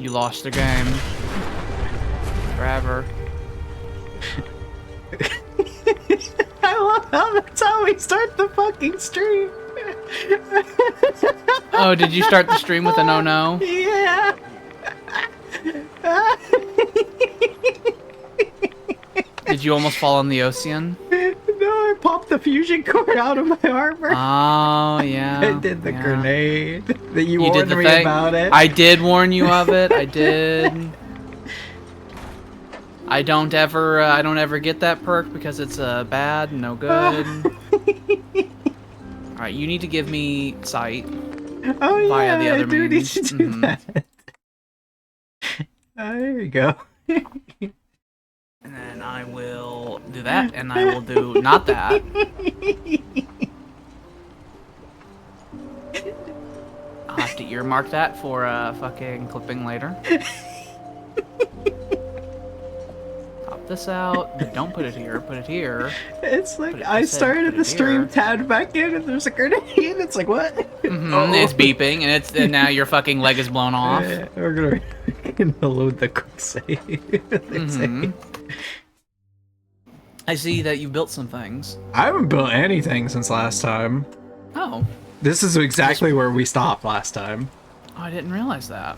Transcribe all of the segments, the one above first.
You lost the game. Forever. I love how that's how we start the fucking stream. Oh, did you start the stream with a no-no? Yeah. Did you almost fall in the ocean? No, I popped the fusion core out of my armor. Oh, yeah. I did the grenade. That you did warned the me thing. about it. I did warn you of it. I did. I don't ever get that perk because it's bad, no good. All right, you need to give me sight. Oh via yeah, the other I do need means. to do that. There you go. And then I will do that, and I will do not that. I'll have to earmark that for fucking clipping later. Pop this out, but don't put it here. Put it here. It's like Put it- I said started put the it stream, here. tabbed back in, and there's a grenade. It's like what? It's beeping, and now your fucking leg is blown off. We're gonna load the quick save. I see that you built some things. I haven't built anything since last time. Oh. This is exactly where we stopped last time. Oh, I didn't realize that.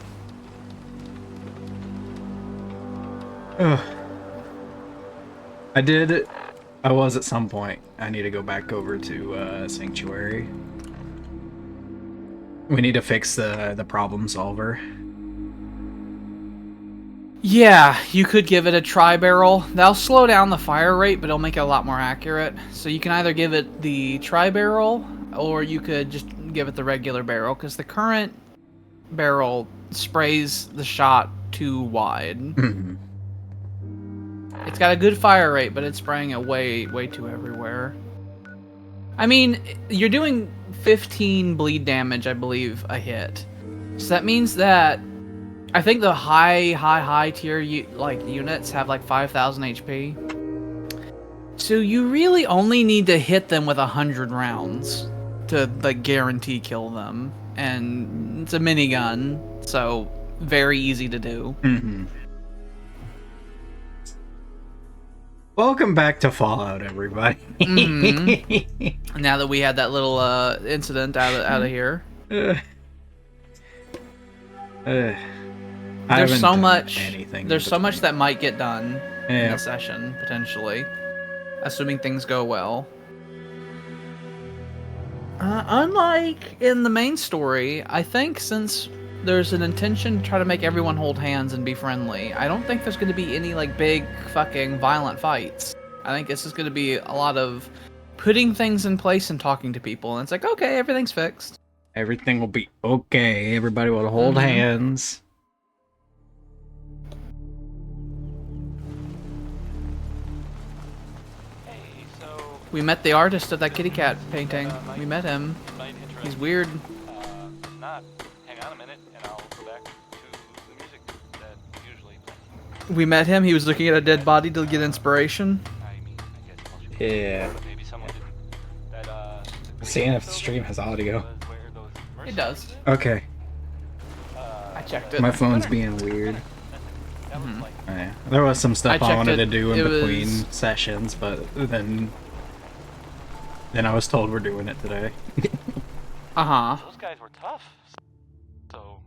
Ugh. I was at some point. I need to go back over to Sanctuary. We need to fix the problem solver. Yeah, you could give it a tri-barrel. That'll slow down the fire rate, but it'll make it a lot more accurate. So you can either give it the tri-barrel, or you could just give it the regular barrel, because the current barrel sprays the shot too wide. It's got a good fire rate, but it's spraying it way too everywhere. I mean, you're doing 15 bleed damage, I believe, a hit. So that means that I think the high tier units have like 5,000 HP. So you really only need to hit them with 100 rounds to like guarantee kill them, and it's a minigun, so very easy to do. Welcome back to Fallout, everybody. Now that we had that little incident out of here, there's so much. There's so much that might get done in a session potentially, assuming things go well. Unlike in the main story, I think since there's an intention to try to make everyone hold hands and be friendly, I don't think there's going to be any like big fucking violent fights. I think this is going to be a lot of putting things in place and talking to people, and it's like, okay, everything's fixed. Everything will be okay. Everybody will hold hands. We met the artist of that kitty cat painting. We met him. He's weird. Not. Hang on a minute, and I'll go back to the music that usually plays. We met him. He was looking at a dead body to get inspiration. Yeah. Maybe someone didn't. Seeing if the stream has audio. It does. Okay. I checked it. My phone's being weird. Yeah. There was some stuff I wanted to do in between sessions, but then I was told we're doing it today. Those guys were tough. So,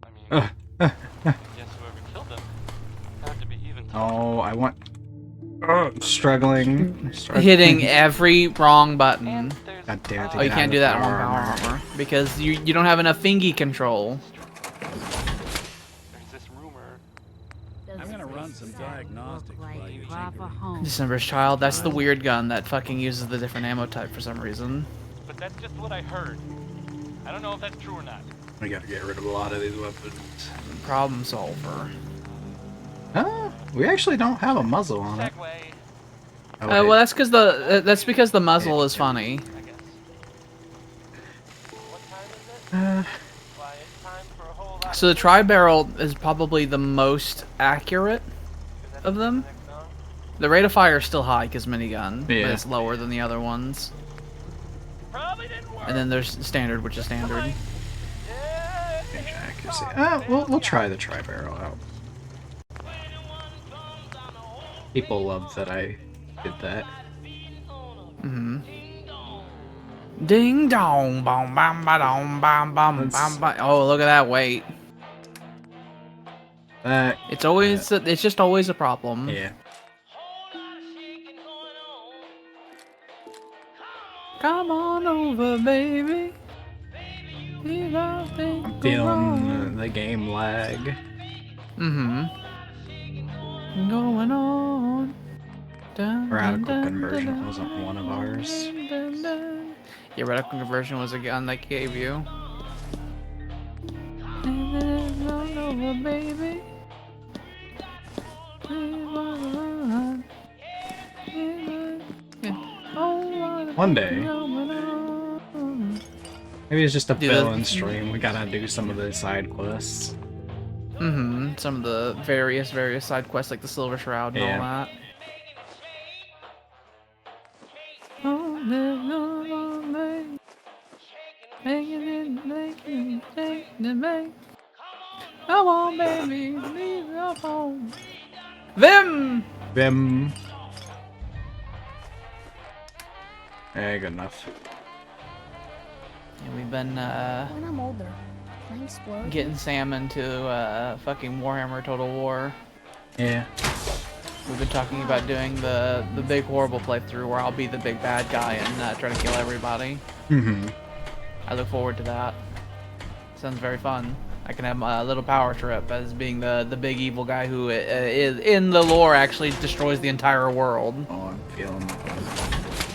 I mean, I guess whoever killed them had to be even tougher. Oh, I want. Struggling. Hitting every wrong button. God damn it. Oh, you can't do that in one power armor because you don't have enough fingy control. There's this rumor. I'm gonna run some diagnostics while you December's Child. That's the weird gun that fucking uses the different ammo type for some reason. But that's just what I heard. I don't know if that's true or not. We gotta get rid of a lot of these weapons. Problem solver. We actually don't have a muzzle on it. Well, that's because the muzzle is funny. So the tri-barrel is probably the most accurate of them. The rate of fire is still high because minigun, but it's lower than the other ones. And then there's standard, which is standard. see. We'll try the tri-barrel out. People love that I did that. Mm-hmm. Ding dong, bom bam ba dong bam bam bam bam. Oh, look at that weight. It's always it's just always a problem. Yeah. Come on over, baby. I'm feeling the game lag. Mm-hmm. Going on. Radical conversion wasn't one of ours. Yeah, radical conversion was a gun they gave you. Over, baby. One day. Maybe it's just a fill-in stream. We gotta do some of the side quests. Mm-hmm. Some of the various side quests like the Silver Shroud and all that. Come on, baby, leave your home. Vim! Hey, good enough. Yeah, we've been when I'm older, can I explode? Getting Sam into fucking Warhammer Total War. Yeah. We've been talking about doing the big horrible playthrough where I'll be the big bad guy and try to kill everybody. Mm-hmm. I look forward to that. Sounds very fun. I can have a little power trip as being the big evil guy who is in the lore actually destroys the entire world. Oh, I'm feeling it.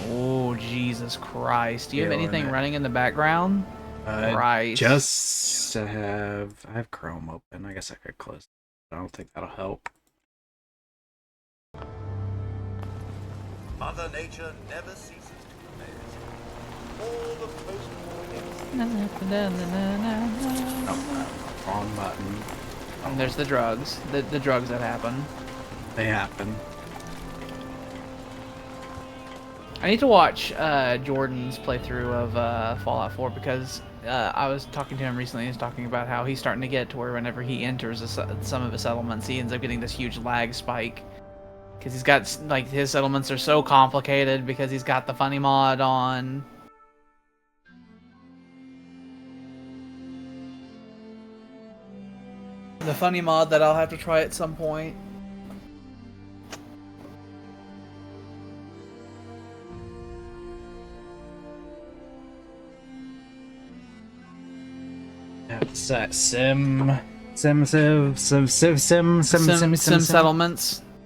Oh, Jesus Christ. Do you have anything running in the background? Christ. Just I have Chrome open. I guess I could close it. I don't think that'll help. Mother Nature never ceases to amaze. All the Wrong button. And there's the drugs. The drugs that happen. They happen. I need to watch Jordan's playthrough of Fallout 4 because I was talking to him recently. He's talking about how he's starting to get to where whenever he enters some of his settlements, he ends up getting this huge lag spike. Because he's got, like, his settlements are so complicated because he's got the funny mod on. The funny mod that I'll have to try at some point. That's that sim settlements.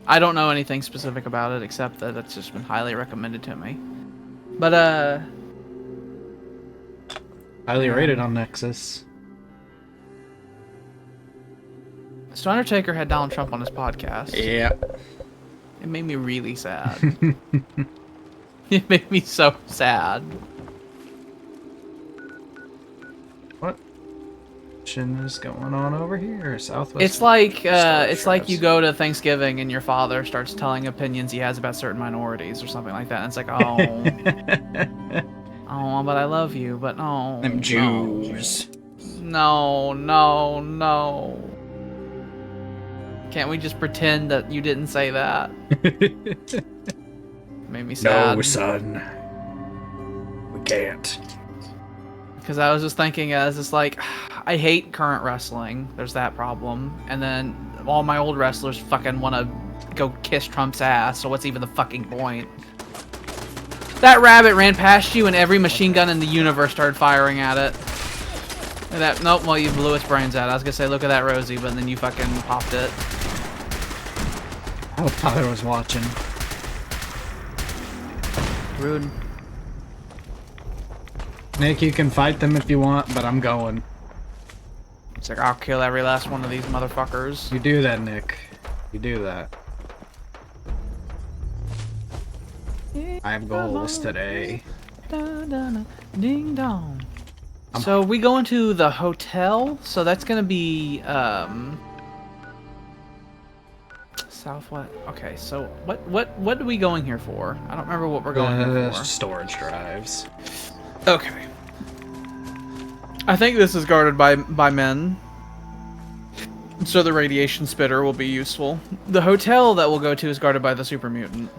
I don't know anything specific about it except that it's just been highly recommended to me. But highly rated on Nexus. So Undertaker had Donald Trump on his podcast. Yeah. It made me really sad. It made me so sad. What is going on over here? Southwest. It's like you go to Thanksgiving and your father starts telling opinions he has about certain minorities or something like that. And it's like, oh, oh, but I love you, but no. Them Jews. No. Can't we just pretend that you didn't say that? Made me sad. No, son. We can't. Because I was just thinking, I was just like, I hate current wrestling. There's that problem. And then all my old wrestlers fucking want to go kiss Trump's ass, so what's even the fucking point? That rabbit ran past you and every machine gun in the universe started firing at it. Look at that. Nope, well, you blew its brains out. I was going to say, look at that, Rosie, but then you fucking popped it. I thought I was watching. Rude. Nick, you can fight them if you want, but I'm going. It's like, I'll kill every last one of these motherfuckers. You do that, Nick. You do that. I have goals today. Ding dong. So we go into the hotel, so that's gonna be Southwest. Okay, so what are we going here for? I don't remember what we're going here for. Storage drives. Okay. I think this is guarded by men. So the radiation spitter will be useful. The hotel that we'll go to is guarded by the super mutant.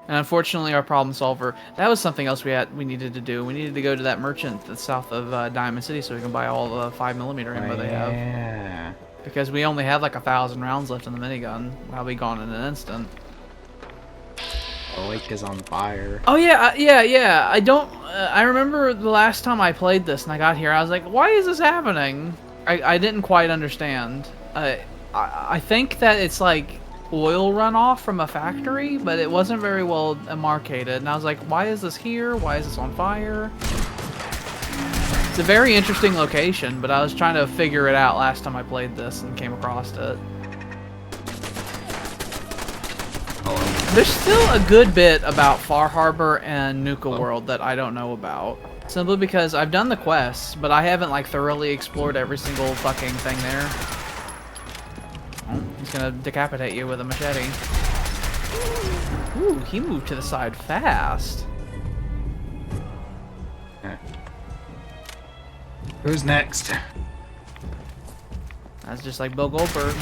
And unfortunately, our problem solver, that was something else we needed to do. We needed to go to that merchant that's south of Diamond City so we can buy all the 5mm ammo they have. Yeah. Because we only have like 1,000 rounds left in the minigun. I'll be gone in an instant. The lake is on fire. Oh yeah, yeah. I remember the last time I played this and I got here, I was like, why is this happening? I didn't quite understand. I think that it's like oil runoff from a factory, but it wasn't very well marketed. And I was like, why is this here? Why is this on fire? It's a very interesting location, but I was trying to figure it out last time I played this and came across it. There's still a good bit about Far Harbor and Nuka World that I don't know about. Simply because I've done the quests, but I haven't like thoroughly explored every single fucking thing there. Oh, he's gonna decapitate you with a machete. Ooh, he moved to the side fast. Who's next? That's just like Bill Goldberg.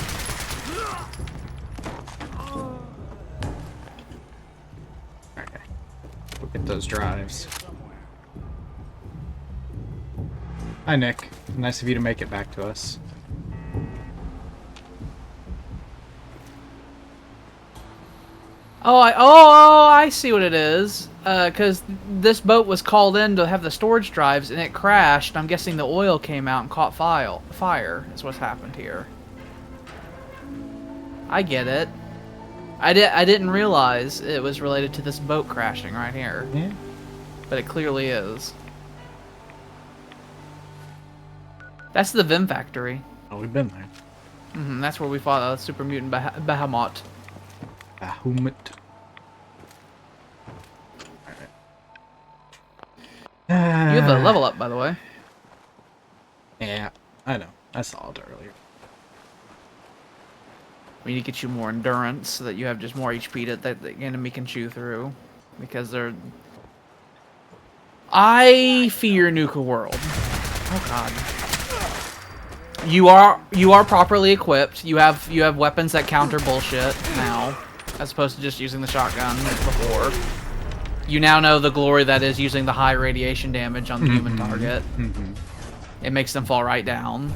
Okay. Look at those drives. Hi, Nick. Nice of you to make it back to us. Oh, I see what it is. Because this boat was called in to have the storage drives, and it crashed. I'm guessing the oil came out and caught fire. That's what's happened here. I get it. I didn't realize it was related to this boat crashing right here. Yeah. But it clearly is. That's the Vim factory. Oh, we've been there. That's where we fought a super mutant Bahamut. Bahamut. You have a level up, by the way. Yeah, I know. I saw it earlier. We need to get you more endurance so that you have just more HP that the enemy can chew through. Because they're... I fear Nuka World. Oh god. You are properly equipped. You have weapons that counter bullshit now, as opposed to just using the shotgun before. You now know the glory that is using the high radiation damage on the human target. It makes them fall right down,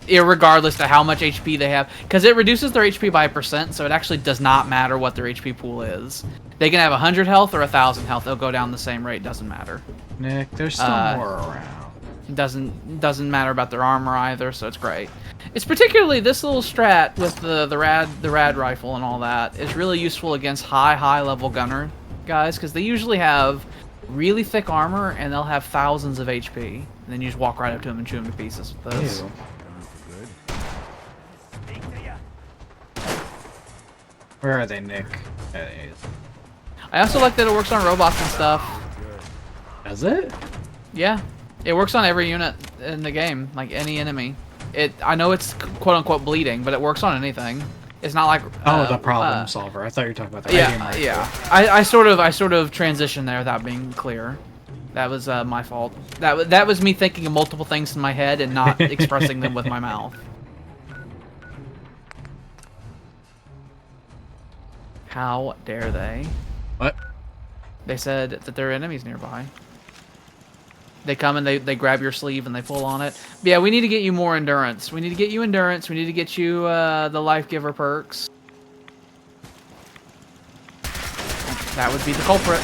irregardless to how much HP they have, because it reduces their HP by 1%. So it actually does not matter what their HP pool is. They can have 100 health or 1,000 health. They'll go down the same rate. Doesn't matter. Nick, there's still more around. Doesn't matter about their armor either, so it's great. It's particularly this little strat with the rad rifle and all that is really useful against high level gunner guys, because they usually have really thick armor and they'll have thousands of HP, and then you just walk right up to them and chew them to pieces with this. Ew. Where are they, Nick? I also like that it works on robots and stuff. Does it? Yeah. It works on every unit in the game, like any enemy. I know it's quote-unquote bleeding, but it works on anything. It's not like... the problem solver. I thought you were talking about the yeah. I sort of transitioned there without being clear. That was my fault. That was me thinking of multiple things in my head and not expressing them with my mouth. How dare they? What? They said that there are enemies nearby. They come and they grab your sleeve and they pull on it. But yeah, we need to get you more endurance. We need to get you endurance. We need to get you the life giver perks. That would be the culprit.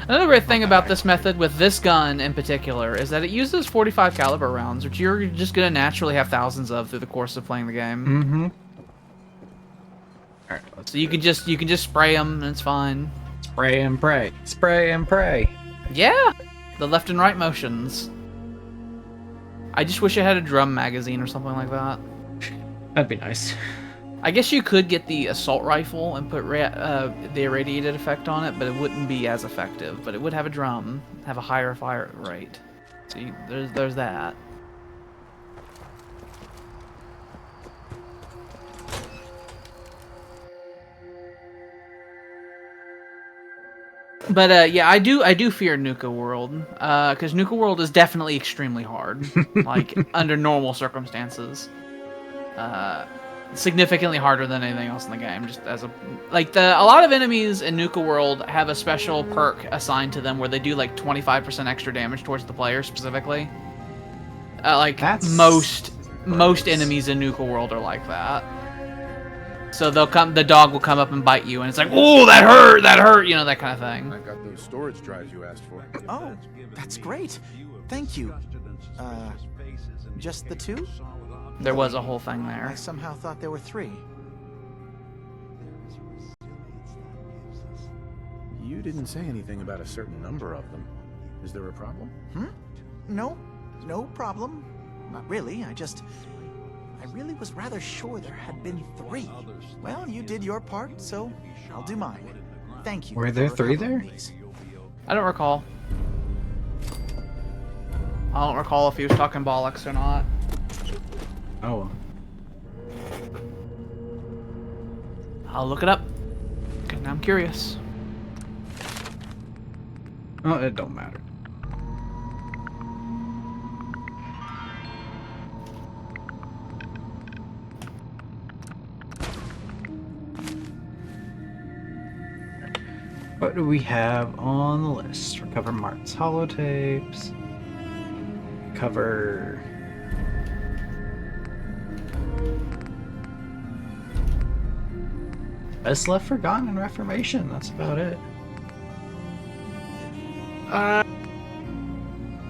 Another great thing about this method with this gun in particular is that it uses 45 caliber rounds, which you're just gonna naturally have thousands of through the course of playing the game. Alright, so you can just spray them and it's fine. Spray and pray. Spray and pray. Yeah! The left and right motions. I just wish I had a drum magazine or something like that. That'd be nice. I guess you could get the assault rifle and put the irradiated effect on it, but it wouldn't be as effective. But it would have a drum, have a higher fire rate. So there's that. But yeah, I do fear Nuka World, because Nuka World is definitely extremely hard, like under normal circumstances. Significantly harder than anything else in the game. Just as a lot of enemies in Nuka World have a special perk assigned to them where they do like 25% extra damage towards the player specifically. Most enemies in Nuka World are like that. So the dog will come up and bite you, and it's like, oh, that hurt, you know, that kind of thing. I got those storage drives you asked for. Oh, that's great. Thank you. Just the 2? There was a whole thing there. I somehow thought there were 3. You didn't say anything about a certain number of them. Is there a problem? No problem. Not really. I really was rather sure there had been 3. Well, you did your part, so I'll do mine. Thank you. Were there 3 there? I don't recall. I don't recall if he was talking bollocks or not. Oh. I'll look it up. Okay, now I'm curious. Oh, it don't matter. What do we have on the list? Recover Mart's holotapes. Cover... Best Left Forgotten and Reformation. That's about it.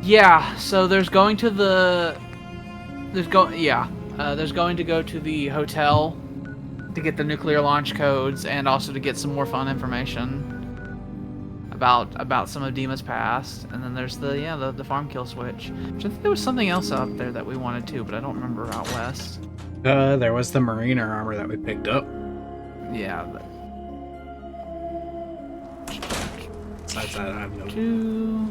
Yeah, so there's going to the... There's going to go to the hotel to get the nuclear launch codes and also to get some more fun information about some of Dima's past. And then there's the farm kill switch. Which I think there was something else out there that we wanted to, but I don't remember out west. There was the Mariner armor that we picked up. Yeah, but... Besides that, I have no...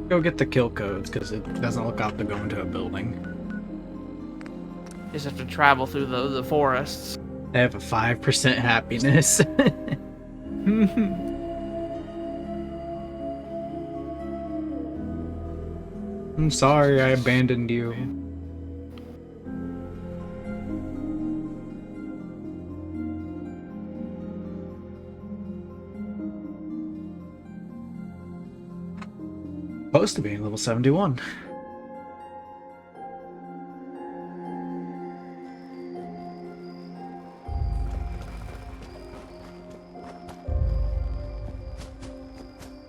Go get the kill codes, because it doesn't look out to go into a building. You just have to travel through the forests. They have a 5% happiness. I'm sorry I abandoned you. Supposed to be level 71.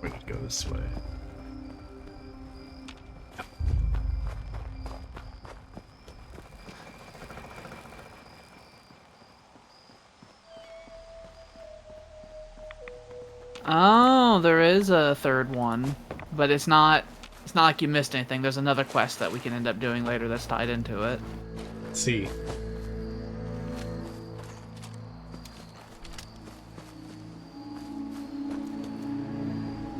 We're gonna go this way. Oh, there is a third one, but it's not like you missed anything. There's another quest that we can end up doing later that's tied into it. Let's see.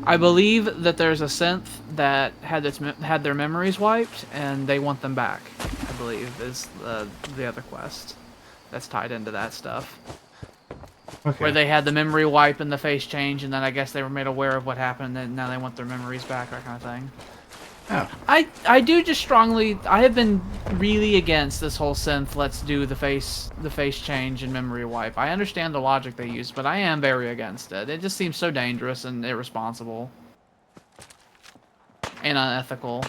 I believe that there's a synth that had their memories wiped, and they want them back. I believe is the other quest that's tied into that stuff. Okay. Where they had the memory wipe and the face change, and then I guess they were made aware of what happened, and now they want their memories back, that kind of thing. Oh. I do just strongly... I have been really against this whole synth, let's do the face change and memory wipe. I understand the logic they use, but I am very against it. It just seems so dangerous and irresponsible. And unethical.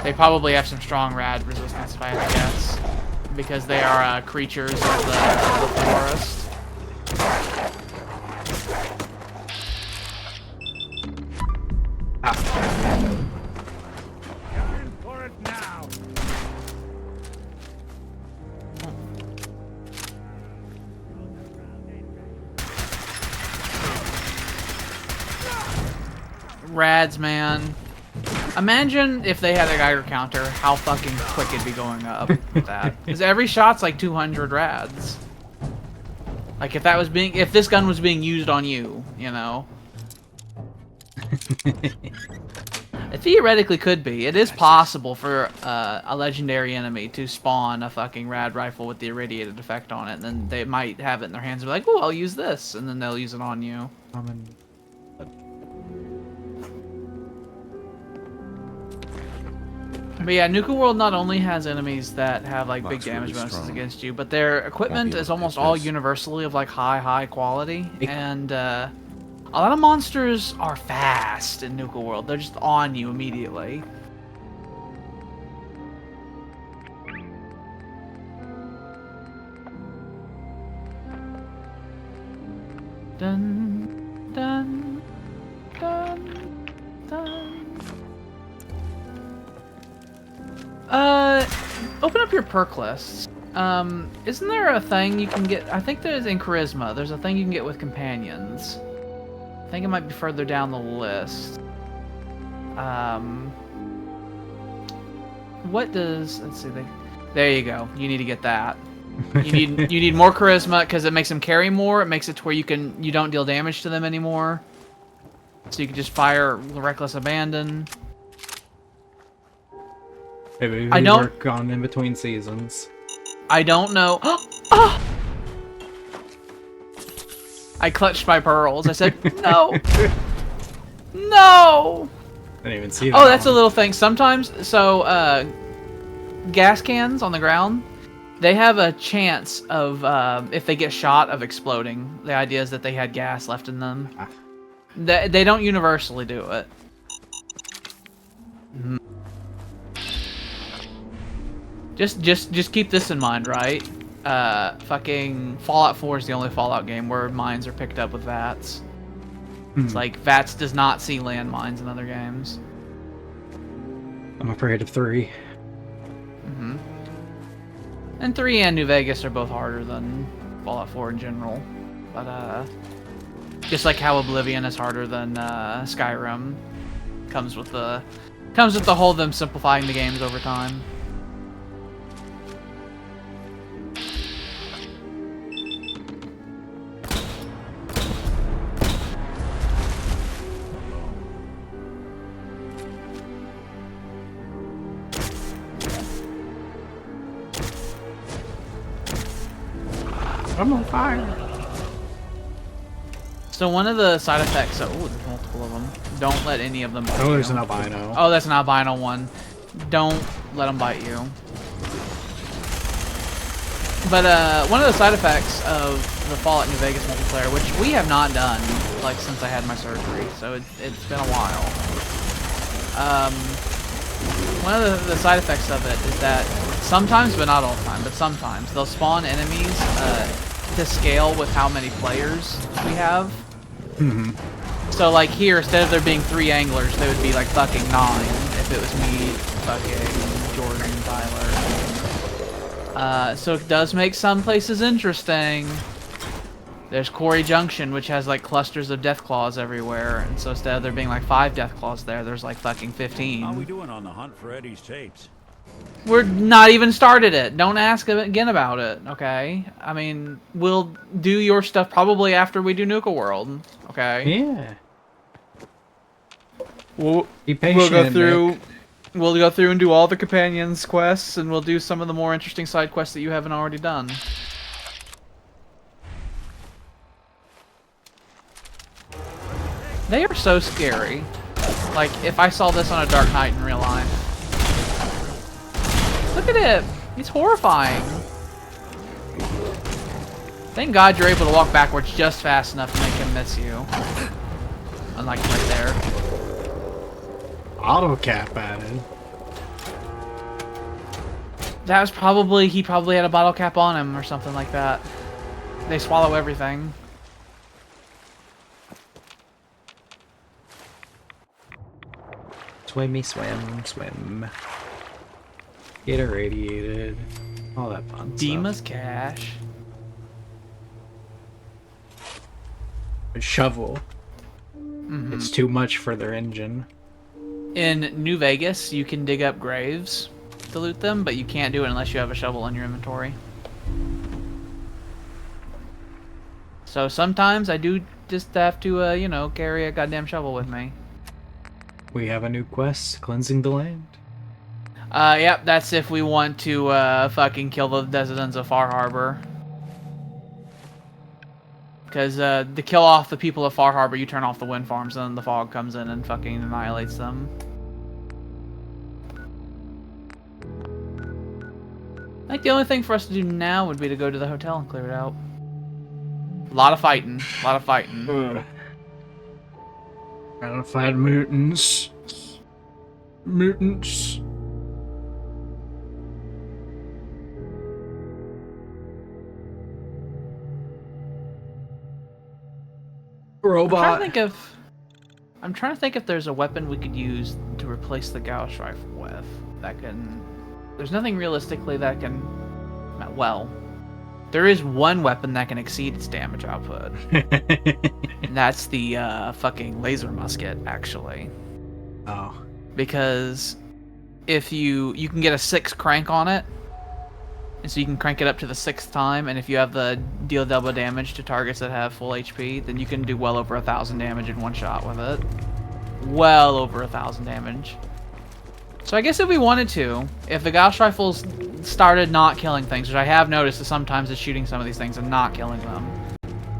They probably have some strong rad resistance, if I had to guess. Because they are creatures of the forest. Coming for it now. Rads, man. Imagine if they had a Geiger counter, how fucking quick it'd be going up with that. Because every shot's like 200 rads. Like if this gun was being used on you, you know. It theoretically could be. It is possible for a legendary enemy to spawn a fucking rad rifle with the irradiated effect on it, and then they might have it in their hands and be like, oh, I'll use this, and then they'll use it on you. But yeah, Nuka World not only has enemies that have like big damage bonuses against you, but their equipment is almost all universally of like high quality, and a lot of monsters are fast in Nuka World. They're just on you immediately. Dun dun dun dun. Open up your perk lists. Isn't there a thing you can get? I think there's in Charisma. There's a thing you can get with companions. I think it might be further down the list. What does? Let's see. There you go. You need to get that. You need more charisma because it makes them carry more. It makes it to where you don't deal damage to them anymore. So you can just fire reckless abandon. Maybe we work on in between seasons. I don't know. Oh! I clutched my pearls. I said, no. No! I didn't even see that. Oh, that's a little thing. Sometimes, gas cans on the ground, they have a chance of, if they get shot, of exploding. The idea is that they had gas left in them. They don't universally do it. Just keep this in mind, right? Fucking Fallout 4 is the only Fallout game where mines are picked up with VATS. It's like VATS does not see landmines in other games. I'm afraid of 3. And 3 and New Vegas are both harder than Fallout 4 in general. But just like how Oblivion is harder than Skyrim, comes with the whole them simplifying the games over time. I'm on fire. So one of the side effects, oh, there's multiple of them. Don't let any of them bite you. There's an albino. Oh, that's an albino one. Don't let them bite you. But one of the side effects of the Fallout New Vegas multiplayer, which we have not done like since I had my surgery, so it's been a while. One of the side effects of it is that sometimes, but not all the time, but sometimes they'll spawn enemies to scale with how many players we have. So like here, instead of there being 3 anglers, there would be like fucking 9 if it was me, fucking Jordan, Tyler. So it does make some places interesting. There's Quarry Junction, which has like clusters of Deathclaws everywhere, and so instead of there being like 5 Deathclaws there's like fucking 15. How are we doing on the hunt for Eddie's tapes? We're not even started it. Don't ask again about it, okay? I mean, we'll do your stuff probably after we do Nuka World, okay? Yeah. Be patient, we'll go through and do all the companions quests, and we'll do some of the more interesting side quests that you haven't already done. They are so scary. Like, if I saw this on a Dark Knight in real life. Look at it! He's horrifying. Thank God you're able to walk backwards just fast enough to make him miss you. Unlike right there. Auto cap added. That was probably, he probably had a bottle cap on him or something like that. They swallow everything. Swimmy, swim, swim. Get irradiated. All that fun Dima's stuff. cash. A shovel. It's too much for their engine. In New Vegas, you can dig up graves to loot them, but you can't do it unless you have a shovel in your inventory. So sometimes I do just have to, you know, carry a goddamn shovel with me. We have a new quest, cleansing the land. Yep, that's if we want to fucking kill the residents of Far Harbor. Because to kill off the people of Far Harbor, you turn off the wind farms, and then the fog comes in and fucking annihilates them. I think the only thing for us to do now would be to go to the hotel and clear it out. A lot of fighting. A lot of fighting. Gotta fight mutants. Mutants. Robot. I'm trying to think if there's a weapon we could use to replace the Gauss rifle with that can. There's nothing realistically that can. Well, there is one weapon that can exceed its damage output, and that's the fucking laser musket, actually. Oh. Because if you can get a 6 crank on it, and so you can crank it up to the 6th time, and if you have the deal double damage to targets that have full HP, then you can do well over 1,000 damage in one shot with it. Well over 1,000 damage. So I guess if we wanted to, if the Gauss rifles started not killing things, which I have noticed that sometimes it's shooting some of these things and not killing them,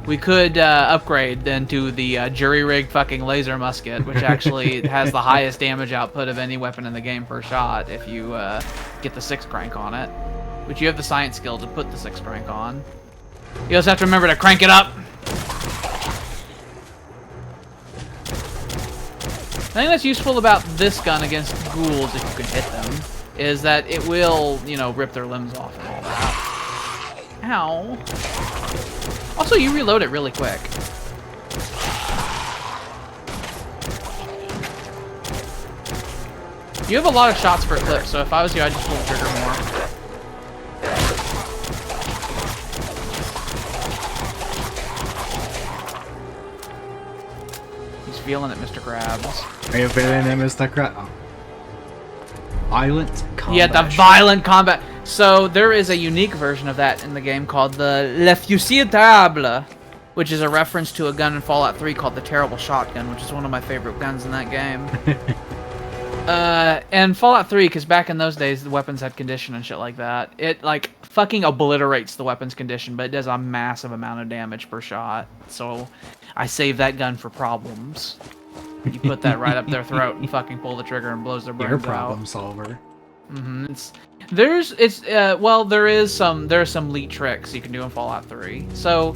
we could upgrade then to the jury-rigged fucking laser musket, which actually has the highest damage output of any weapon in the game per shot if you get the 6 crank on it. Which you have the science skill to put the 6 crank on. You also have to remember to crank it up. The thing that's useful about this gun against ghouls, if you can hit them, is that it will, you know, rip their limbs off and all that. Ow. Also, you reload it really quick. You have a lot of shots per clip, so if I was you, I'd just pull the trigger more. Feeling it, Mr. Krabs. Are you feeling it, Mr. Krabs? Oh. Violent combat. Yeah, the violent combat. So there is a unique version of that in the game called the Le Fusil Terrible, which is a reference to a gun in Fallout 3 called the Terrible Shotgun, which is one of my favorite guns in that game. And Fallout 3, because back in those days the weapons had condition and shit like that. It like fucking obliterates the weapon's condition, but it does a massive amount of damage per shot. So I save that gun for problems. You put that right up their throat and fucking pull the trigger and blows their brains out. You're a problem solver. There are some leet tricks you can do in Fallout 3. So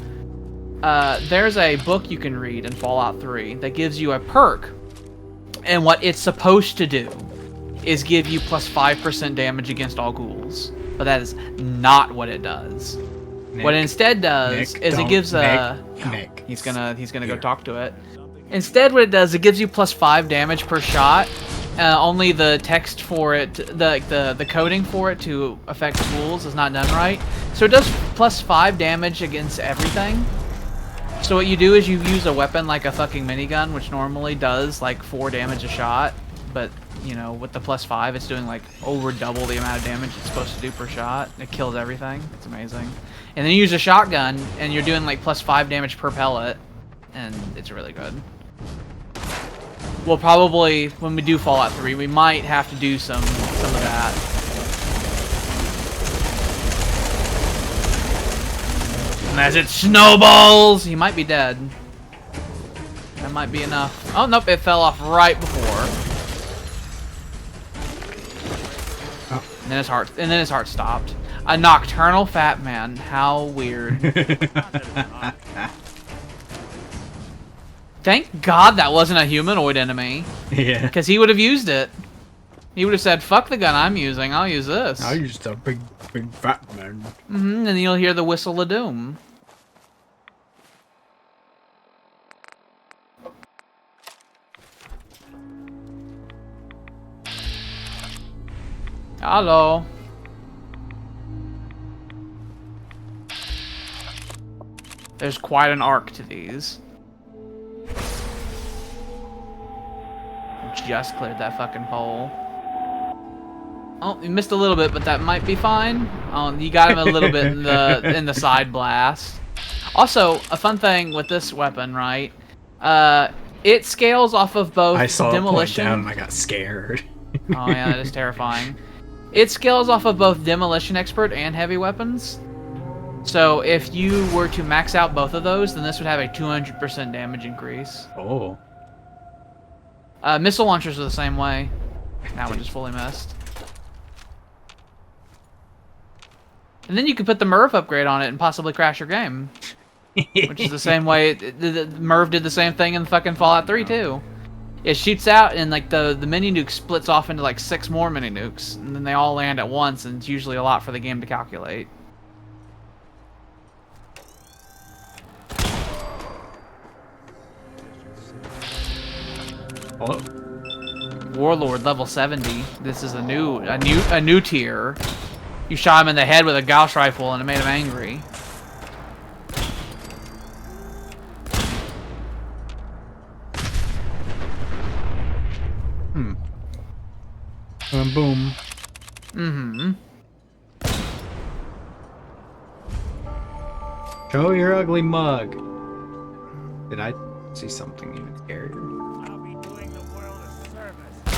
there's a book you can read in Fallout 3 that gives you a perk, and what it's supposed to do is give you plus 5% damage against all ghouls, but that is not what it does. Nick, what it instead does is it gives Nick. He's gonna go talk to it. Instead, what it does, it gives you plus 5 damage per shot. Only the text for it, the coding for it to affect ghouls is not done right. So it does plus 5 damage against everything. So what you do is you use a weapon like a fucking minigun, which normally does like 4 damage a shot, but you know, with the plus 5, it's doing like over double the amount of damage it's supposed to do per shot. It kills everything. It's amazing. And then you use a shotgun, and you're doing like plus 5 damage per pellet, and it's really good. We'll probably, when we do Fallout 3, we might have to do some of that. And as it snowballs, he might be dead. That might be enough. Oh, nope, it fell off right before. Oh. And then his heart stopped. A nocturnal fat man. How weird. Thank God that wasn't a humanoid enemy. Yeah. Because he would have used it. He would have said, fuck the gun I'm using, I'll use this. I used a big fat man. And then you'll hear the whistle of doom. Hello. There's quite an arc to these. Just cleared that fucking pole. Oh, you missed a little bit, but that might be fine. Oh, you got him a little bit in the side blast. Also, a fun thing with this weapon, right? It scales off of both I saw demolition. it point down and I got scared. Oh yeah, that is terrifying. It scales off of both demolition expert and heavy weapons. So if you were to max out both of those, then this would have a 200% damage increase. Oh. Missile launchers are the same way. That one just fully missed. And then you could put the MIRV upgrade on it and possibly crash your game. Which is the same way MIRV did the same thing in fucking Fallout 3 too. It shoots out and like the mini nuke splits off into like 6 more mini nukes, and then they all land at once, and it's usually a lot for the game to calculate. Hello. Warlord level 70. This is a new tier. You shot him in the head with a Gauss rifle and it made him angry. Boom. Mm-hmm. Show your ugly mug. Did I see something even scarier? I'll be doing the world a service.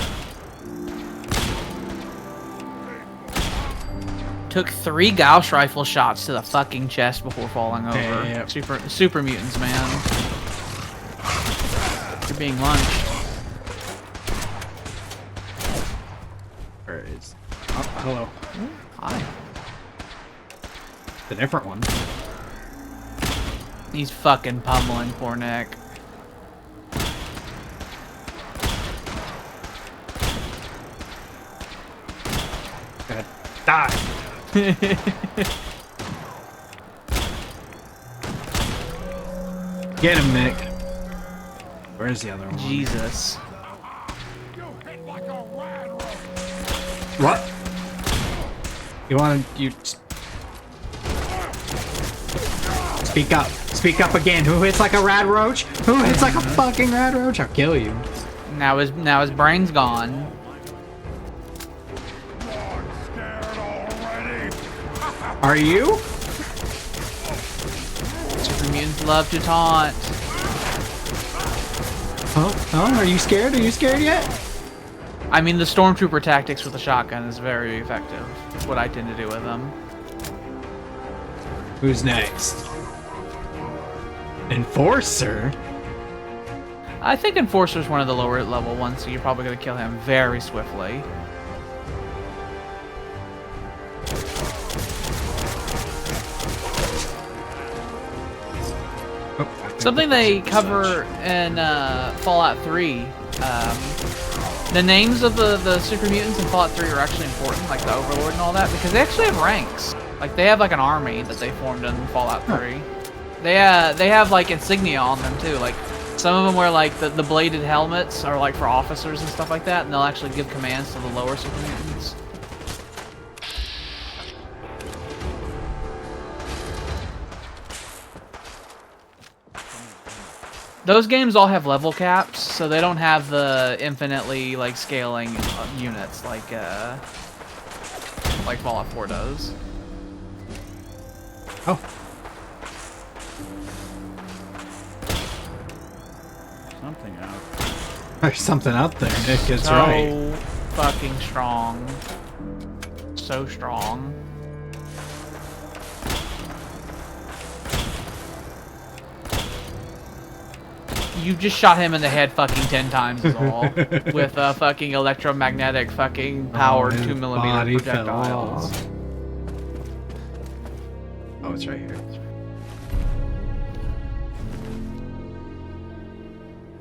Took 3 Gauss rifle shots to the fucking chest before falling over. Yep. Super mutants, man. You're being lunched. Where is? Oh, hello. Hi. The different one. He's fucking pummeling poor Nick. Gonna die. Get him, Nick. Where's the other one? Jesus. What? You want to... Speak up. Speak up again. Who hits like a rad roach? Who hits like a fucking rad roach? I'll kill you. Now his brain's gone. Are you? Super mutants love to taunt. Oh, are you scared? Are you scared yet? I mean, the stormtrooper tactics with a shotgun is very effective. It's what I tend to do with them. Who's next? Enforcer? I think Enforcer's one of the lower level ones, so you're probably going to kill him very swiftly. Something they cover in Fallout 3. The names of the super mutants in Fallout 3 are actually important, like the Overlord and all that, because they actually have ranks. Like they have like an army that they formed in Fallout 3. They have like insignia on them too. Like some of them wear like the bladed helmets are like for officers and stuff like that, and they'll actually give commands to the lower super mutants. Those games all have level caps, so they don't have the infinitely like scaling units like Fallout 4 does. Oh. Something out. There's something out there, Nick is So right. fucking strong. So strong. You just shot him in the head fucking 10 times is all. With a fucking electromagnetic fucking powered 2mm projectiles. Oh, it's right here.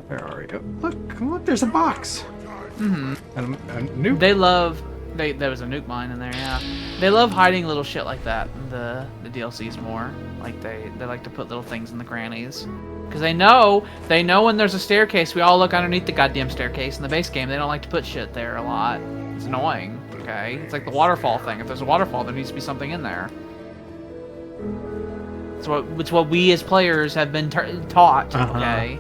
Where are you? Look, there's a box. Mm-hmm. A nuke. They love... there was a nuke mine in there, yeah. They love hiding little shit like that in the DLCs more. Like, they like to put little things in the crannies. Because they know when there's a staircase, we all look underneath the goddamn staircase in the base game. They don't like to put shit there a lot. It's annoying, okay? It's like the waterfall thing. If there's a waterfall, there needs to be something in there. It's what we as players have been taught, okay?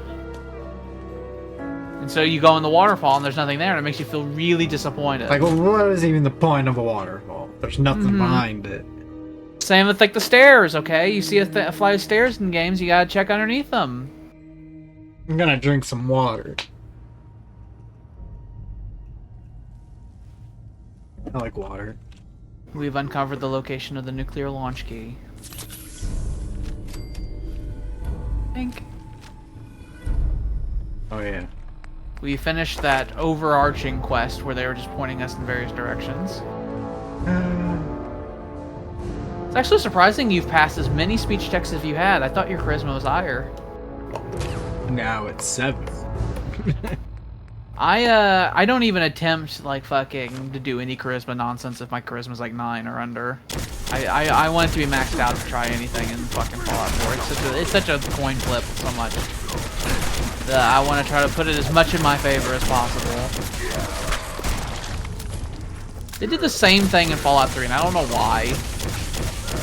And so you go in the waterfall and there's nothing there, and it makes you feel really disappointed. Like, well, what is even the point of a waterfall? There's nothing behind it. Same with like the stairs, okay? You see a flight of stairs in games, you gotta check underneath them. I'm gonna drink some water. I like water. We've uncovered the location of the nuclear launch key. Think. Oh yeah. We finished that overarching quest where they were just pointing us in various directions. It's actually surprising you've passed as many speech checks as you had. I thought your charisma was higher. Now it's 7. I don't even attempt like fucking to do any charisma nonsense if my charisma's like 9 or under. I want it to be maxed out to try anything in fucking Fallout 4. It's such a coin flip so much. I want to try to put it as much in my favor as possible. They did the same thing in Fallout 3, and I don't know why.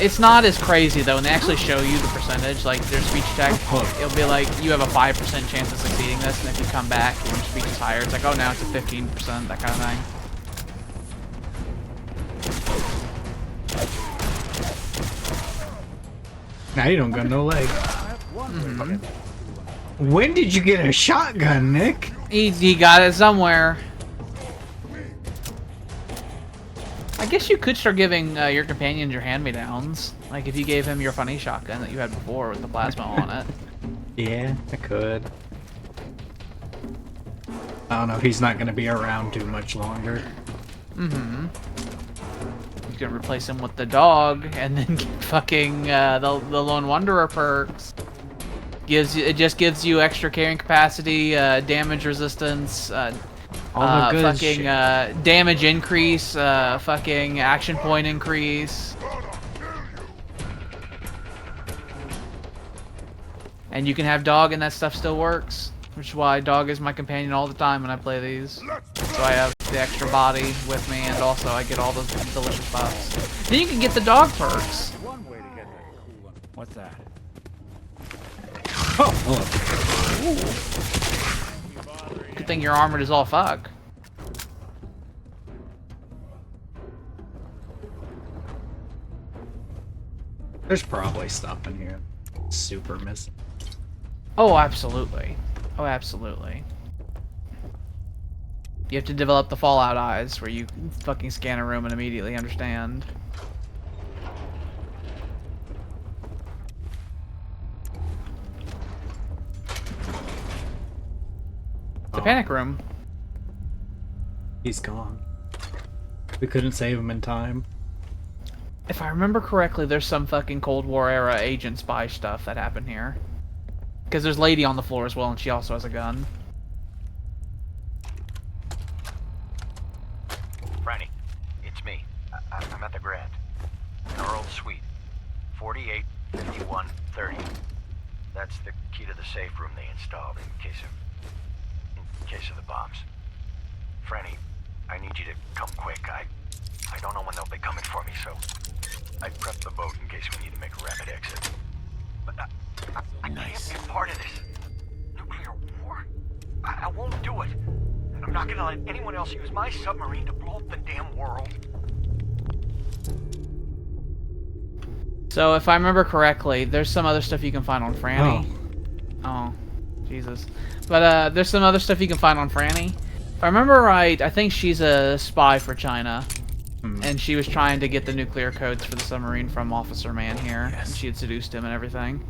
It's not as crazy though, and they actually show you the percentage, like their speech check. It'll be like, you have a 5% chance of succeeding this, and if you come back and your speech is higher, it's like, oh, now it's a 15%, that kind of thing. Now you don't got no leg. When did you get a shotgun, Nick? He got it somewhere. I guess you could start giving your companions your hand-me-downs. Like if you gave him your funny shotgun that you had before with the plasma on it. Yeah, I could. I don't know, he's not gonna be around too much longer. Mm-hmm. You can replace him with the dog and then get fucking the Lone Wanderer perks. It just gives you extra carrying capacity, damage resistance, all the good fucking shit. Damage increase, fucking action point increase. And you can have dog and that stuff still works. Which is why dog is my companion all the time when I play these. So I have the extra body with me, and also I get all those delicious buffs. Then you can get the dog perks. One way to get that cool one. What's that? Oh, Good thing you're armored as all fuck. there's probably stuff in here. Super missing. Oh, absolutely. Oh, absolutely. You have to develop the Fallout eyes, where you fucking scan a room and immediately understand. The panic room. He's gone. We couldn't save him in time. If I remember correctly, there's some fucking Cold War era agent spy stuff that happened here. Because there's Lady on the floor as well, and she also has a gun. Franny, it's me. I'm at the Grand. In our old suite. 48, 51, 30. That's the key to the safe room they installed in case of the bombs. Franny, I need you to come quick. I don't know when they'll be coming for me, so I prepped the boat in case we need to make a rapid exit. But I can't be a part of this. Nuclear war? I won't do it. And I'm not gonna let anyone else use my submarine to blow up the damn world. So, if I remember correctly, there's some other stuff you can find on Franny. Oh, Jesus. But, there's some other stuff you can find on Franny. If I remember right, I think she's a spy for China. And she was trying to get the nuclear codes for the submarine from Officer Man here. Yes. And she had seduced him and everything.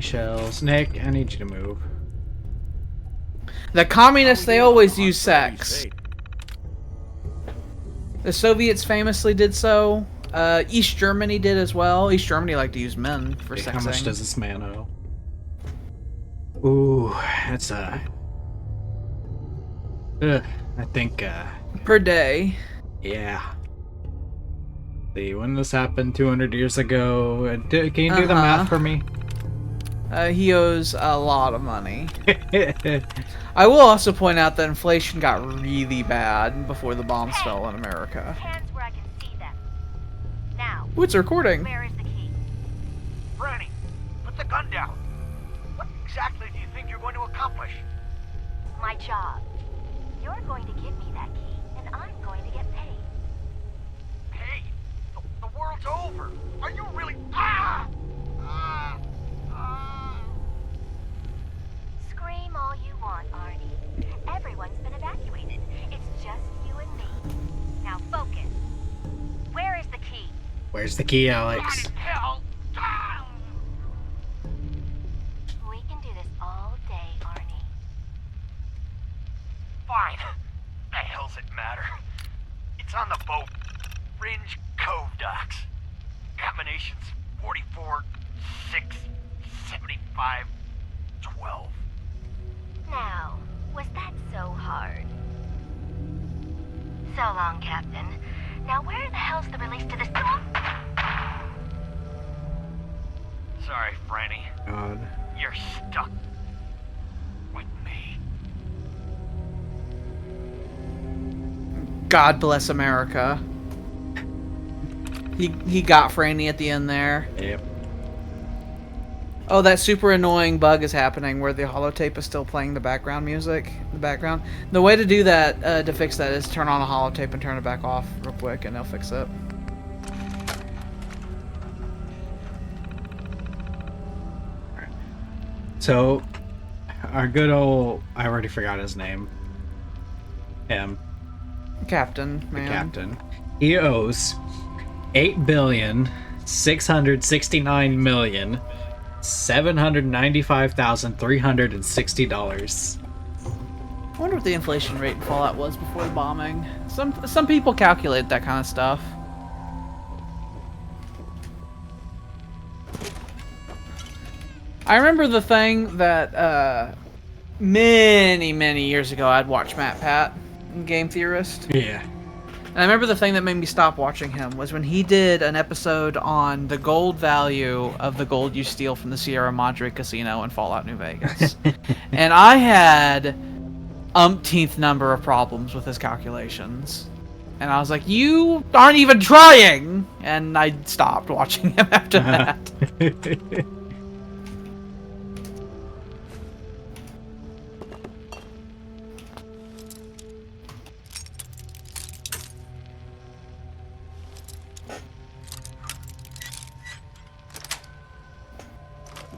Shells. Nick, I need you to move. The communists, they always use sex. The Soviets famously did so. East Germany did as well. East Germany liked to use men for sexing. How much does this man owe? Ooh, that's I think per day. Yeah. See, when this happened 200 years ago, can you do the math for me? He owes a lot of money. I will also point out that inflation got really bad before the bombs fell on America. Hands where I can see them. Now. Ooh, it's recording. Where is the key? Franny, put the gun down. What exactly do you think you're going to accomplish? My job. You're going to give me that key, and I'm going to get paid. Hey, the world's over. Are you really... Ah! Where's the key, Alex? We can do this all day, Arnie. Fine. The hell's it matter? It's on the boat. Fringe Cove docks. Combinations 44, 6, 75, 12. Now, was that so hard? So long, Captain. Now where the hell's the release to this... Sorry, Franny. God. You're stuck with me. God bless America. He got Franny at the end there. Yep. Oh, that super annoying bug is happening where the holotape is still playing the background music in the background. The way to do that, to fix that, is turn on a holotape and turn it back off real quick, and they'll fix it. So, our good old... I already forgot his name. Him. Captain, man. The captain. He owes $8,669,795,360. I wonder what the inflation rate in Fallout was before the bombing. Some people calculate that kind of stuff. I remember the thing that many years ago I'd watch Matt Pat, Game Theorist. Yeah. And I remember the thing that made me stop watching him was when he did an episode on the gold value of the gold you steal from the Sierra Madre Casino in Fallout New Vegas. And I had umpteenth number of problems with his calculations. And I was like, you aren't even trying! And I stopped watching him after that.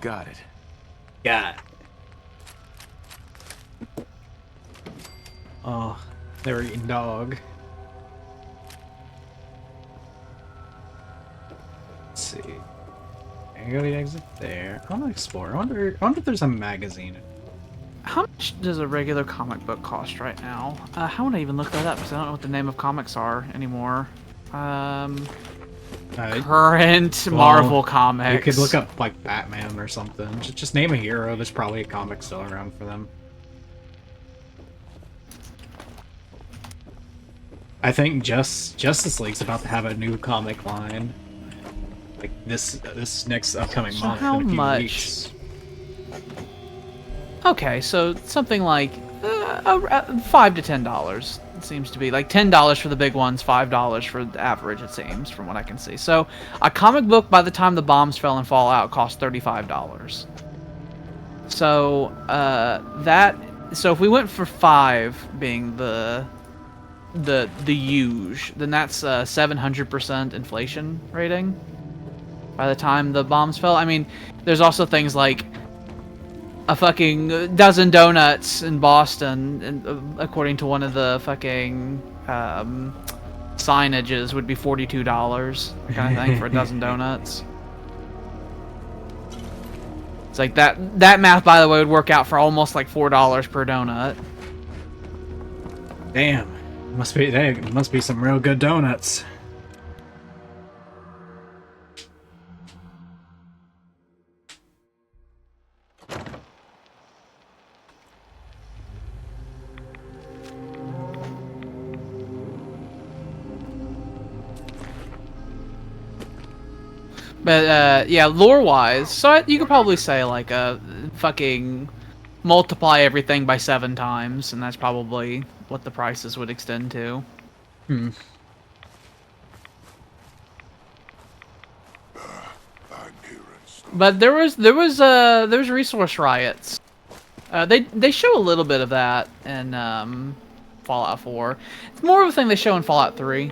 Got it. Got it. Oh, they're eating dog. Let's see. There you go, the exit there. I want to explore. I wonder if there's a magazine. How much does a regular comic book cost right now? How would I even look that up? Because I don't know what the name of comics are anymore. Current Marvel comics. You could look up like Batman or something. Just name a hero. There's probably a comic still around for them. I think Justice League's about to have a new comic line. Like this next upcoming month. How in a few much? Weeks. Okay, so something like $5 to $10. It seems to be like $10 for the big ones, $5 for the average. It seems, from what I can see. So a comic book by the time the bombs fell in Fallout cost $35. So so if we went for 5 being the huge, then that's 700% inflation rating by the time the bombs fell. I mean, there's also things like a fucking dozen donuts in Boston, and according to one of the fucking signages, would be $42 kind of thing for a dozen donuts. It's like that math, by the way, would work out for almost like $4 per donut. Damn, must be some real good donuts. But, yeah, lore-wise, so you could probably say, like, fucking multiply everything by 7 times, and that's probably what the prices would extend to. Hmm. But there was resource riots. They show a little bit of that in Fallout 4. It's more of a thing they show in Fallout 3.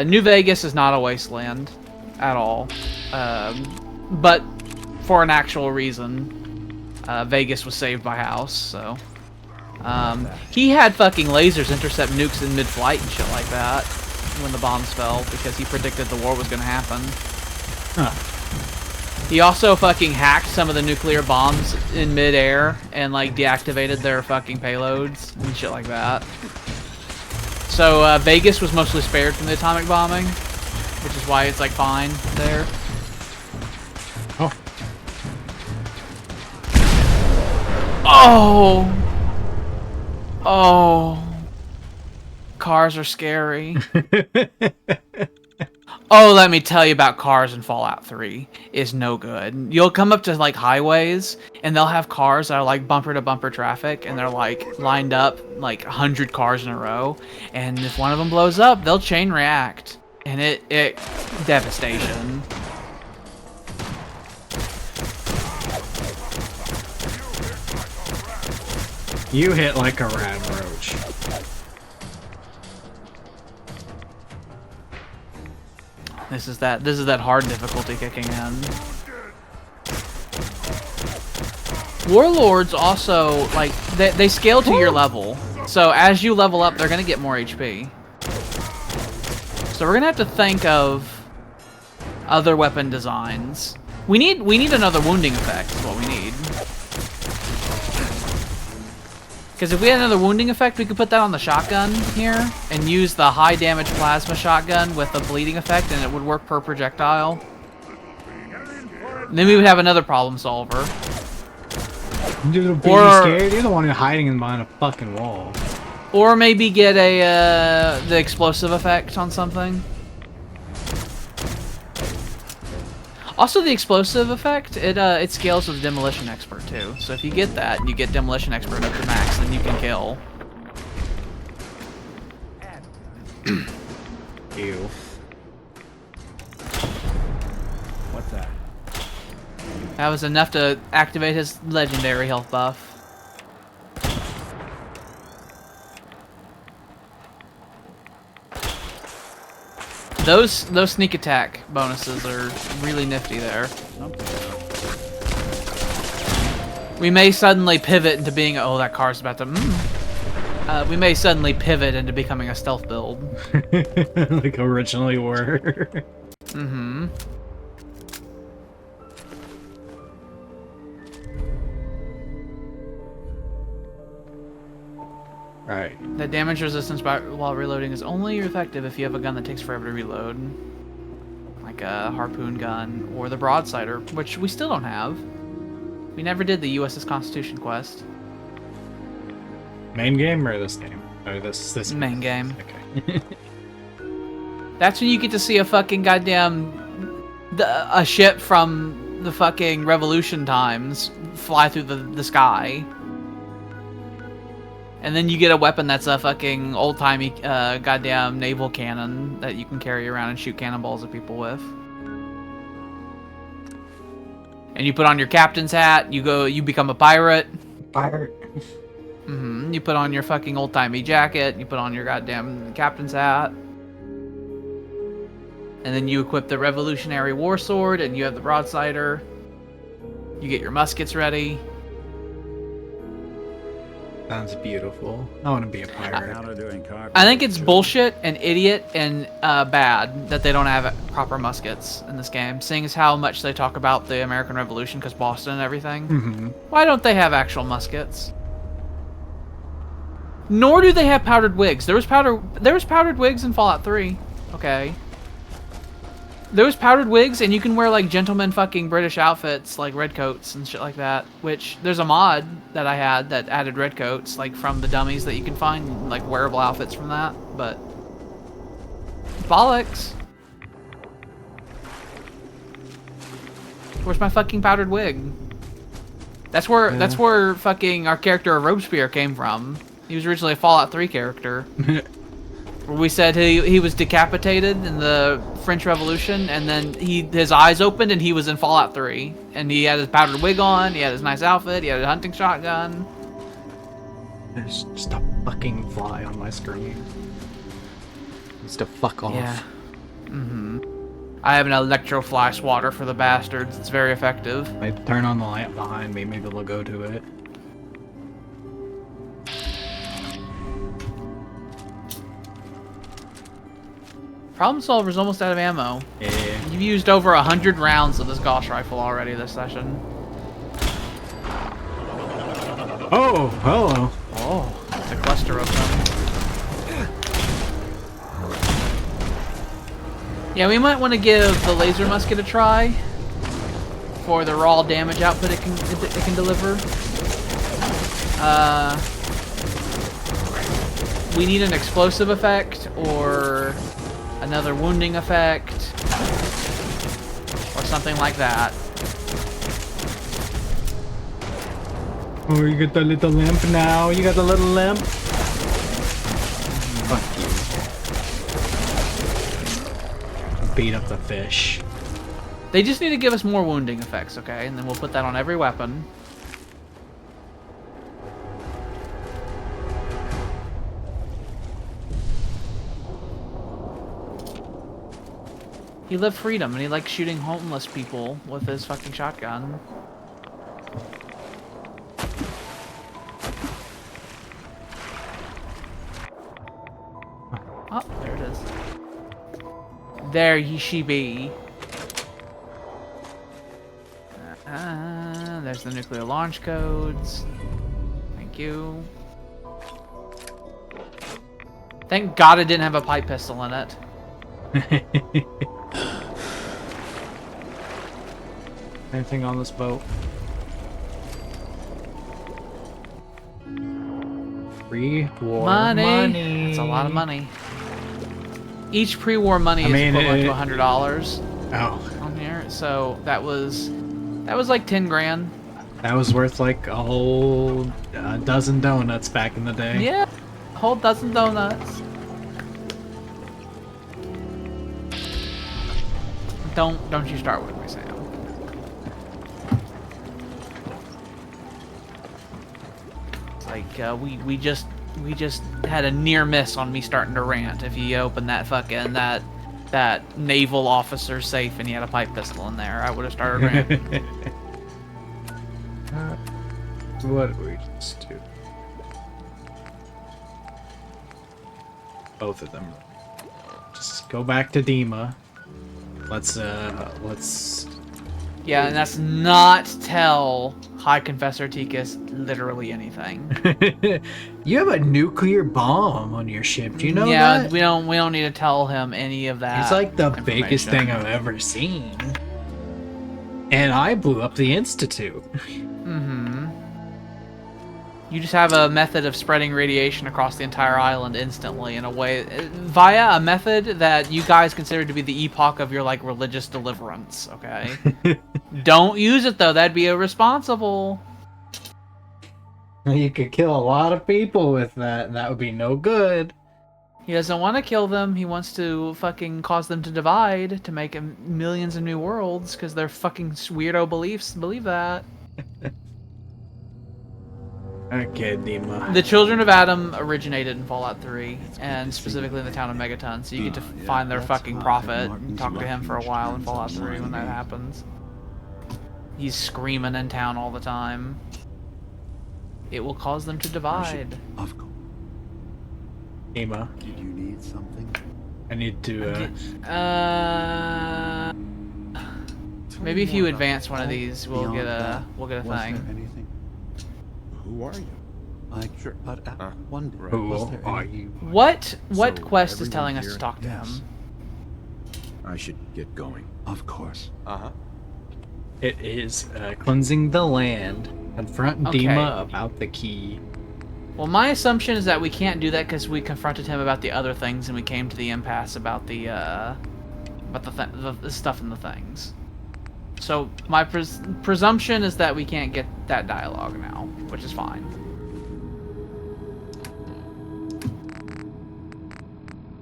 New Vegas is not a wasteland at all, but for an actual reason. Vegas was saved by House, so he had fucking lasers intercept nukes in mid-flight and shit like that. when the bombs fell because he predicted the war was going to happen. Huh. He also fucking hacked some of the nuclear bombs in midair and like deactivated their fucking payloads and shit like that. So Vegas was mostly spared from the atomic bombing, which is why it's like fine there. Oh. Oh. Oh. Cars are scary. Oh, let me tell you about cars in Fallout 3. Is no good. You'll come up to like highways and they'll have cars that are like bumper to bumper traffic and they're like lined up like 100 cars in a row, and if one of them blows up, they'll chain react and it devastation. You hit like a rad roach. This is that hard difficulty kicking in. Warlords also, like, they scale to your level. So as you level up, they're gonna get more HP. So we're gonna have to think of other weapon designs. We need another wounding effect is what we need. Because if we had another wounding effect, we could put that on the shotgun here and use the high damage plasma shotgun with a bleeding effect, and it would work per projectile. And then we would have another problem solver. You're scared. You're the one who's hiding behind a fucking wall. Or maybe get the explosive effect on something. Also, the explosive effect, it scales with Demolition Expert too. So if you get that, and you get Demolition Expert up to max, then you can kill. Ew. What's that? That was enough to activate his legendary health buff. Those sneak attack bonuses are really nifty there. We may suddenly pivot into being that car's about to we may suddenly pivot into becoming a stealth build. Like originally were. Mm-hmm. Right. The damage resistance while reloading is only effective if you have a gun that takes forever to reload. Like a harpoon gun or the broadsider, which we still don't have. We never did the USS Constitution quest. Main game or this game? Or this main game. Okay. That's when you get to see a fucking goddamn a ship from the fucking Revolution times fly through the sky. And then you get a weapon that's a fucking old-timey goddamn naval cannon that you can carry around and shoot cannonballs at people with. And you put on your captain's hat, you become a pirate. Pirate. Mm-hmm. You put on your fucking old-timey jacket, you put on your goddamn captain's hat. And then you equip the Revolutionary War Sword, and you have the broadsider. You get your muskets ready. Sounds beautiful. I want to be a pirate. I think it's bullshit and idiot and bad that they don't have proper muskets in this game, seeing as how much they talk about the American Revolution because Boston and everything. Mm-hmm. Why don't they have actual muskets? Nor do they have powdered wigs. There was powdered wigs in Fallout 3. Okay. There was powdered wigs, and you can wear like gentleman fucking British outfits, like red coats and shit like that. Which there's a mod that I had that added red coats, like from the dummies that you can find, like wearable outfits from that. But bollocks. Where's my fucking powdered wig? That's where fucking our character Robespierre came from. He was originally a Fallout 3 character. We said he was decapitated in the French Revolution, and then his eyes opened and he was in Fallout 3. And he had his powdered wig on, he had his nice outfit, he had a hunting shotgun. There's just a fucking fly on my screen. Needs to fuck off. Yeah. Mm-hmm. I have an electrofly swatter for the bastards. It's very effective. I turn on the lamp behind me, maybe they'll go to it. Problem Solver's almost out of ammo. Yeah. You've used over 100 rounds of this Gauss rifle already this session. Oh, hello. Oh, it's a cluster of them. Yeah, we might want to give the laser musket a try for the raw damage output it can deliver. We need an explosive effect or another wounding effect or something like that. Oh, you got the little limp now. You got the little limp. Fuck you. Beat up the fish. They just need to give us more wounding effects, okay? And then we'll put that on every weapon. He loved freedom, and he liked shooting homeless people with his fucking shotgun. Oh, there it is. There she be. There's the nuclear launch codes. Thank you. Thank God it didn't have a pipe pistol in it. Anything on this boat? Pre-war money. That's a lot of money. Each pre-war money is equivalent to $100. Oh. On here, so that was like 10 grand. That was worth like a whole dozen donuts back in the day. Yeah, a whole dozen donuts. Don't you start with me, Sam. It's like we just had a near miss on me starting to rant. If you open that fucking that naval officer safe and he had a pipe pistol in there, I would have started ranting. What did we just do? Both of them. Just go back to Dima. Let's Yeah, and that's not tell High Confessor Tikas literally anything. You have a nuclear bomb on your ship. Do you know yeah, that? we don't need to tell him any of that. It's like the biggest thing I've ever seen. And I blew up the Institute. Mm-hmm. You just have a method of spreading radiation across the entire island instantly in a way via a method that you guys consider to be the epoch of your like religious deliverance, okay? Don't use it though, that'd be irresponsible. You could kill a lot of people with that, and that would be no good. He doesn't want to kill them, he wants to fucking cause them to divide to make millions of new worlds because their fucking weirdo beliefs believe that. Okay, Dima. The Children of Adam originated in Fallout 3, and specifically in the town of Megaton, so you get to find their fucking prophet and talk to him for a while in Fallout 3 when that happens. He's screaming in town all the time. It will cause them to divide. Dima. Did you need something? I need to, maybe if you advance one of these, we'll get a thing. Who are you? I sure, but one day. Who are you? What quest is telling us to talk to him? I should get going. Of course. It is cleansing the land. Confront Dima about the key. Well, my assumption is that we can't do that because we confronted him about the other things and we came to the impasse about the stuff in the things. So my presumption is that we can't get that dialogue now, which is fine.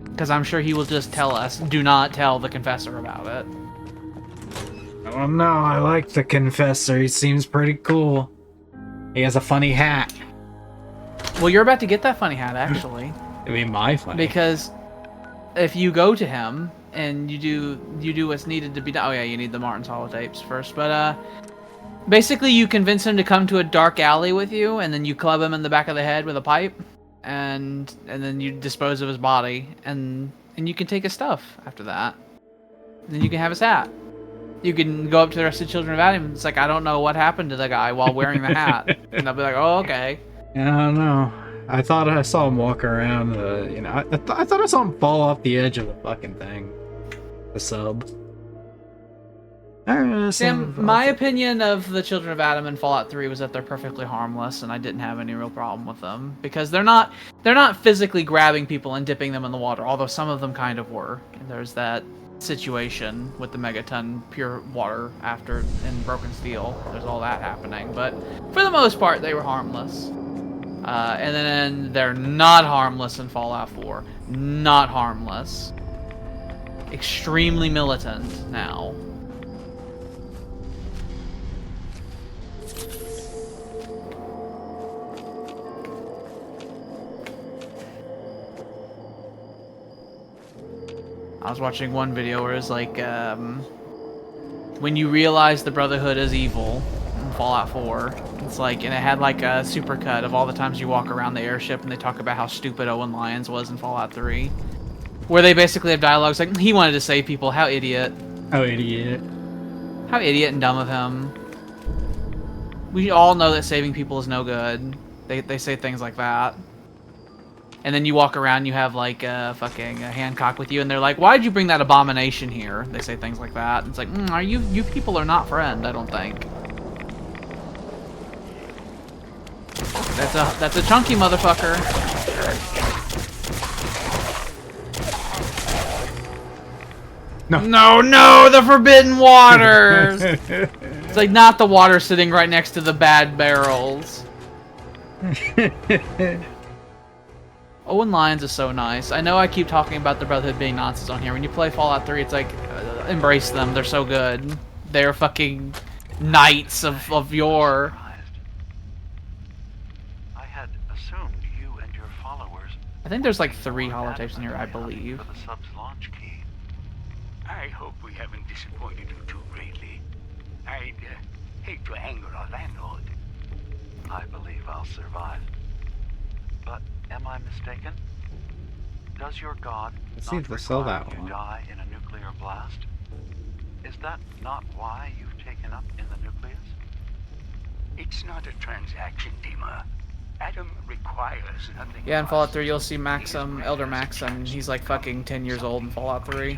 Because I'm sure he will just tell us, do not tell the Confessor about it. Oh no, I like the Confessor. He seems pretty cool. He has a funny hat. Well, you're about to get that funny hat, actually. I mean, my funny. Because if you go to him and you do what's needed to be done. Oh yeah, you need the Martin's holotapes first. But basically, you convince him to come to a dark alley with you, and then you club him in the back of the head with a pipe, and then you dispose of his body, and and you can take his stuff after that. Then you can have his hat. You can go up to the rest of the Children of Adam, and it's like, I don't know what happened to the guy while wearing the hat. And they'll be like, oh, okay. Yeah, I don't know. I thought I saw him walk around, you know, I thought I saw him fall off the edge of the fucking thing. The sub. Sam, my opinion of the Children of Adam in Fallout 3 was that they're perfectly harmless, and I didn't have any real problem with them because they're not physically grabbing people and dipping them in the water, although some of them kind of were. And there's that situation with the megaton pure water after in Broken Steel. There's all that happening, but for the most part, they were harmless. And then they're not harmless in Fallout 4. Not harmless. Extremely militant now. I was watching one video where it's like, when you realize the Brotherhood is evil in Fallout 4, it's like, and it had like a supercut of all the times you walk around the airship and they talk about how stupid Owen Lyons was in Fallout 3. Where they basically have dialogues like, he wanted to save people, how idiot. How idiot. How idiot and dumb of him. We all know that saving people is no good. They say things like that. And then you walk around, you have like a fucking Hancock with you, and they're like, "Why'd you bring that abomination here?" They say things like that. It's like, are you people are not friend? I don't think. That's a chunky motherfucker. No, the forbidden waters. It's like not the water sitting right next to the bad barrels. Owen Lyons is so nice. I know I keep talking about the Brotherhood being nonsense on here. When you play Fallout 3, it's like, embrace them. They're so good. They're fucking knights of yore. I had assumed you and your followers. I think there's like 3 holotapes in here, I believe. For the sub's launch key. I hope we haven't disappointed you too greatly. I'd hate to anger our landlord. I believe I'll survive. But am I mistaken? Does your god Let's see if they sell that one. die in a nuclear blast? Is that not why you've taken up in the nucleus? It's not a transaction, Dima. Adam requires nothing. Yeah, in Fallout 3 you'll see Maxim, Elder Maxim. He's like fucking 10 years old in Fallout 3.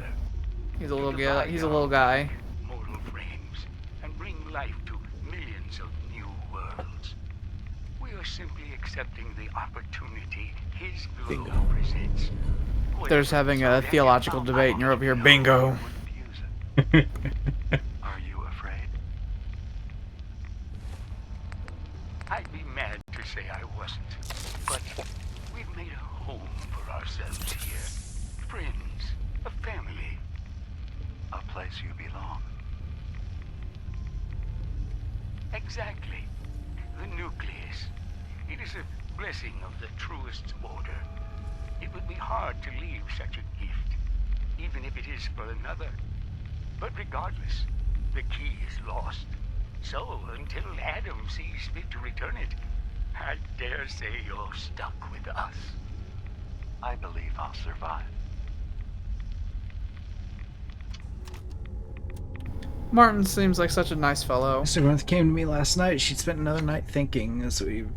He's a little guy. He's a little guy. Mortal frames and bring life to millions of new worlds. We are simply accepting the opportunity his glow presents. There's having a theological debate, and you're over here, bingo. Are you afraid? I'd be mad to say I wasn't, but we've made a home for ourselves here. Friends, a family. A place you belong. Exactly. The nucleus. It is a blessing of the truest order. It would be hard to leave such a gift, even if it is for another. But regardless, the key is lost. So, until Adam sees fit to return it, I dare say you're stuck with us. I believe I'll survive. Martin seems like such a nice fellow. Mr. Gwyneth came to me last night. She'd spent another night thinking, as we've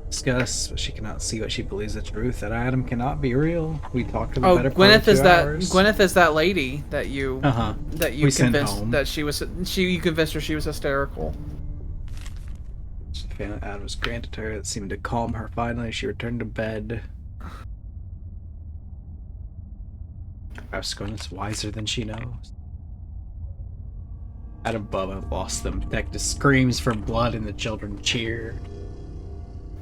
discussed, but she cannot see what she believes the truth, that Adam cannot be real. We talked to the better part of 2 hours. Gwyneth is that lady that you that you convinced that you convinced her she was hysterical. She found Adam was granted her. It seemed to calm her. Finally, she returned to bed. Perhaps Gwyneth's wiser than she knows. Adam Bubba lost them. Detective screams for blood and the children cheer.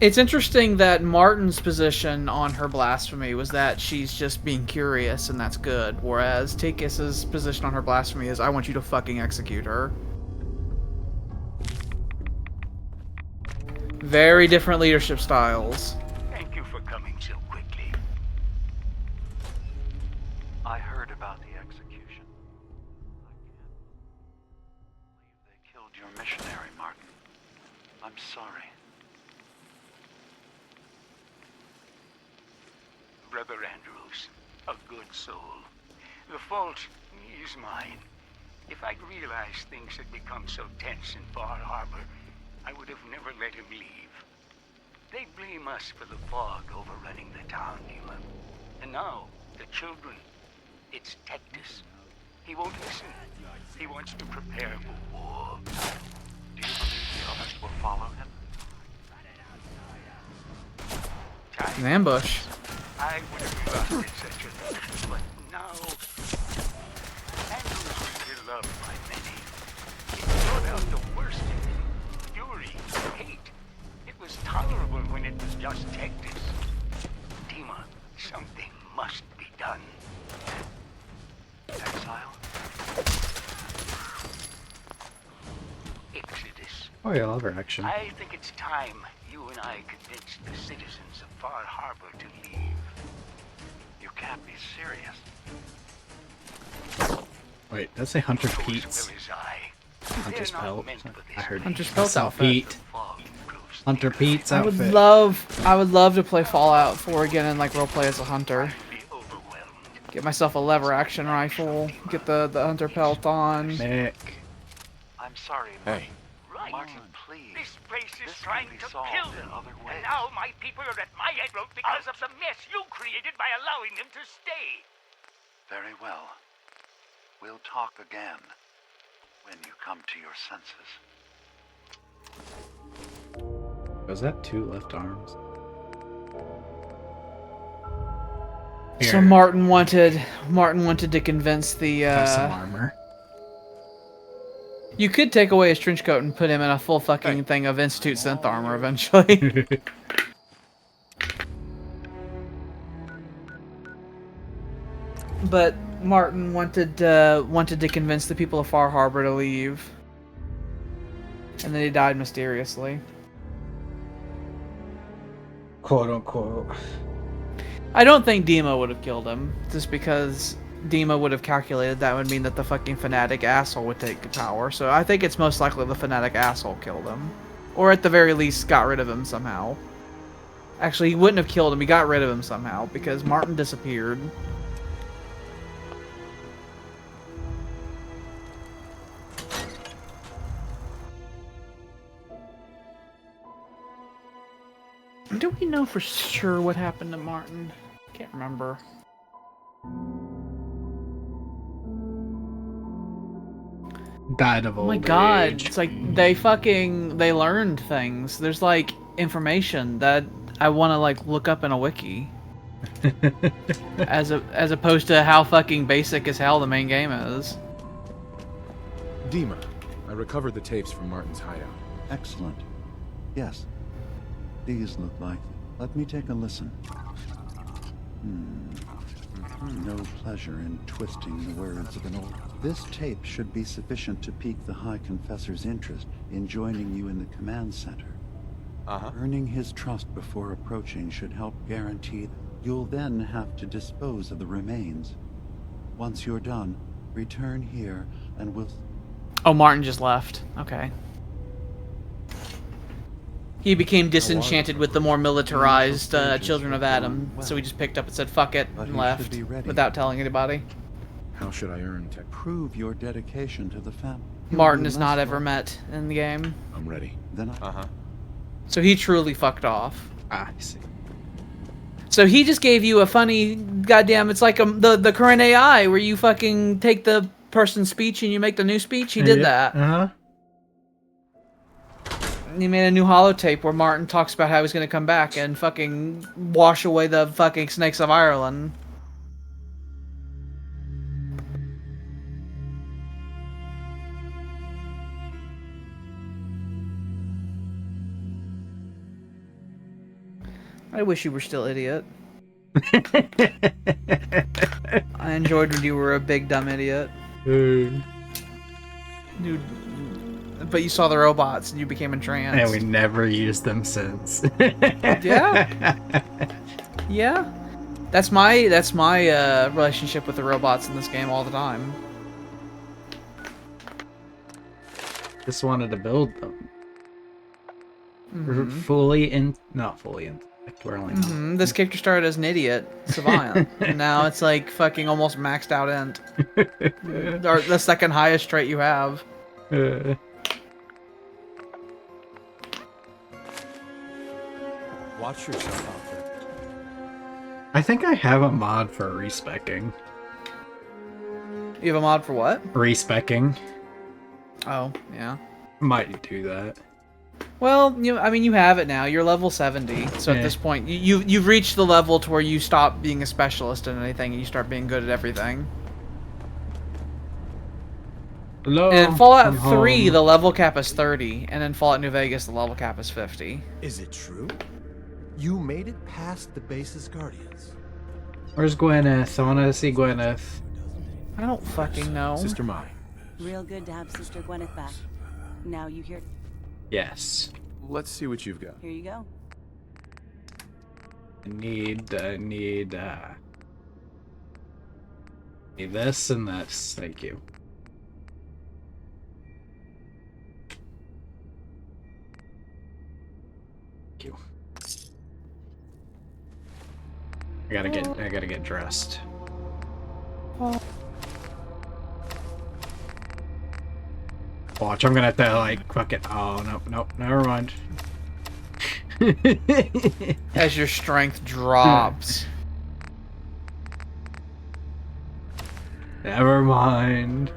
It's interesting that Martin's position on her blasphemy was that she's just being curious and that's good, whereas Tikis's position on her blasphemy is, I want you to fucking execute her. Very different leadership styles. Thank you for coming so quickly. I heard about the execution. I can't believe they killed your missionary, Martin. I'm sorry. Brother Andrews, a good soul. The fault is mine. If I'd realized things had become so tense in Far Harbor, I would have never let him leave. They blame us for the fog overrunning the town, Dima. And now, the children, it's Tectus. He won't listen. He wants to prepare for war. Do you believe the others will follow him? An ambush. I would have loved such a thing, but now... Andrew's really loved by many. It brought out the worst in him. Fury, hate. It was tolerable when it was just Tectus. Dima, something must be done. Exile? Exodus. Oh yeah, I'll have action. I think it's time you and I convinced the citizens of Far Harbor to leave. You can't be serious. Wait, did I say Hunter Pete's? Hunter's They're not pelt? meant for this I heard Hunter's I pelt saw outfit. Pete. Hunter Pete's I outfit. would love to play Fallout 4 again and like roleplay as a hunter. Get myself a lever action rifle. Get the hunter pelt on. Nick. I'm sorry, Hey. Martin, please. This place is This trying can be to solved kill in them. other ways. And now my people are at my throat because of the mess you created by allowing them to stay. Very well. We'll talk again when you come to your senses. Was that 2 left arms? So Martin wanted to convince the Have some armor. You could take away his trench coat and put him in a full fucking thing of Institute synth armor eventually. But Martin wanted to convince the people of Far Harbor to leave. And then he died mysteriously. Quote unquote. I don't think Dima would have killed him, just because Dima would have calculated that would mean that the fucking fanatic asshole would take power. So I think it's most likely the fanatic asshole killed him. Or at the very least got rid of him somehow. Actually, he wouldn't have killed him, he got rid of him somehow, because Martin disappeared. Do we know for sure what happened to Martin? Can't remember. Died of old Oh my god, age. it's like they learned things. There's like information that I want to like look up in a wiki. as opposed to how fucking basic as hell the main game is. Dima, I recovered the tapes from Martin's hideout. Excellent. Yes. These look like... Let me take a listen. No pleasure in twisting the words of an old... This tape should be sufficient to pique the High Confessor's interest in joining you in the command center. Earning his trust before approaching should help guarantee you'll then have to dispose of the remains. Once you're done, return here and we'll... Oh, Martin just left. Okay. He became disenchanted with the more militarized Children of Adam, so he just picked up and said, fuck it, and left, without telling anybody. How should I earn tech? Prove your dedication to the family. Martin is not ever met in the game. I'm ready. Then So he truly fucked off. Ah, I see. So he just gave you a funny, goddamn, it's like the current AI, where you fucking take the person's speech and you make the new speech. He did that. He made a new holotape where Martin talks about how he's gonna come back and fucking wash away the fucking snakes of Ireland. I wish you were still idiot. I enjoyed when you were a big dumb idiot. Dude. But you saw the robots and you became entranced. And we never used them since. Yeah. Yeah. That's my relationship with the robots in this game all the time. Just wanted to build them. Mm-hmm. Not fully in. This character started as an idiot savant, and now it's like fucking almost maxed out int. Or the second highest trait you have. Watch yourself out there. I think I have a mod for respecking. You have a mod for what? Respecking. Oh, yeah. Might do that. Well, I mean, you have it now. You're level 70, so at this point, you've reached the level to where you stop being a specialist in anything and you start being good at everything. Hello, and in Fallout 3, the level cap is 30, and in Fallout New Vegas, the level cap is 50. Is it true? You made it past the base's guardians. Where's Gwyneth? I want to see Gwyneth. I don't fucking know. Sister Mai. Real good to have Sister Gwyneth back. Now you hear... Yes. Let's see what you've got. Here you go. I need this and this. Thank you. Thank you. I gotta get dressed. Watch, I'm gonna have to like fuck it. Oh nope, never mind. As your strength drops. Never mind.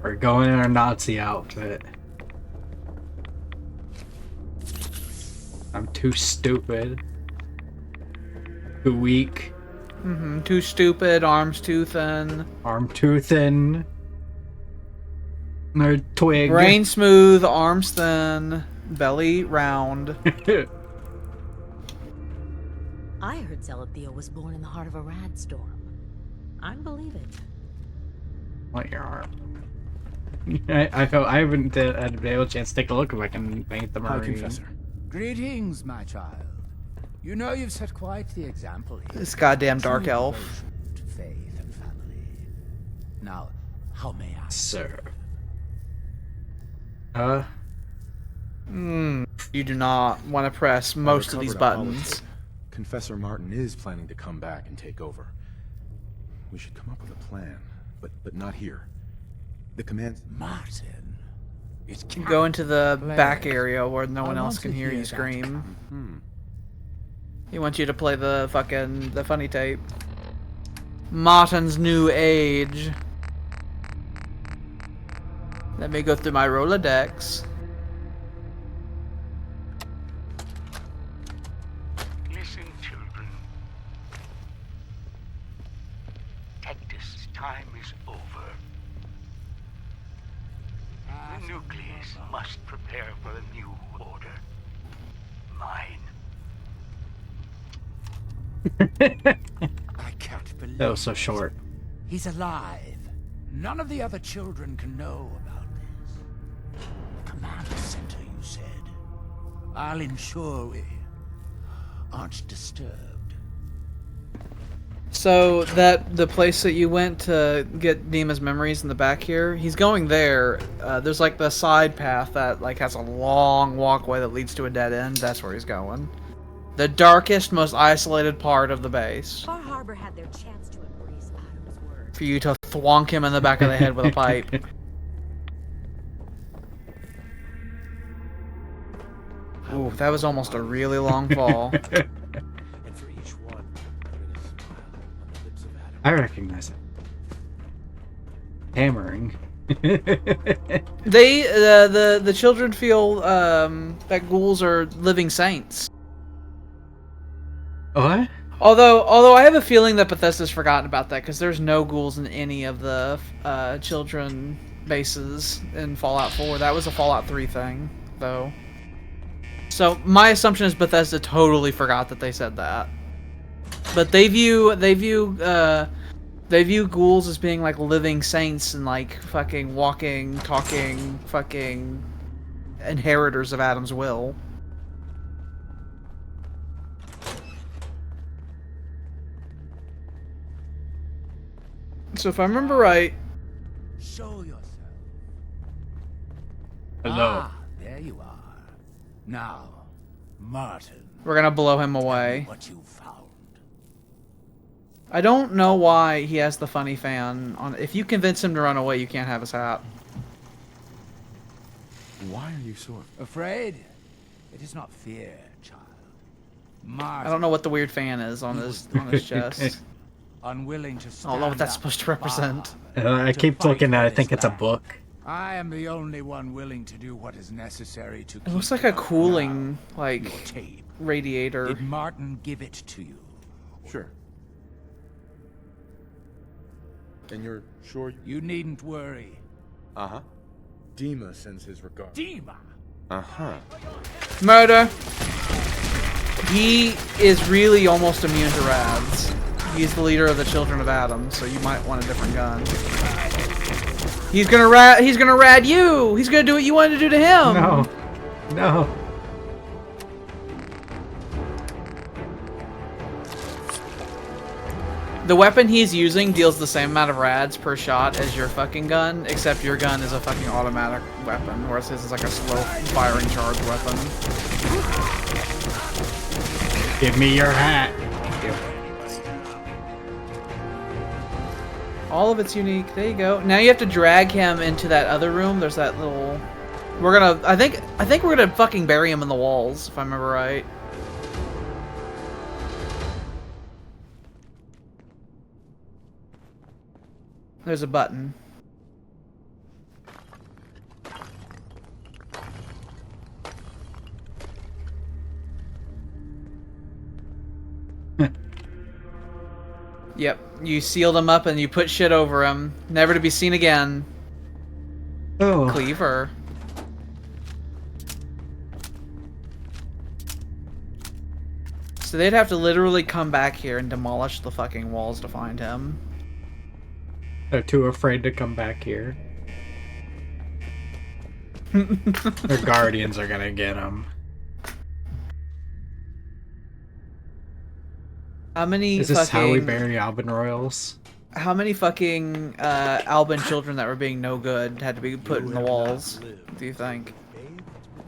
We're going in our Nazi outfit. I'm too stupid. Too weak. Too stupid, arms too thin. Arm too thin. No twig. Brain smooth, arms thin, belly round. I heard Zelethia was born in the heart of a rad storm. I believe it. What your arm? I haven't had a chance to take a look if I can paint the Marine. Hi, Confessor. Greetings, my child. You know you've set quite the example here. This goddamn dark elf. To faith and family. Now, how may I? Sir. You do not want to press most of these buttons. Confessor Martin is planning to come back and take over. We should come up with a plan, but not here. The command... Martin. It's Go into the back area where no one else can hear you scream. He wants you to play the funny tape. Martin's New Age. Let me go through my Rolodex. Listen, children. Tectus' time is over. The nucleus must prepare for a new order. Mine. I can't believe That was so short. He's alive. None of the other children can know about this. Command center, you said. I'll ensure we aren't disturbed. So the place that you went to get Dima's memories in the back here, he's going there. There's like the side path that like has a long walkway that leads to a dead end. That's where he's going. The darkest, most isolated part of the base. Far Harbor had their chance to embrace Adam's word. For you to thwonk him in the back of the head with a pipe. Ooh, that was almost a really long fall. And for each one, putting a smile on the lips of Adam. I recognize it. Hammering. They, the children feel that ghouls are living saints. What? Although I have a feeling that Bethesda's forgotten about that because there's no ghouls in any of the children bases in Fallout 4. That was a Fallout 3 thing, though. So my assumption is Bethesda totally forgot that they said that. But they view ghouls as being like living saints and like fucking walking, talking, fucking inheritors of Adam's will. So if I remember right... Show yourself. Hello. Ah, there you are. Now, Martin. We're gonna blow him away. What you found. I don't know why he has the funny fan on. If you convince him to run away, you can't have his hat. Why are you so afraid? It is not fear, child. Martin, I don't know what the weird fan is on his chest. Unwilling to stand I don't know what that's supposed to represent. I keep looking at it. I think it's a book. I am the only one willing to do what is necessary to. It looks like a cooling, like, radiator. Did Martin give it to you? Sure. And you're sure? You needn't worry. Uh-huh. Dima sends his regards. Dima? Uh-huh. Murder! He is really almost immune to rads. He's the leader of the Children of Adam, so you might want a different gun. He's gonna rad you! He's gonna do what you wanted to do to him! No. No. The weapon he's using deals the same amount of rads per shot as your fucking gun, except your gun is a fucking automatic weapon, whereas his is like a slow firing charge weapon. Give me your hat. All of it's unique. There you go. Now you have to drag him into that other room. There's that little... We're gonna... I think we're gonna fucking bury him in the walls, if I remember right. There's a button. Yep, you sealed him up and you put shit over him, never to be seen again. Oh. Cleaver. So they'd have to literally come back here and demolish the fucking walls to find him. They're too afraid to come back here. Their guardians are gonna get them. How many Is this how we bury Albin Royals? How many fucking Albin children that were being no good had to be put in the walls, do you think?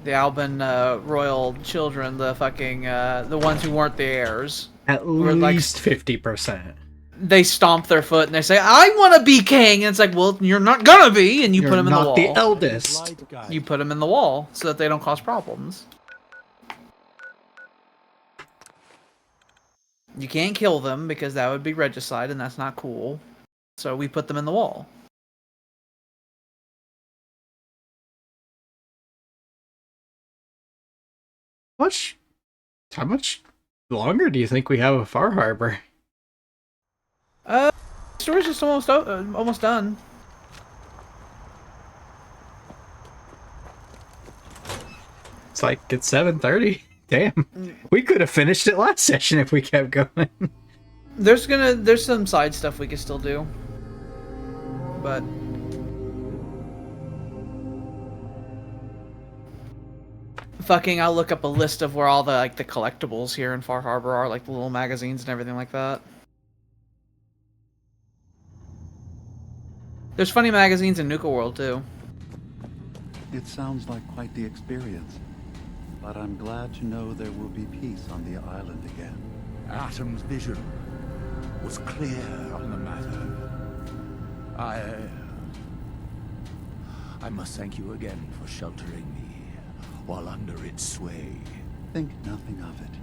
The Albin royal children, the fucking, the ones who weren't the heirs. At least 50%. They stomp their foot and they say, I want to be king! And it's like, well, you're not gonna be! And you put them in the wall. You're not the eldest. You put them in the wall so that they don't cause problems. You can't kill them because that would be regicide and that's not cool. So we put them in the wall. How much longer do you think we have of Far Harbor? Story's just almost done. It's like it's 7:30. Damn, we could have finished it last session if we kept going. There's some side stuff we could still do, but fucking, I'll look up a list of where all the the collectibles here in Far Harbor are, like the little magazines and everything like that. There's funny magazines in Nuka World too. It sounds like quite the experience. But I'm glad to know there will be peace on the island again. Atom's vision was clear on the matter. I must thank you again for sheltering me while under its sway. Think nothing of it.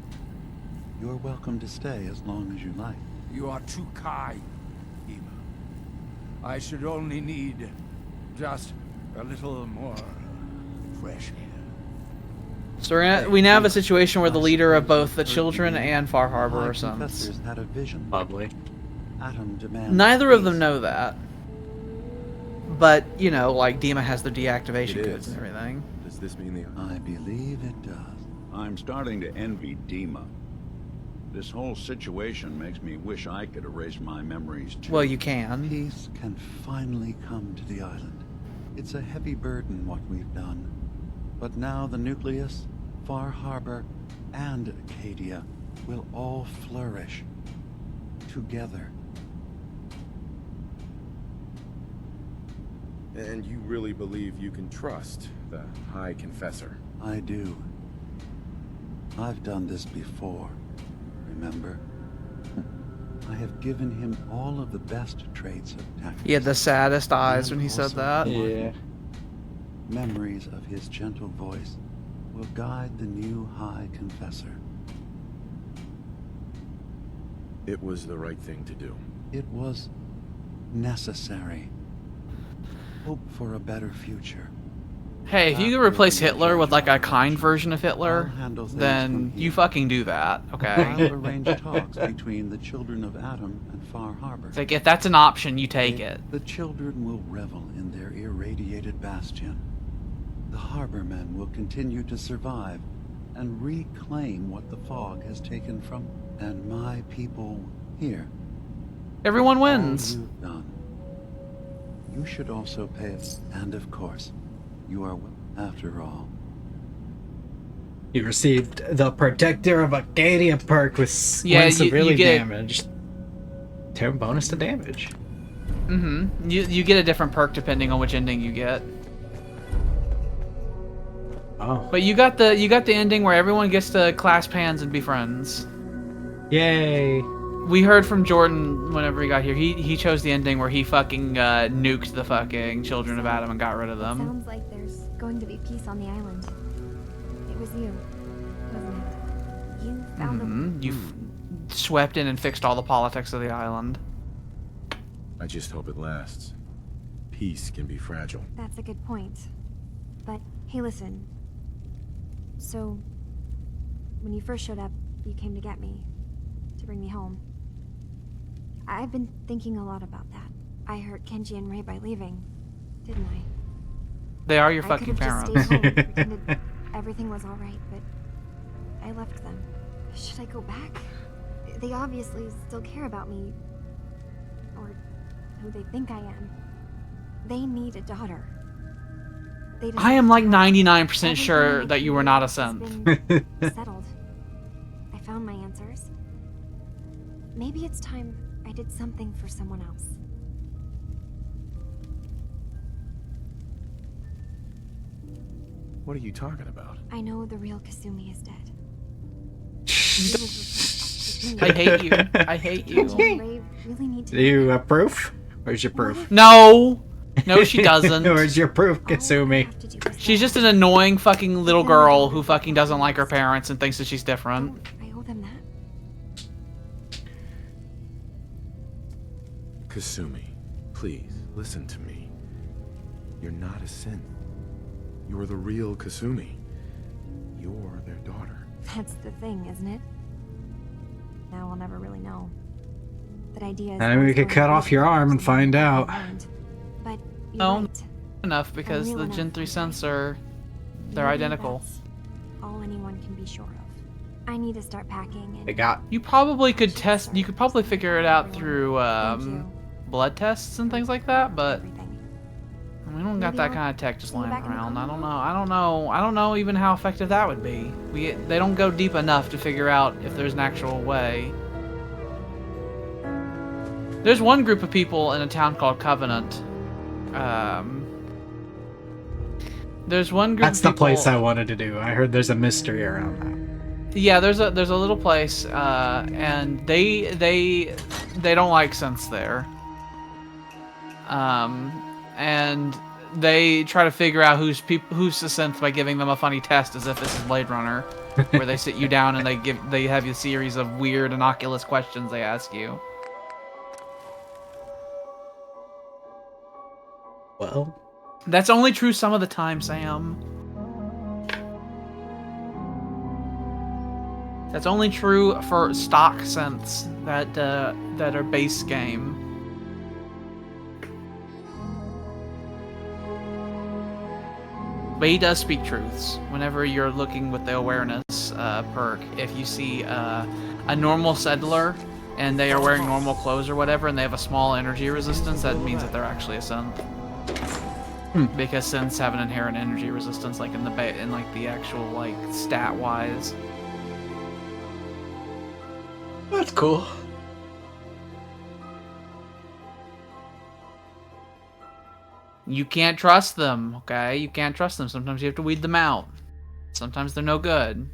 You're welcome to stay as long as you like. You are too kind, Ema. I should only need just a little more fresh air. So we now have a situation where the leader of both the Children and Far Harbor are sons. Professors had a vision. Probably. Atom demands Neither of them know that. But, you know, like Dima has the deactivation codes and everything. Does this mean the... I believe it does. I'm starting to envy Dima. This whole situation makes me wish I could erase my memories too. Well, you can. Peace can finally come to the island. It's a heavy burden what we've done. But now the nucleus, Far Harbor, and Acadia will all flourish together. And you really believe you can trust the High Confessor? I do. I've done this before, remember? I have given him all of the best traits of tactics. He had the saddest eyes when he said that. Yeah. Memories of his gentle voice will guide the new High Confessor. It was the right thing to do. It was necessary. Hope for a better future. Hey, if you could replace Hitler with like a kind version of Hitler, then you fucking do that, okay? I'll arrange talks between the children of Adam and Far Harbor. It's like, if that's an option, you take it. The children will revel in their irradiated bastion. The Harbormen will continue to survive and reclaim what the fog has taken from. And my people here. Everyone wins. All you've done. You should also pay it. And of course, you are, after all. You received the Protector of Acadia perk with when severely damaged. 10 bonus to damage. Mm-hmm. You get a different perk depending on which ending you get. Oh. But you got the ending where everyone gets to clasp hands and be friends. Yay. We heard from Jordan whenever he got here. He chose the ending where he fucking nuked the fucking children of Adam and got rid of them. Sounds like there's going to be peace on the island. It was you, wasn't it? You found You swept in and fixed all the politics of the island. I just hope it lasts. Peace can be fragile. That's a good point. But hey, listen. So, when you first showed up, you came to get me. To bring me home. I've been thinking a lot about that. I hurt Kenji and Ray by leaving, didn't I? They are your fucking parents. Just stayed home and pretended everything was alright, but I left them. Should I go back? They obviously still care about me. Or who they think I am. They need a daughter. I am like 99% sure that you were not a synth. Settled. I found my answers. Maybe it's time I did something for someone else. What are you talking about? I know the real Kasumi is dead. I hate you. I hate you. Ray really need to Do you have proof? Where's your proof? No! No, she doesn't. Where's your proof, Kasumi? She's just an annoying fucking little girl who fucking doesn't like her parents and thinks that she's different. I owe them that. Kasumi, please, listen to me. You're not a synth. You're the real Kasumi. You're their daughter. That's the thing, isn't it? Now I'll never really know. That idea is And we could cut off your arm and find out. But No, enough because the Gen 3 synths they're identical. All anyone can be sure of. I need to start packing and You probably could test. You could probably figure it out through blood tests and things like that, but we don't got that kind of tech just lying around. I don't know even how effective that would be. They don't go deep enough to figure out if there's an actual way. There's one group of people in a town called Covenant. There's one group. That's the place I wanted to do. I heard there's a mystery around that. Yeah, there's a little place, and they don't like synths there. And they try to figure out who's the synth by giving them a funny test, as if this is Blade Runner, where they sit you down and they have you a series of weird innocuous questions they ask you. Well, that's only true some of the time, Sam. That's only true for stock synths that are base game. But he does speak truths. Whenever you're looking with the awareness perk, if you see a normal settler and they are wearing normal clothes or whatever, and they have a small energy resistance, that means that they're actually a synth. Because synths have an inherent energy resistance, like in the actual like stat wise. That's cool. You can't trust them, okay? You can't trust them. Sometimes you have to weed them out. Sometimes they're no good.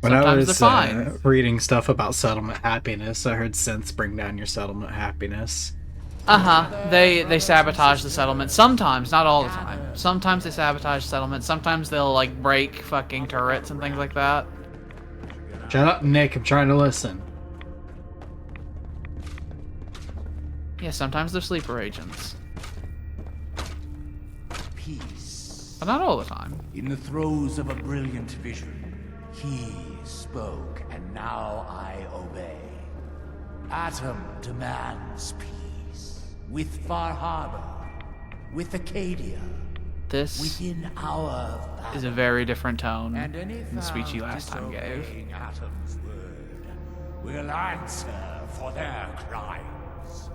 Sometimes they're fine. When I was reading stuff about settlement happiness, I heard synths bring down your settlement happiness. They sabotage the settlement. Sometimes, not all the time. Sometimes they sabotage settlements. Sometimes they'll like break fucking turrets and things like that. Shut up, Nick. I'm trying to listen. Yeah, sometimes they're sleeper agents. Peace. But not all the time. In the throes of a brilliant vision, he spoke, and now I obey. Atom demands peace. With Far Harbor, with Acadia, this within our is a very different tone and than the speech you last time gave. Atom's word will answer for their crimes.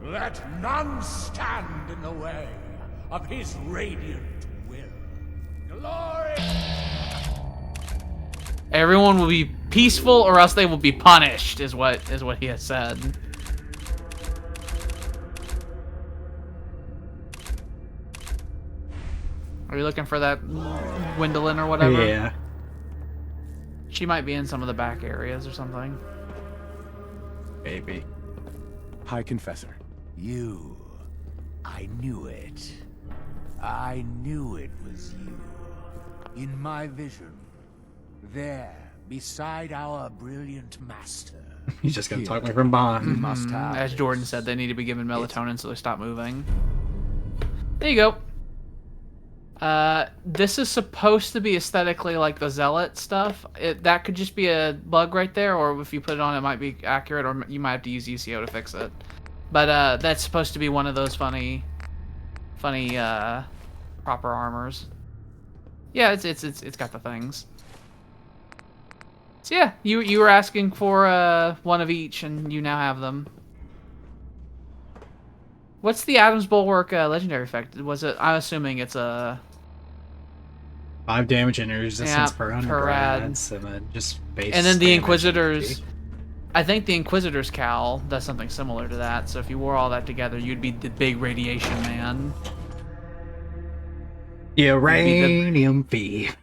Let none stand in the way of his radiant will. Glory! Everyone will be peaceful, or else they will be punished. Is what he has said. Are you looking for that Gwendolyn or whatever? Yeah. She might be in some of the back areas or something. Maybe. High Confessor. You. I knew it. I knew it was you. In my vision. There, beside our brilliant master. He's just gonna talk me from behind. Must have As Jordan said, they need to be given melatonin so they stop moving. There you go. This is supposed to be aesthetically like the Zealot stuff. That could just be a bug right there, or if you put it on, it might be accurate, or you might have to use UCO to fix it. But that's supposed to be one of those funny proper armors. Yeah, it's got the things. So yeah, you were asking for one of each, and you now have them. What's the Adam's Bulwark legendary effect? Was it? I'm assuming it's a 5 damage and resistance per 100 per rad. rads, and then just base. And then the Inquisitors. I think the Inquisitor's cowl does something similar to that. So if you wore all that together, you'd be the big radiation man. Uranium thief.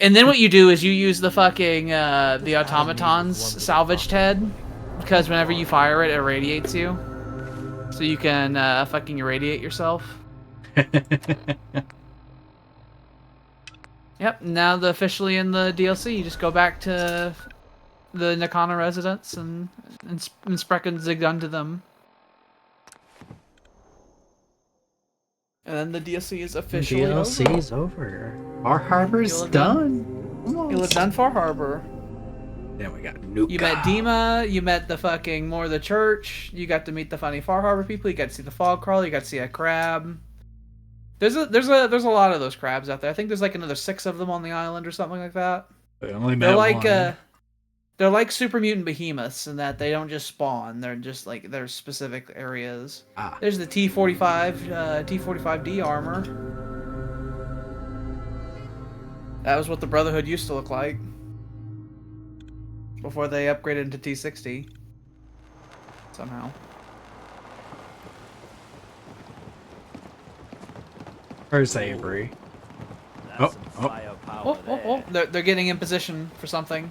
And then what you do is you use the fucking the automaton's salvaged head, because whenever you fire it, it irradiates you. So you can fucking irradiate yourself. Yep, now officially in the DLC, you just go back to the Nakana residence and sprechen the gun to them. And then the DLC is officially over. DLC's over. Far Harbor's done. You'll have done Far Harbor. Then we got Nukes. You met Dima, you met the fucking more of the church, you got to meet the funny Far Harbor people, you got to see the fog crawler, you got to see a crab. There's a lot of those crabs out there. I think there's like another 6 of them on the island or something like that. They're like they're like super mutant behemoths in that they don't just spawn, they're just like there's specific areas. There's the T45D armor. That was what the Brotherhood used to look like before they upgraded into T60 somehow. Where's Avery? Oh. They're getting in position for something.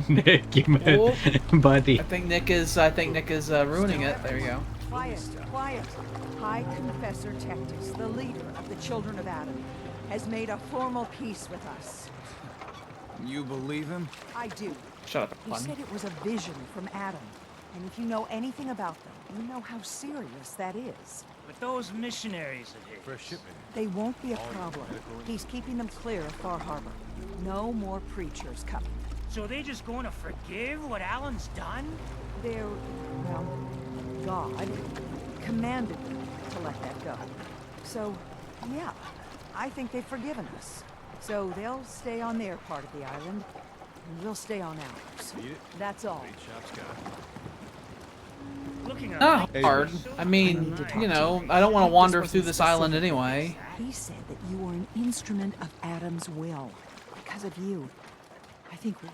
Nick, you meant, buddy. I think Nick is ruining it. There you go. Quiet. High Confessor Tectus, the leader of the Children of Adam, has made a formal peace with us. You believe him? I do. Shut up, He said it was a vision from Adam. And if you know anything about them, you know how serious that is. But those missionaries of his... For shipment. They won't be a problem. He's keeping them clear of Far Harbor. No more preachers coming. So they just going to forgive what Alan's done? Well, God commanded them to let that go. So, yeah, I think they've forgiven us. So they'll stay on their part of the island, and we'll stay on ours. That's all. Not hard. I mean, you know, I don't want to wander through this island anyway. He said that you were an instrument of Adam's will. Because of you, I think we...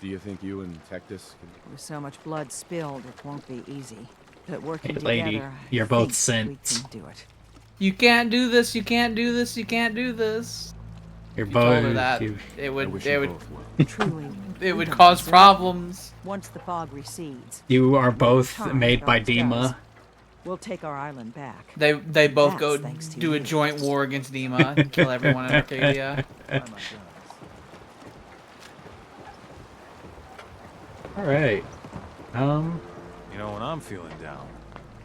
Do you think you and Tectus can... With so much blood spilled, it won't be easy. But working Hey, lady, together, you're both synths. We can do it. You can't do this. You can't do this. You can't do this. You're If you told her both. that, You... it would. Truly, It would cause problems. Once the fog recedes, You are no both time made at by all Dima. does, we'll take our island back. They both That's go thanks to do a you. joint war against Dima and kill everyone in Arcadia. All right. You know, when I'm feeling down,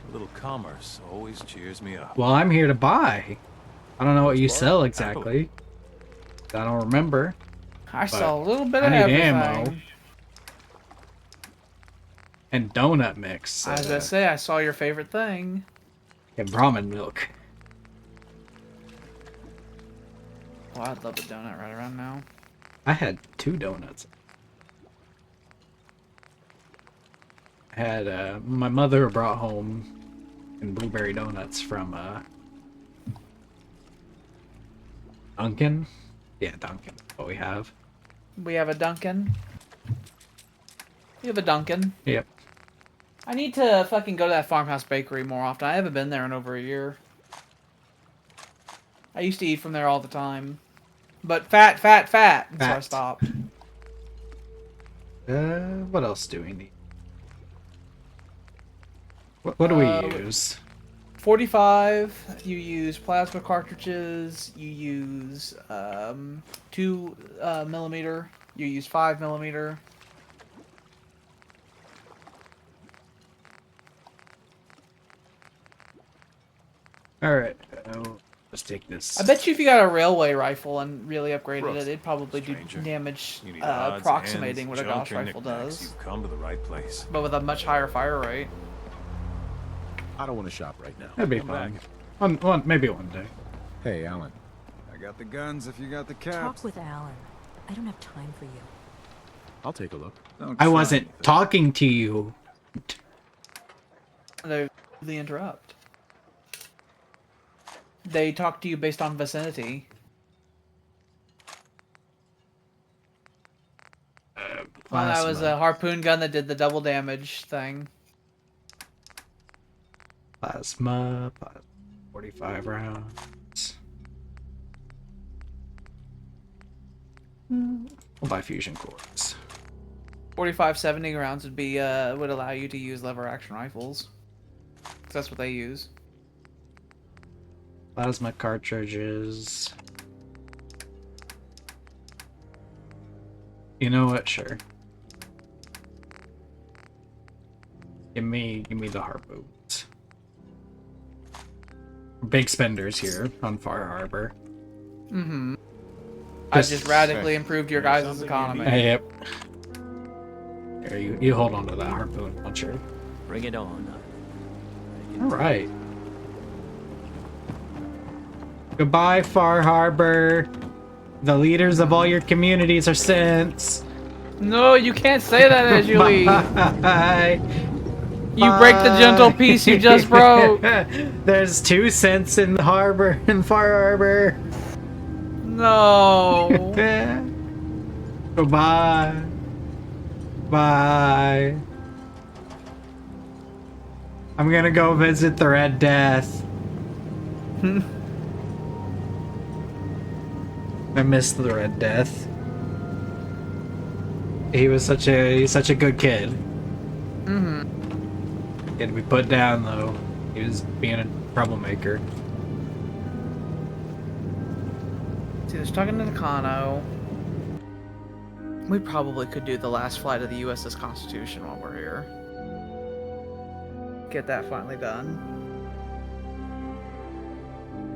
a little commerce always cheers me up. Well, I'm here to buy. I don't know what you sell exactly. I don't remember. I saw a little bit of I need everything. ammo. And donut mix. I was gonna say, I saw your favorite thing. And ramen milk. Oh, I'd love a donut right around now. I had 2 donuts. I had, my mother brought home blueberry donuts from, Dunkin'? Yeah, Dunkin'. That's what we have. We have a Dunkin'. We have a Dunkin'. Yep. I need to fucking go to that farmhouse bakery more often. I haven't been there in over a year. I used to eat from there all the time. But fat. So I stopped. What else do we need? What do we use? 45, you use plasma cartridges, you use 2 millimeter, you use 5 millimeter. Alright, let's take this. I bet you if you got a railway rifle and really upgraded it, it'd probably do damage approximating what a Gauss rifle does. You've come to the right place. But with a much higher fire rate. I don't want to shop right now. That'd be fun. Maybe one day. Hey, Alan. I got the guns if you got the caps. Talk with Alan. I don't have time for you. I'll take a look. I wasn't talking to you. They interrupt. They talk to you based on vicinity. Well, that was a harpoon gun that did the double damage thing. Plasma, 45 rounds. We'll buy fusion cores. 45-70 rounds would allow you to use lever action rifles. 'Cause that's what they use. Plasma cartridges. You know what? Sure. Give me the harpoons. Big spenders here on Far Harbor. Mm-hmm. I just radically improved your guys' economy. Yep. There, you hold on to that harpoon launcher. Bring it on. All right. Goodbye, Far Harbor. The leaders of all your communities are sent. No, you can't say that as you leave. Bye. You break the gentle peace you just broke. There's 2 cents in the harbor, in Far Harbor. No. Goodbye. Bye. I'm gonna go visit the Red Death. I miss the Red Death. He's such a good kid. Mm-hmm. He had to be put down though. He was being a troublemaker. See, there's talking to Nakano. We probably could do the last flight of the USS Constitution while we're here. Get that finally done.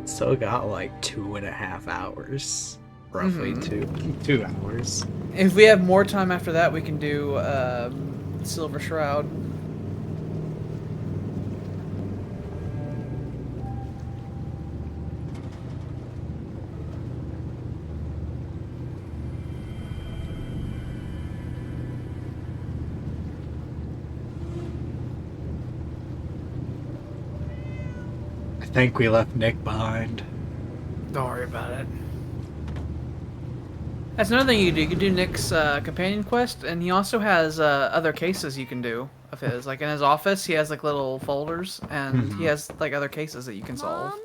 Still got like 2.5 hours. Roughly 2 hours. If we have more time after that, we can do Silver Shroud. I think we left Nick behind. Don't worry about it. That's another thing you can do. You can do Nick's companion quest, and he also has other cases you can do of his. Like in his office, he has like little folders, and he has like other cases that you can solve. Mom,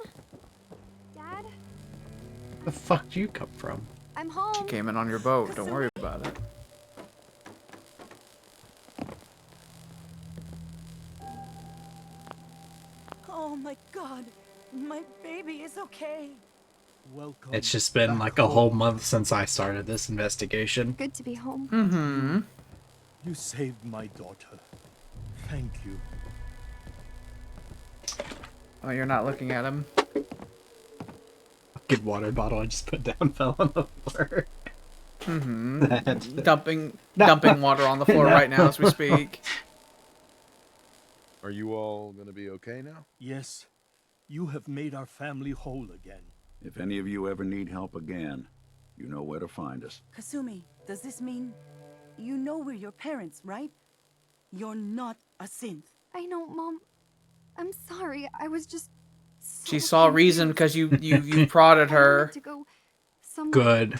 The fuck did you come from? I'm home. She came in on your boat. Don't worry about it. Oh my god. My baby is okay. Welcome. It's just been like a whole month since I started this investigation. Good to be home. Mm-hmm. You saved my daughter. Thank you. Oh, you're not looking at him? Fucking water bottle I just put down fell on the floor. Mm-hmm. Dumping water on the floor right now as we speak. Are you all gonna be okay now? Yes. You have made our family whole again. If any of you ever need help again, you know where to find us. Kasumi, does this mean you know we're your parents, right? You're not a synth. I know, Mom. I'm sorry. I was just She saw reason because you prodded I her. wanted to go somewhere. Good.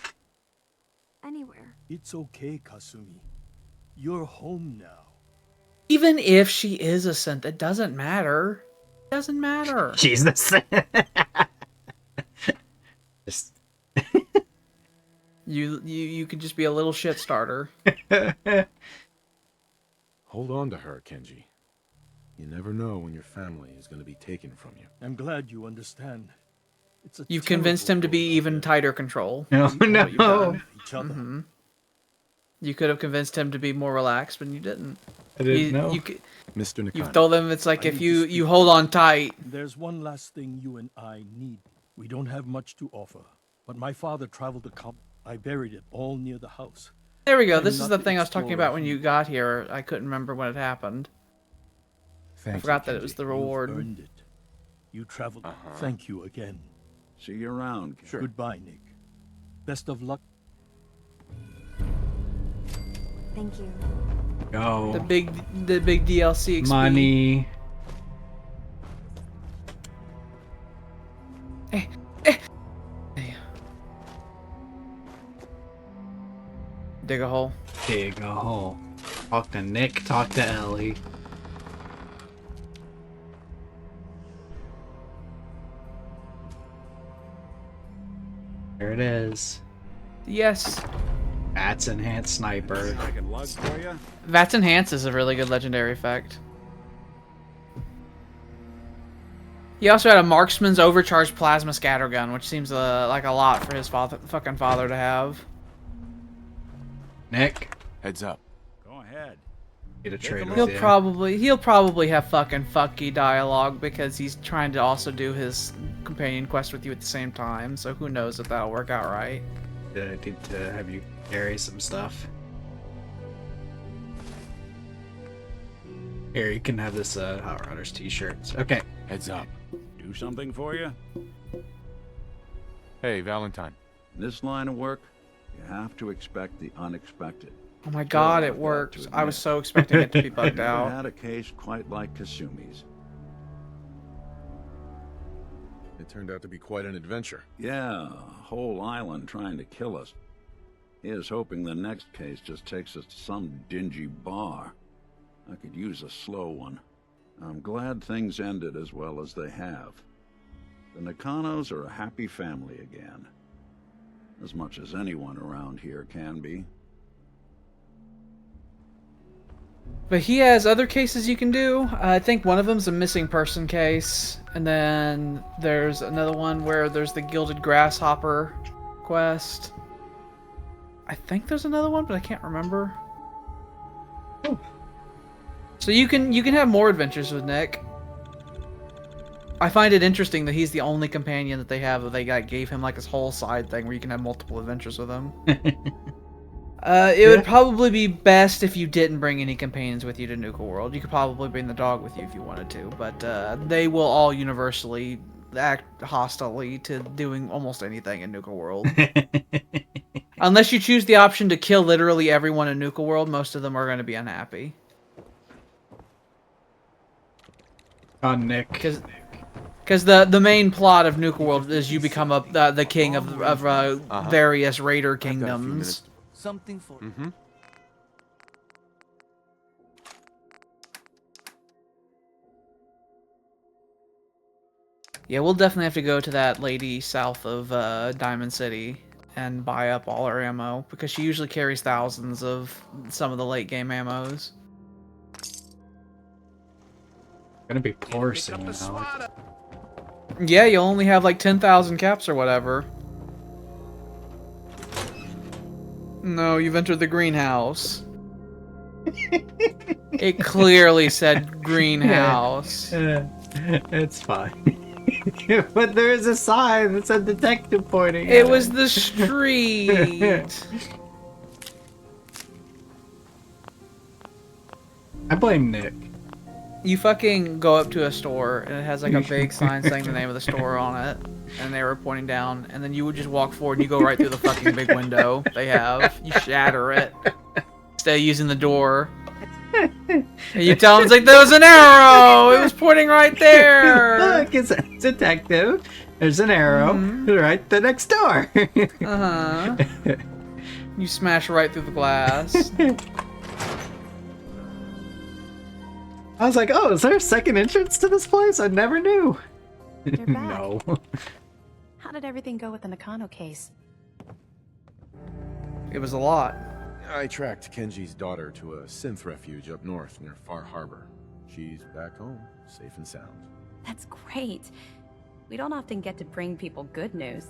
Anywhere. It's okay, Kasumi. You're home now. Even if she is a synth, it doesn't matter. It doesn't matter. She's the synth. Just... You could just be a little shit starter. Hold on to her, Kenji. You never know when your family is going to be taken from you. I'm glad you understand. It's a You've convinced him to be even tighter control. No, no. each other. Mm-hmm. You could have convinced him to be more relaxed, but you didn't. I didn't know. Mr. Nakano. You've told him it's like if you hold on tight. There's one last thing you and I need. We don't have much to offer, but my father traveled to come. I buried it all near the house. There we go. I'm This is not the the thing I was talking explorer about when you got here. I couldn't remember when it happened. I forgot that it was the reward. You've earned it. You traveled. Thank you again. See you around. Sure. Goodbye, Nick. Best of luck. Thank you. Go. The big DLC XP. Money. Dig a hole. Dig a hole. Talk to Nick, talk to Ellie. There it is. Yes. That's enhanced sniper. Vats Enhance is a really good legendary effect. He also had a marksman's overcharged plasma scattergun, which seems like a lot for his fucking father to have. Nick, heads up. Go ahead. Get a trade with He'll you. probably have fucking fucky dialogue because he's trying to also do his companion quest with you at the same time. So who knows if that'll work out right. I need to have you carry some stuff. Here, you can have this Hot Runners t-shirts. Okay. Heads up. Do something for you? Hey, Valentine. In this line of work, you have to expect the unexpected. Oh my god, it worked. I was so expecting it to be bugged Never out. had a case quite like Kasumi's. It turned out to be quite an adventure. Yeah, a whole island trying to kill us. Here's hoping the next case just takes us to some dingy bar. I could use a slow one. I'm glad things ended as well as they have. The Nakanos are a happy family again. As much as anyone around here can be. But he has other cases you can do. I think one of them's a missing person case. And then there's another one where there's the Gilded Grasshopper quest. I think there's another one, but I can't remember. Ooh. So you can have more adventures with Nick. I find it interesting that he's the only companion that they have that they gave him like this whole side thing where you can have multiple adventures with him. It would probably be best if you didn't bring any companions with you to Nuka World. You could probably bring the dog with you if you wanted to, but they will all universally act hostilely to doing almost anything in Nuka World. Unless you choose the option to kill literally everyone in Nuka World, most of them are going to be unhappy. On Nick. Because the main plot of Nuka World is you become the king of various raider kingdoms. Something for Yeah, we'll definitely have to go to that lady south of Diamond City and buy up all her ammo, because she usually carries thousands of some of the late game ammos. Gonna be poor soon now. Yeah, you only have like 10,000 caps or whatever. No, you've entered the greenhouse. It clearly said greenhouse. It's fine. But there is a sign that said detective pointing. It was the street. I blame Nick. You fucking go up to a store and it has like a big sign saying the name of the store on it, and they were pointing down, and then you would just walk forward and you go right through the fucking big window they have. You shatter it. Instead of using the door. And you tell them, it's like, there was an arrow! It was pointing right there! Look, it's a detective. There's an arrow right the next door. Uh-huh. You smash right through the glass. I was like, oh, is there a second entrance to this place? I never knew. You're back. No. How did everything go with the Nakano case? It was a lot. I tracked Kenji's daughter to a synth refuge up north near Far Harbor. She's back home, safe and sound. That's great. We don't often get to bring people good news.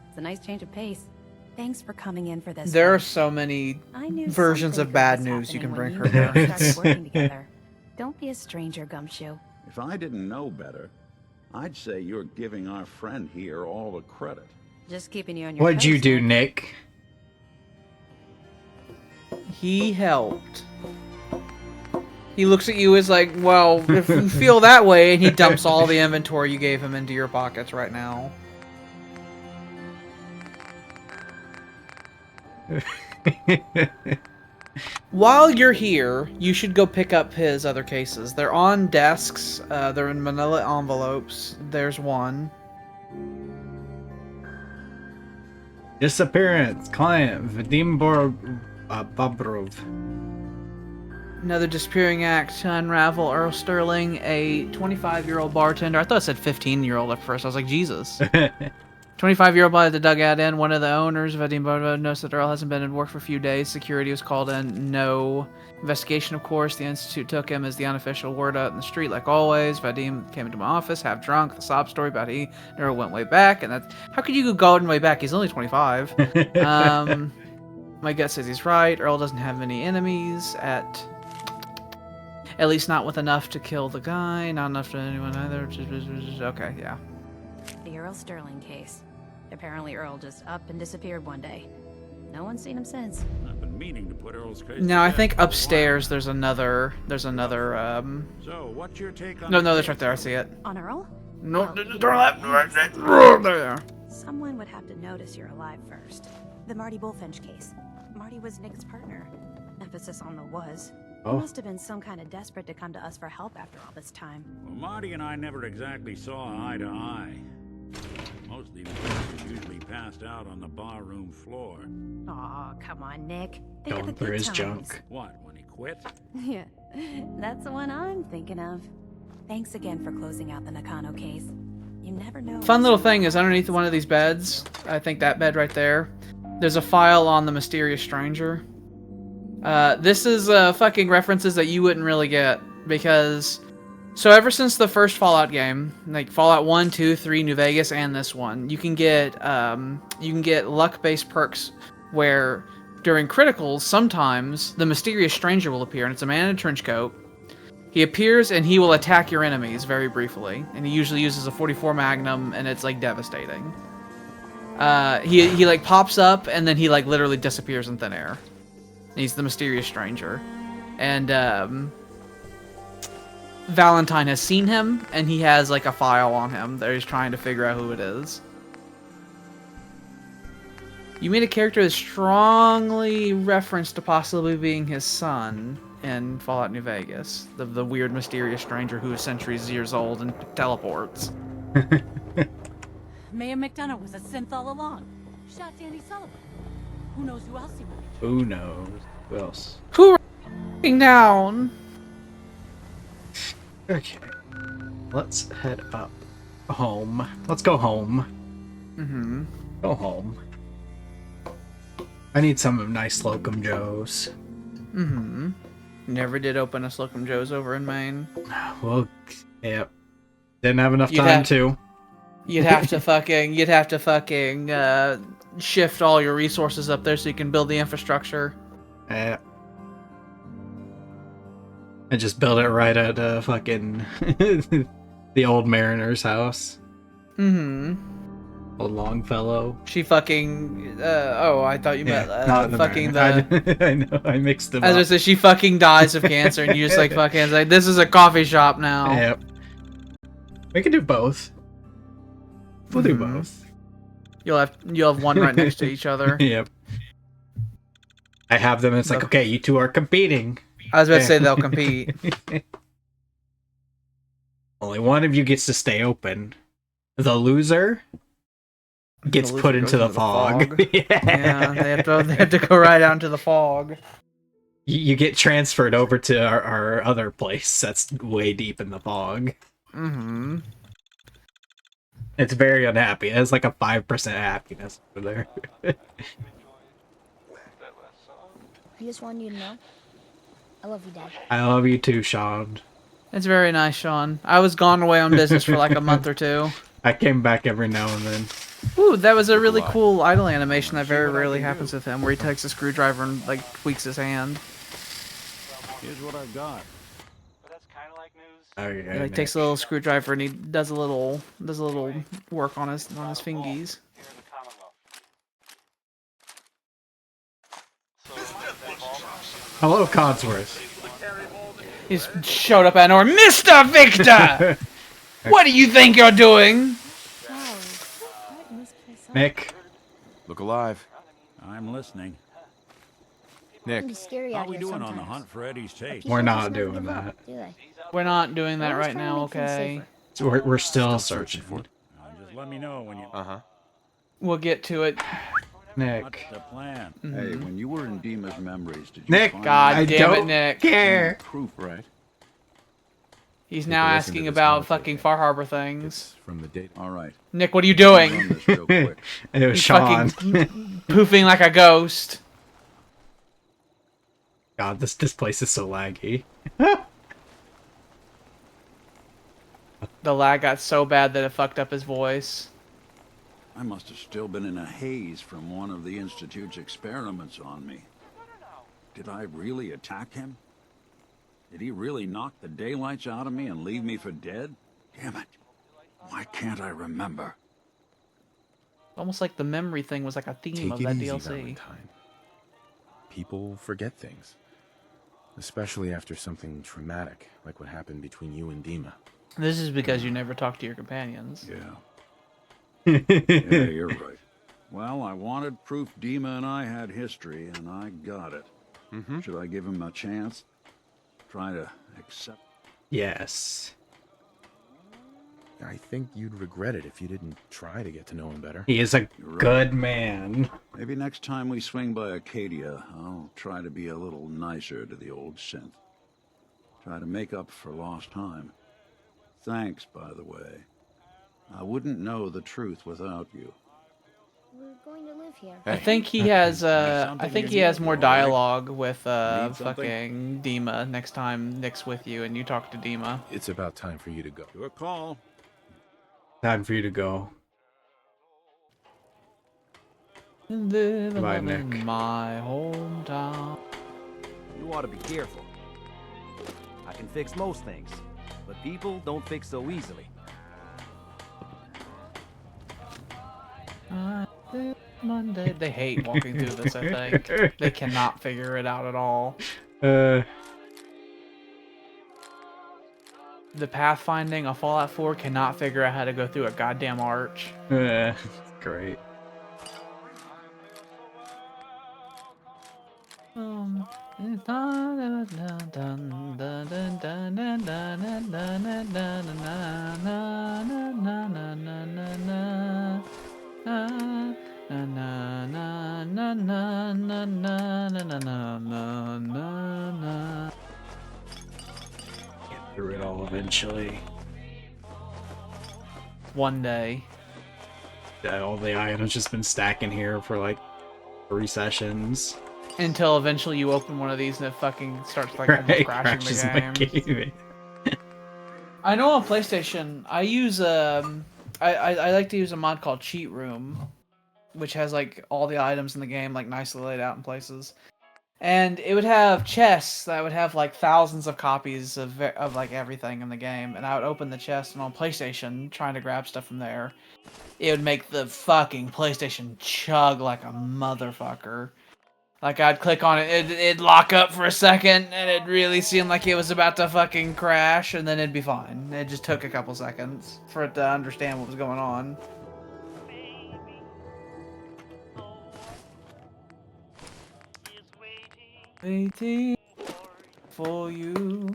It's a nice change of pace. Thanks for coming in for this. There are so many versions of bad news you can bring her parents. Working together. Don't be a stranger, Gumshoe. If I didn't know better, I'd say you're giving our friend here all the credit. Just keeping you on your What'd you toes, do, Nick? He helped. He looks at you as like, well, if you feel that way, and he dumps all the inventory you gave him into your pockets right now. While you're here, you should go pick up his other cases. They're on desks. They're in manila envelopes. There's one. Disappearance. Client. Vadim Bobrov. Another disappearing act to unravel Earl Sterling, a 25-year-old bartender. I thought it said 15-year-old at first. I was like, Jesus. 25-year-old by the dugout inn. One of the owners, Vadim Bobrov, noticed that Earl hasn't been in work for a few days. Security was called in. No investigation, of course. The Institute took him as the unofficial word out in the street, like always. Vadim came into my office, half drunk. The sob story about he never went way back. And that's... How could you go way back? He's only 25. My gut says he's right. Earl doesn't have any enemies at least not with enough to kill the guy. Not enough to anyone either. Okay, yeah. The Earl Sterling case. Apparently Earl just up and disappeared one day. No one's seen him since. I've been meaning to put Earl's case. Now I think upstairs there's another So what's your take on No, that's right there. I see it. On Earl? No, Well, there. someone would have to notice you're alive first. The Marty Bullfinch case. Marty was Nick's partner. Emphasis on the was. He Oh. must have been some kind of desperate to come to us for help after all this time. Well, Marty and I never exactly saw eye to eye. Mostly because he usually passed out on the barroom floor. Aw, come on, Nick. Think of the Going through good his times. junk. What, when he quit? Yeah, that's the one I'm thinking of. Thanks again for closing out the Nakano case. You never know. Fun little thing is underneath one of these beds, I think that bed right there, there's a file on the mysterious stranger. This is fucking references that you wouldn't really get, because so ever since the first Fallout game, like Fallout 1, 2, 3, New Vegas, and this one, you can get luck-based perks where during criticals, sometimes the mysterious stranger will appear, and it's a man in a trench coat. He appears and he will attack your enemies very briefly, and he usually uses a 44 Magnum, and it's like devastating. He like pops up and then he like literally disappears in thin air. He's the mysterious stranger, and Valentine has seen him, and he has like a file on him that he's trying to figure out who it is. You made a character that's strongly referenced to possibly being his son in Fallout New Vegas. The weird, mysterious stranger who is centuries years old and teleports. Mayor McDonough was a synth all along. Shot Danny Sullivan. Who knows who else he might have. Who knows? Who else? Who are down? Okay. Let's head up. Home. Let's go home. Mm-hmm. Go home. I need some nice Slocum Joes. Mm-hmm. Never did open a Slocum Joe's over in Maine. Well, yep. Didn't have enough time to. You'd have to fucking shift all your resources up there so you can build the infrastructure. Yeah. And just build it right at fucking the old mariner's house. Mm-hmm. Old Longfellow. She fucking oh, I thought you meant not fucking the I know, I mixed them as up. I said, she fucking dies of cancer and you just like fucking like, this is a coffee shop now. Yep. We can do both. We'll do both. You'll have one right next to each other. Yep. I have them, it's like, okay, you two are competing. I was about to say they'll compete. Only one of you gets to stay open. The loser gets put into the fog. Yeah, they have to go right out into the fog. You get transferred over to our other place that's way deep in the fog. Mm-hmm. It's very unhappy. It has like a 5% happiness over there. I just wanted you to know. I love you, Dad. I love you too, Sean. It's very nice, Sean. I was gone away on business for like a month or two. I came back every now and then. Ooh, that was a really cool idle animation that very rarely happens with him, where he takes a screwdriver and like tweaks his hand. Here's what I've got. Oh, yeah, He like takes a little screwdriver and he does a little work on his fingies. Hello, Codsworth. He just showed up at nowhere, Mr. Victor! What do you think you're doing? Nick. Look alive. I'm listening. It can be scary How out we here doing on the sometimes. hunt for Eddie's taste? We're not doing that. Do they? We're not doing that Always right trying to now, make things okay? safer. So we're still searching. Just let me know when you... We'll get to it. Nick. What's the plan? Hey, when you were in Dima's memories, did you Nick, find God damn it, Nick. care. proof, right? He's now asking about fucking Far Harbor things. From the date. All right. Nick, what are you doing? Run this real quick. It was He's Sean. fucking poofing like a ghost. God, this place is so laggy. The lag got so bad that it fucked up his voice. I must have still been in a haze from one of the Institute's experiments on me. Did I really attack him? Did he really knock the daylights out of me and leave me for dead? Damn it. Why can't I remember? Almost like the memory thing was like a theme Take of it that easy, DLC. Valentine. People forget things. Especially after something traumatic, like what happened between you and Dima. This is because you never talk to your companions. Yeah. Yeah, you're right. Well, I wanted proof Dima and I had history, and I got it. Should I give him a chance? Try to accept... Yes. I think you'd regret it if you didn't try to get to know him better. He is a good man. Maybe next time we swing by Acadia, I'll try to be a little nicer to the old synth. Try to make up for lost time. Thanks, by the way. I wouldn't know the truth without you. We're going to live here. I think he has more dialogue with fucking Dima next time Nick's with you and you talk to Dima. It's about time for you to go. Your call. Time for you to go. Living Bye, in Nick. my hometown. You ought to be careful. I can fix most things, but people don't fix so easily. Monday. They hate walking through this, I think. They cannot figure it out at all. The pathfinding of Fallout 4 cannot figure out how to go through a goddamn arch. Great. Get through it all eventually. One day. Yeah, all the items just been stacking here for like 3 sessions. Until eventually you open one of these and it fucking starts like Right, almost crashing the game. I know on PlayStation, I use I like to use a mod called Cheat Room, which has like all the items in the game like nicely laid out in places. And it would have chests that would have like thousands of copies of like everything in the game, and I would open the chest, and on PlayStation, trying to grab stuff from there, it would make the fucking PlayStation chug like a motherfucker. Like I'd click on it, it'd lock up for a second, and it'd really seem like it was about to fucking crash, and then it'd be fine. It just took a couple seconds for it to understand what was going on. Waiting for you.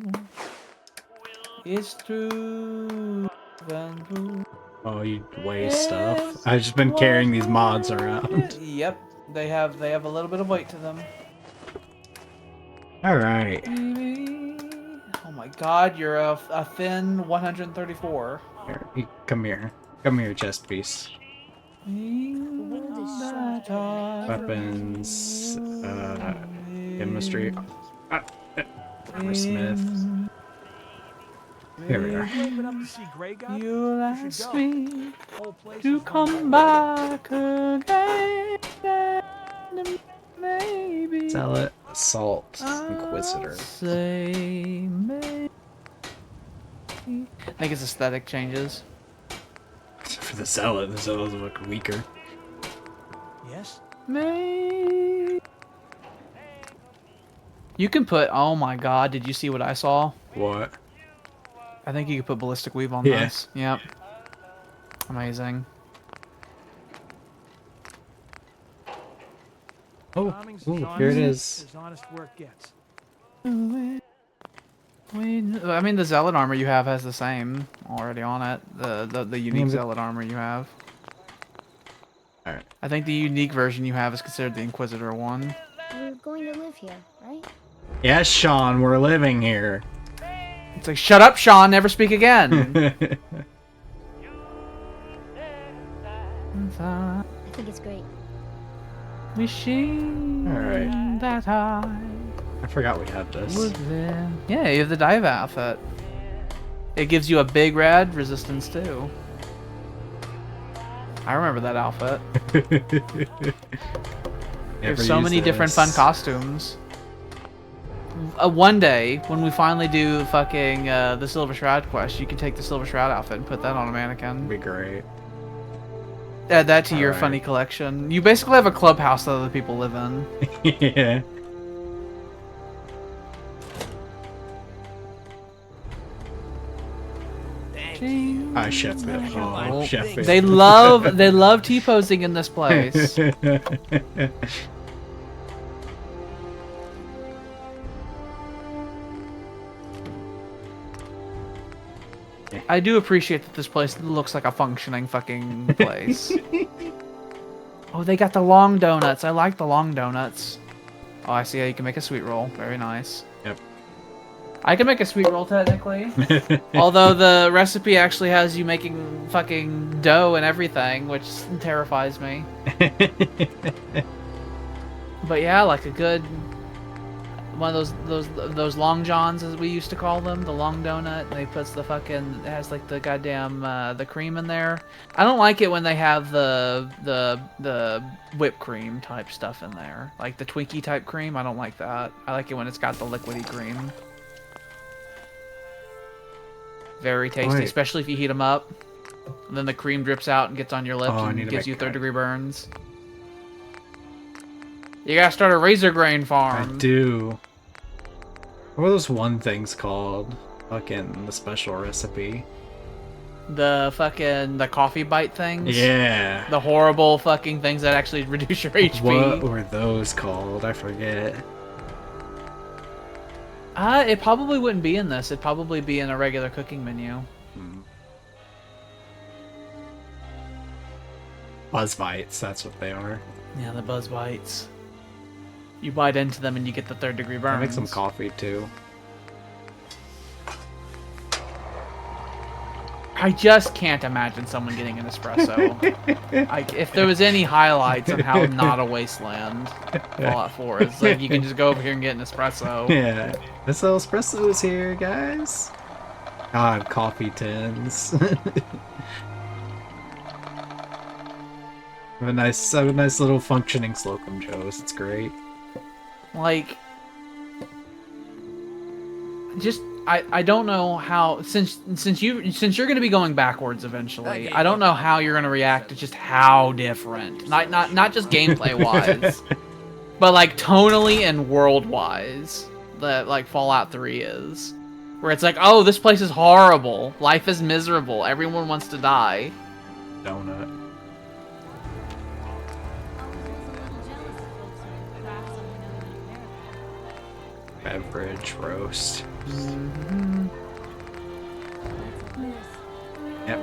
It's true. Oh, you weigh stuff. I've just been carrying these mods around. Yep, they have a little bit of weight to them. All right. Oh my God, you're a thin 134. Here, come here. Come here, chest piece. Weapons, chemistry, armorsmith. Here we are. You ask me to come back again, maybe. Zealot, Assault, Inquisitor. Say maybe. I think it's aesthetic changes. For the Zealots look weaker. Yes. Maybe. You can put. Oh my God! Did you see what I saw? What? I think you could put ballistic weave on Yeah. this. Yep. Amazing. Oh, ooh, here it is. As honest work gets. I mean, the zealot armor you have has the same already on it. The unique zealot armor you have. Alright. I think the unique version you have is considered the Inquisitor one. We're going to live here, right? Yes, Sean, we're living here. It's like, shut up, Sean, never speak again. I think it's great. Wishing Alright. that I forgot we had this. would live. Yeah, you have the dive outfit. It gives you a big rad resistance too. I remember that outfit. There's so many different fun costumes. One day, when we finally do fucking the Silver Shroud quest, you can take the Silver Shroud outfit and put that on a mannequin. That'd be great. Add that to your funny collection. You basically have a clubhouse that other people live in. Yeah. I Sheffield. Oh, Sheffield. They love T-posing in this place. I do appreciate that this place looks like a functioning fucking place. Oh, they got the long donuts. I like the long donuts. Oh, I see how you can make a sweet roll. Very nice. Yep. I can make a sweet roll technically. Although the recipe actually has you making fucking dough and everything, which terrifies me. But yeah, like a good one of those long johns, as we used to call them, the long donut. And they puts the fucking, it has like the goddamn the cream in there. I don't like it when they have the whipped cream type stuff in there, like the Twinkie type cream. I don't like that. I like it when it's got the liquidy cream. Very tasty, especially if you heat them up. And then the cream drips out and gets on your lips and gives you third-degree burns. You gotta start a razor grain farm. I do. What were those one things called? Fucking the special recipe. The coffee bite things? Yeah. The horrible fucking things that actually reduce your HP. What were those called? I forget. It probably wouldn't be in this. It'd probably be in a regular cooking menu. Buzz bites, that's what they are. Yeah, the buzz bites. You bite into them and you get the third-degree burns. I make some coffee too. I just can't imagine someone getting an espresso. Like, if there was any highlights on how not a wasteland Fallout 4 is, like, you can just go over here and get an espresso. Yeah. This little espresso is here, guys. God, coffee tins. I have a nice little functioning Slocum Joe's. It's great. Like, just I don't know how, since you're going to be going backwards eventually, I don't know how you're going to react to just how different, not just gameplay wise, but like tonally and world wise, that like Fallout 3 is, where it's like, oh, this place is horrible, life is miserable, everyone wants to die. Donut. Beverage roast. Yep.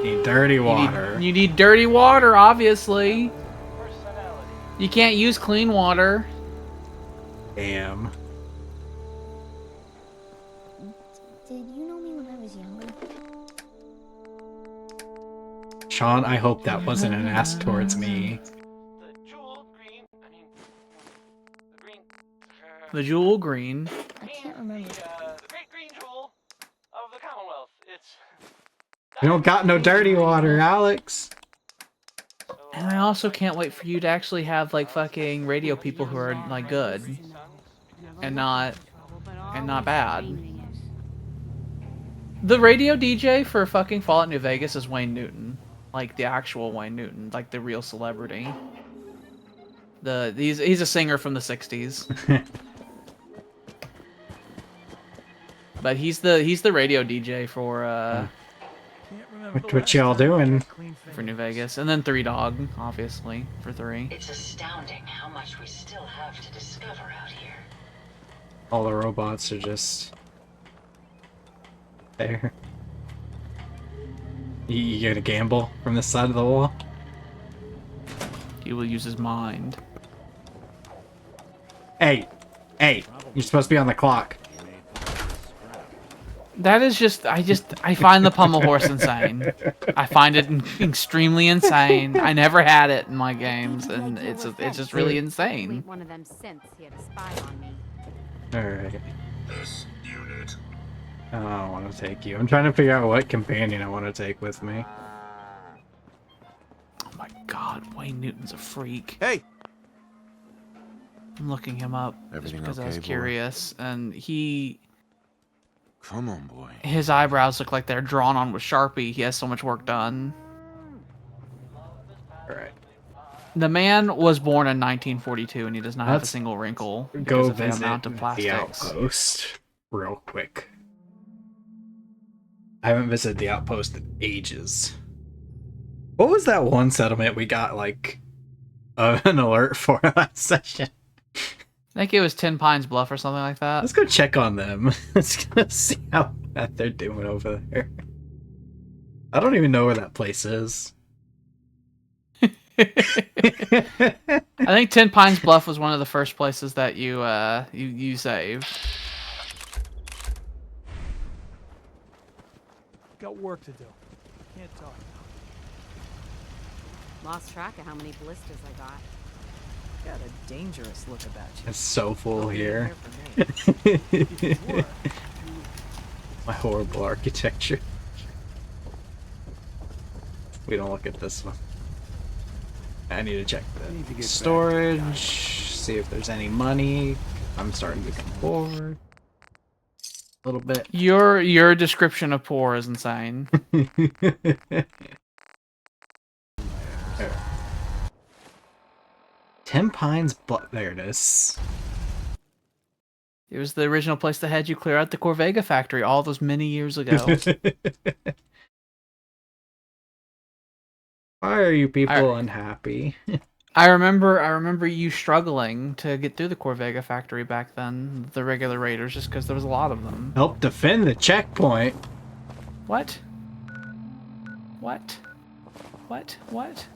Need dirty water. You need dirty water, obviously. You can't use clean water. Damn. Did you know me when I was younger? Sean, I hope that wasn't an ask towards me. The jewel green. I can't remember. The great green jewel of the Commonwealth. It's... We don't got no dirty water, Alex. And I also can't wait for you to actually have like fucking radio people who are like good and not bad. The radio DJ for fucking Fallout New Vegas is Wayne Newton, like the actual Wayne Newton, like the real celebrity. He's a singer from the 60s. But he's the radio DJ for what y'all doing? For New Vegas, and then Three Dog, obviously, for 3. It's astounding how much we still have to discover out here. All the robots are just there. You gonna gamble from this side of the wall? He will use his mind. Hey, you're supposed to be on the clock. That is just, I find the pommel horse insane. I find it extremely insane. I never had it in my games, and it's just really insane. One of them synths he had a spy on me. Alright. I don't want to take you. I'm trying to figure out what companion I want to take with me. Oh my god, Wayne Newton's a freak. Hey! I'm looking him up Everything because okay, I was curious, and Come on, boy. his eyebrows look like they're drawn on with Sharpie. He has so much work done. Alright. The man was born in 1942, and he does not have a single wrinkle because Go of the visit amount of the plastics. outpost real quick. I haven't visited the outpost in ages. What was that one settlement we got, like, an alert for last session? I think it was 10 Pines Bluff or something like that. Let's go check on them. Let's go see how bad they're doing over there. I don't even know where that place is. I think 10 Pines Bluff was one of the first places that you saved. Got work to do. Can't talk. Lost track of how many blisters I got. Got a dangerous look about you. It's so full here. My horrible architecture. We don't look at this one. I need to check the storage, see if there's any money. I'm starting to come forward a little bit. Your description of poor is insane. 10 Pines, but there it is. It was the original place that had you clear out the Corvega factory all those many years ago. Why are you people unhappy? I remember you struggling to get through the Corvega factory back then, the regular raiders, just because there was a lot of them. Help defend the checkpoint. What? What? What? What?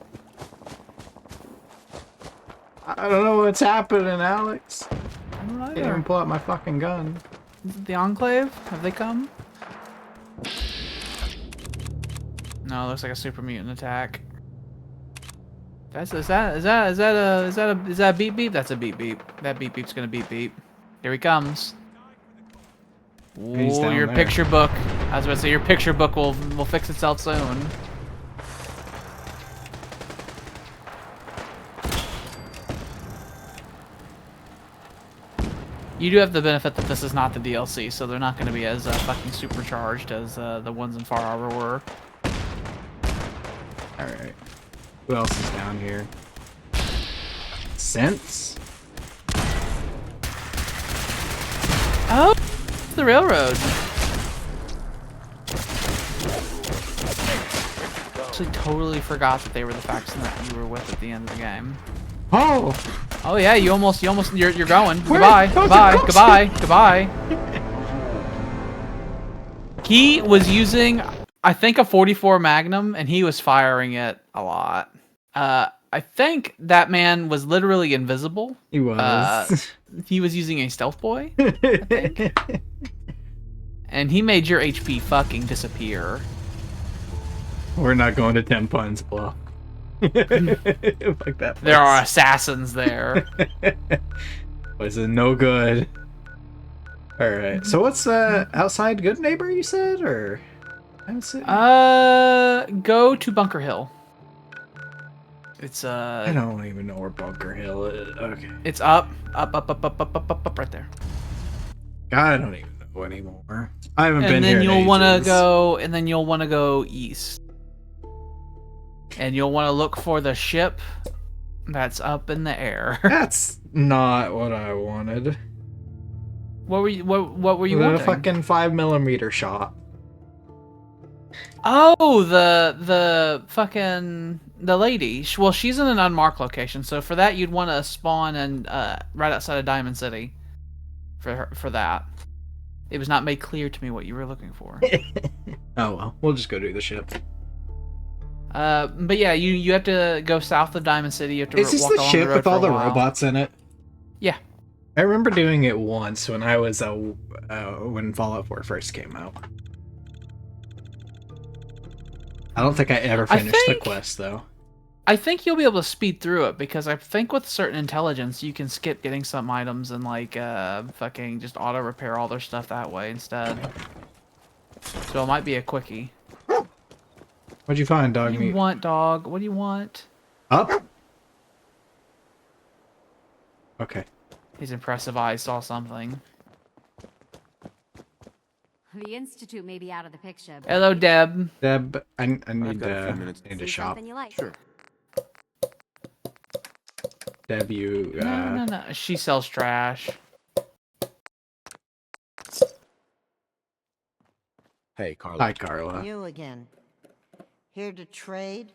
I don't know what's happening, Alex. I don't Can't either. even pull out my fucking gun. Is it the Enclave? Have they come? No, it looks like a super mutant attack. Is that a beep beep? That's a beep beep. That beep beep's gonna beep beep. Here he comes. He's Ooh, down your there. picture book. I was about to say your picture book will fix itself soon. You do have the benefit that this is not the DLC, so they're not going to be as fucking supercharged as the ones in Far Harbor were. Alright. Who else is down here? Sense? Oh, the railroad. Actually, totally forgot that they were the faction that you were with at the end of the game. Oh! Oh yeah, you're going. Goodbye, goodbye. He was using, I think, a 44 Magnum, and he was firing it a lot. I think that man was literally invisible. He was. He was using a stealth boy, I think. And he made your HP fucking disappear. We're not going to 10 Puns Bluff. Fuck that place. There are assassins there. Was it no good? Alright, so what's outside Good Neighbor, you said? Or go to Bunker Hill. It's I don't even know where Bunker Hill is. Okay. It's up right there. God, I don't even know anymore. I haven't been And here then in you'll want to ages. go, and then you'll want to go east. And you'll want to look for the ship that's up in the air. That's not what I wanted. What were you wanting? A fucking 5mm shot. Oh, the fucking the lady. Well, she's in an unmarked location, so for that you'd want to spawn and right outside of Diamond City. For that, it was not made clear to me what you were looking for. Oh well, we'll just go do the ship. But yeah, you have to go south of Diamond City. You have to Is this walk the along ship the road with all for a the while. robots in it? Yeah. I remember doing it once when I was when Fallout 4 first came out. I don't think I ever finished the quest though. I think you'll be able to speed through it because I think with certain intelligence you can skip getting some items and like fucking just auto repair all their stuff that way instead. So it might be a quickie. What'd you find, dog What do you meat? want, dog? What do you want? Up? Okay. His impressive eyes saw something. The Institute may be out of the picture. But Hello, Deb. Deb, I need got a few minutes. need see to shop. something you like. Sure. Deb, you No. She sells trash. Hey, Carla. Hi, Carla. You again. Here to trade?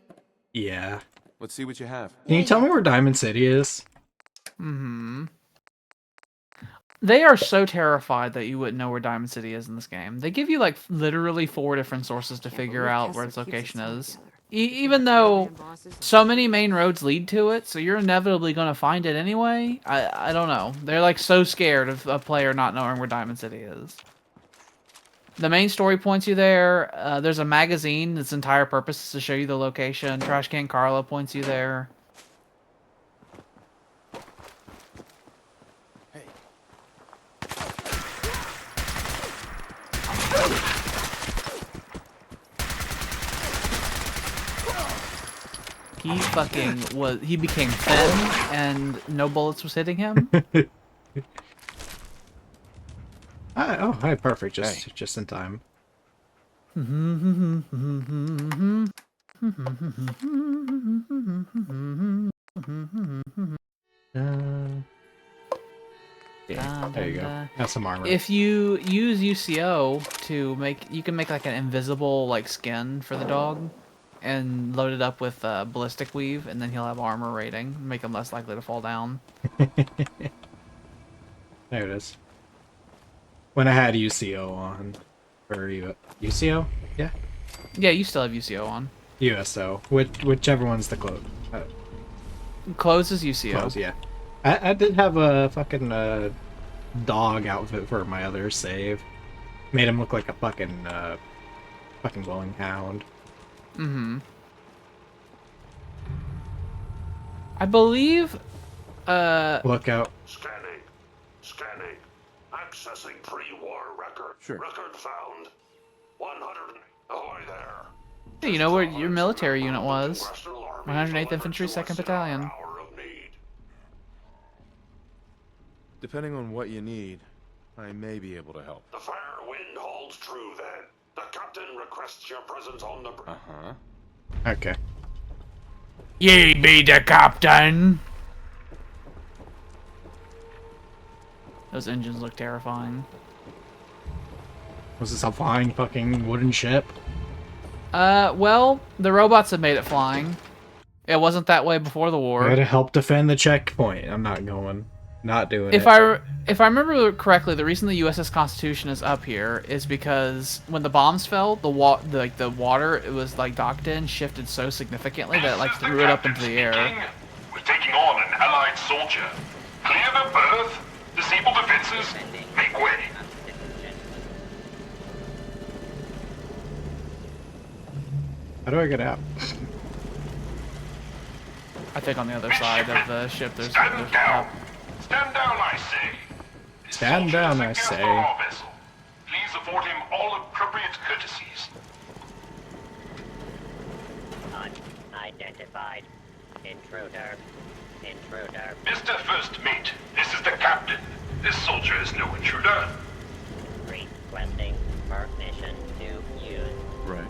Yeah. Let's see what you have. Can you tell me where Diamond City is? Mm-hmm. They are so terrified that you wouldn't know where Diamond City is in this game. They give you like literally 4 different sources to figure out where its location is. Even though so many main roads lead to it, so you're inevitably going to find it anyway. I don't know. They're like so scared of a player not knowing where Diamond City is. The main story points you there. There's a magazine. Its entire purpose is to show you the location. Trash Can Carla points you there. He became thin and no bullets was hitting him. Hi, perfect. Just in time. Yeah, there you go. Have some armor. If you use UCO to you can make like an invisible like skin for the dog, and load it up with ballistic weave, and then he'll have armor rating, make him less likely to fall down. There it is. When I had UCO on, or UCO, yeah. Yeah, you still have UCO on. USO, whichever one's the close. Close is UCO. Close, yeah. I did have a fucking dog outfit for my other save. Made him look like a fucking glowing hound. Mm-hmm. I believe, Look out. Scanning. Scanning. Accessing pre-war record. Sure. Record found. 100. Ahoy there. hey, you know where your military unit was? 108th Infantry, 2nd Battalion. Depending on what you need, I may be able to help. The fair wind holds true then. The captain requests your presence on the... Uh-huh. Okay. Ye be the captain! Those engines look terrifying. Was this a flying fucking wooden ship? Well, the robots have made it flying. It wasn't that way before the war. I gotta help defend the checkpoint. I'm not going. Not doing If it. if I remember correctly, the reason the USS Constitution is up here is because when the bombs fell, the water it was like docked in shifted so significantly that it like threw it up into the air. We're taking on an allied soldier. Clear the berth. Disable defenses. Make way. How do I get out? I think on the other side of the ship there's Stand down. Stand down, I say. Stand down, I say. Please afford him all appropriate courtesies. Unidentified. Intruder. Intruder. Mr. First Mate, this is the captain. This soldier is no intruder. Requesting permission to use. Right.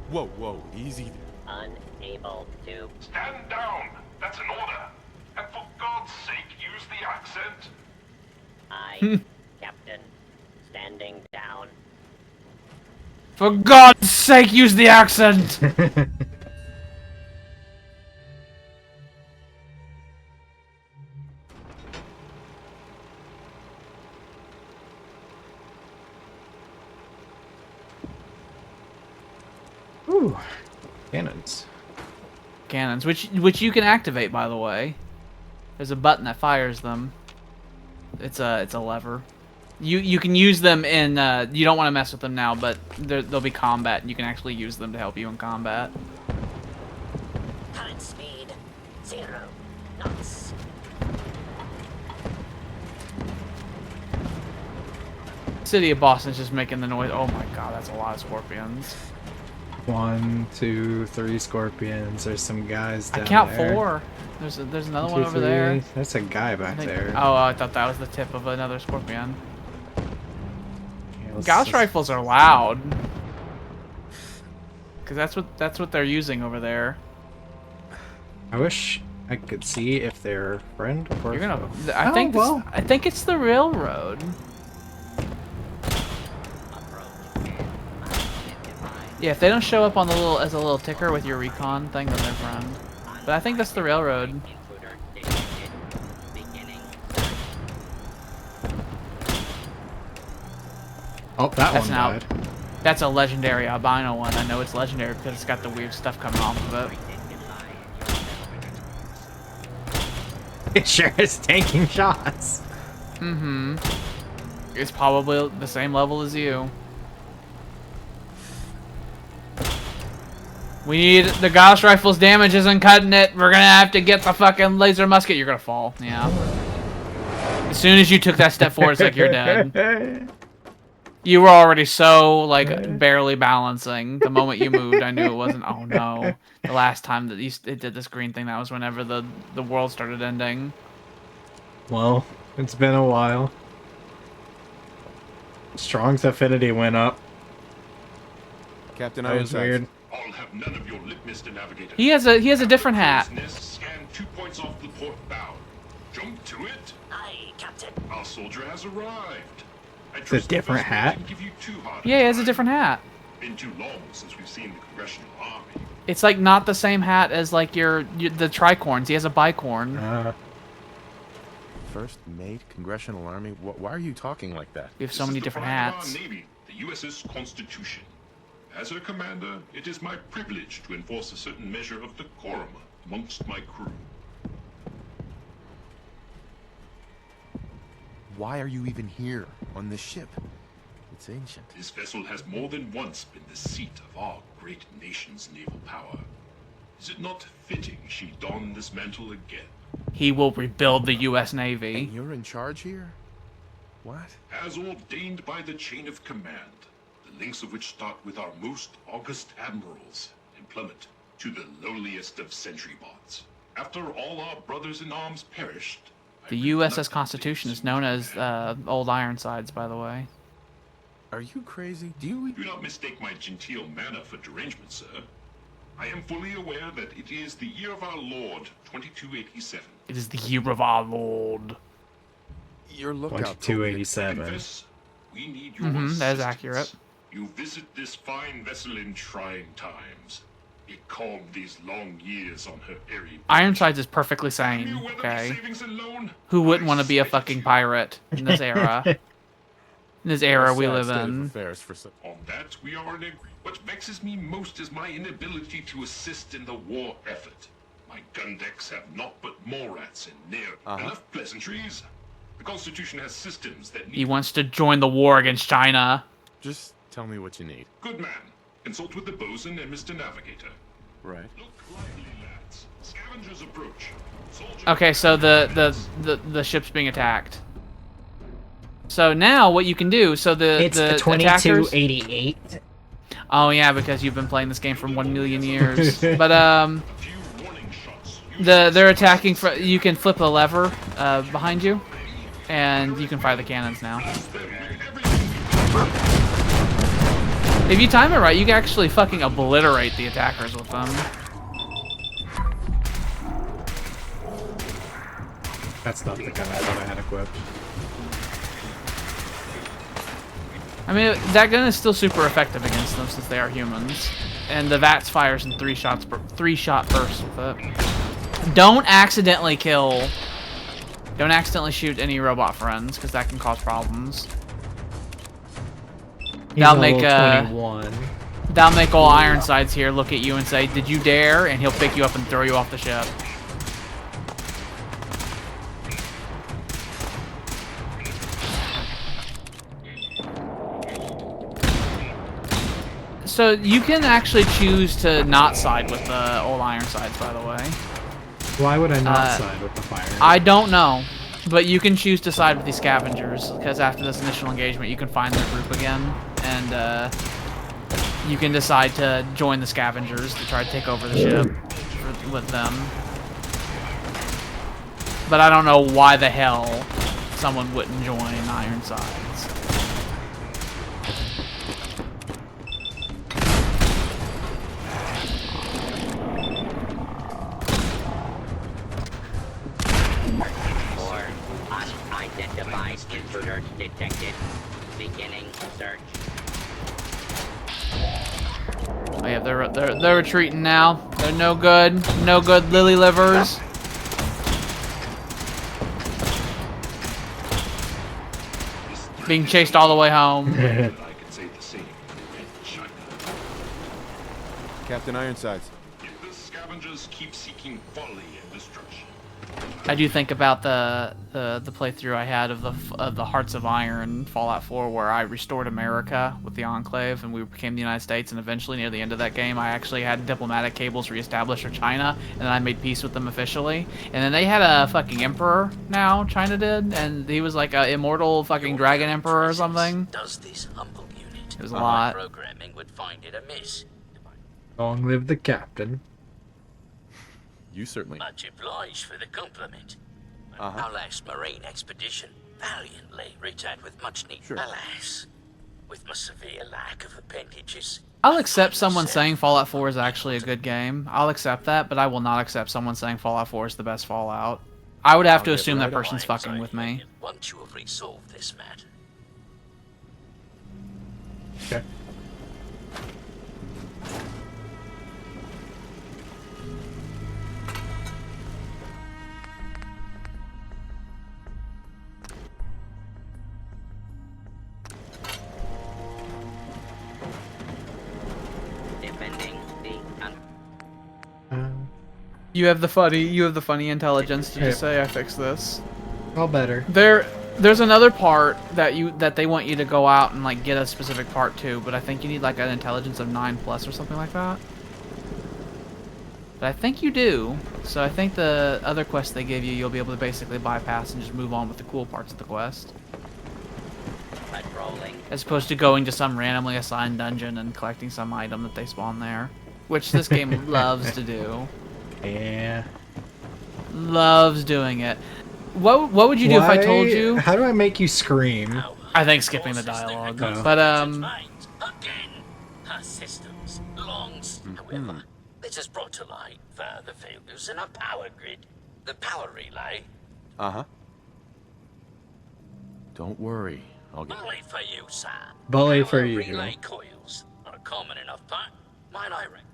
Whoa, whoa, easy. Unable to. Stand down. That's an order. And for God's sake, use the accent. I, Captain, standing down. For God's sake, use the accent! Ooh. Cannons. Cannons, which you can activate, by the way. There's a button that fires them. It's a lever. You can use them in you don't want to mess with them now, but they'll be combat and you can actually use them to help you in combat. Current speed 0 knots. City of Boston's just making the noise. Oh my god, that's a lot of scorpions. 1, 2, 3 scorpions. There's some guys down I count there. 4. There's another 1, 2, one over 3. there. There's a guy back there. Oh, I thought that was the tip of another scorpion. Yeah, Gauss rifles are loud. Cause that's what they're using over there. I wish I could see if they're friend or You're gonna. foe. I think it's the railroad. Yeah, if they don't show up on the as a little ticker with your recon thing, then they're friend. But I think that's the railroad. Oh, that one died. That's a legendary albino one. I know it's legendary because it's got the weird stuff coming off of it. It sure is taking shots. Mm-hmm. It's probably the same level as you. We need the Gauss rifle's damage isn't cutting it. We're gonna have to get the fucking laser musket. You're gonna fall. Yeah. As soon as you took that step forward, it's like you're dead. You were already so like barely balancing. The moment you moved, I knew it wasn't. Oh no! The last time that it did this green thing, that was whenever the world started ending. Well, it's been a while. Strong's affinity went up. Captain, that was weird. I'll have none of your lip, Mr. Navigator. He has a different hat. Scan 2 points off the port bow. Jump to it. Aye, Captain. Our soldier has arrived. It's a different hat. Yeah, he has a different hat. Been too long since we've seen the Congressional Army. It's like not the same hat as like the tricorns. He has a bicorn. First Mate, Congressional Army. Why are you talking like that? We have so many different hats. Our Navy, the USS Constitution. As her commander, it is my privilege to enforce a certain measure of decorum amongst my crew. Why are you even here on this ship? It's ancient. This vessel has more than once been the seat of our great nation's naval power. Is it not fitting she don this mantle again? He will rebuild the U.S. Navy. And you're in charge here? What? As ordained by the chain of command, the links of which start with our most august admirals and plummet to the lowliest of sentry bots. After all our brothers in arms perished, The USS Constitution is known as Old Ironsides, by the way. Are you crazy? Do not mistake my genteel manner for derangement, sir. I am fully aware that it is the year of our Lord, 2287. It is the year of our Lord. Your lookout. 2287. We need your That is accurate. You visit this fine vessel in trying times. It calmed these long years on her airy. Ironsides is perfectly sane, okay? Who wouldn't want to be a fucking pirate in this era? In this era we live in. On that, we are in agreement. What vexes me most is my inability to assist in the war effort. My gun decks have naught but more rats and near. Enough pleasantries. The Constitution has systems that need... He wants to join the war against China. Just tell me what you need. Good man. Consult with the bosun and Mr. Navigator. Right. Look lively, lads. Scavengers approach. Okay, so the ship's being attacked. So now what you can do, so the attackers... 2288. Oh yeah, because you've been playing this game for 1 million years. But they're attacking. You can flip a lever behind you, and you can fire the cannons now. If you time it right, you can actually fucking obliterate the attackers with them. That's not the gun I thought I had equipped. I mean, that gun is still super effective against them since they are humans, and the VATS fires in 3-shot bursts with it. Don't accidentally shoot any robot friends, because that can cause problems. That'll make all Ironsides here look at you and say, "Did you dare?" And he'll pick you up and throw you off the ship. So you can actually choose to not side with the old Ironsides, by the way. Why would I not side with the fire? I don't know, but you can choose to side with these scavengers, because after this initial engagement, you can find their group again, and you can decide to join the scavengers to try to take over the ship with them. But I don't know why the hell someone wouldn't join Ironsides. Intruder detected. Beginning search. Oh yeah, they're retreating now. They're no good. No good, lily livers. Being chased all the way home. Captain Ironsides. If the scavengers keep seeking folly and destruction. I do think about the playthrough I had of the Hearts of Iron Fallout 4, where I restored America with the Enclave, and we became the United States. And eventually, near the end of that game, I actually had diplomatic cables reestablished for China, and then I made peace with them officially. And then they had a fucking emperor now, China did, and he was like an immortal fucking dragon emperor or something. Does this humble unit? It was a lot. Programming would find it amiss. Long live the captain. You certainly. Much obliged for the compliment. Our last marine expedition valiantly returned with much need. Alas, with my severe lack of appendages. I'll accept someone saying Fallout 4 is actually a good game. I'll accept that, but I will not accept someone saying Fallout 4 is the best Fallout. I would have to assume that person's fucking with me. Once you have resolved this matter. Okay. You have the funny intelligence to just say I fixed this. All better. There's another part that they want you to go out and like get a specific part too, but I think you need like an intelligence of 9+ or something like that. But I think you do. So I think the other quest they give you, you'll be able to basically bypass and just move on with the cool parts of the quest. As opposed to going to some randomly assigned dungeon and collecting some item that they spawn there. Which this game loves to do. Yeah. Loves doing it. What would you do if I told you? How do I make you scream? I think skipping the dialogue. Oh. But Again, her systems, longs, however, this has brought to light further failures in our power grid. The power relay. Uh-huh. Don't worry. I'll get... Bully for you, sir. Bully for Power you. relay coils are a common enough part. Might I reckon?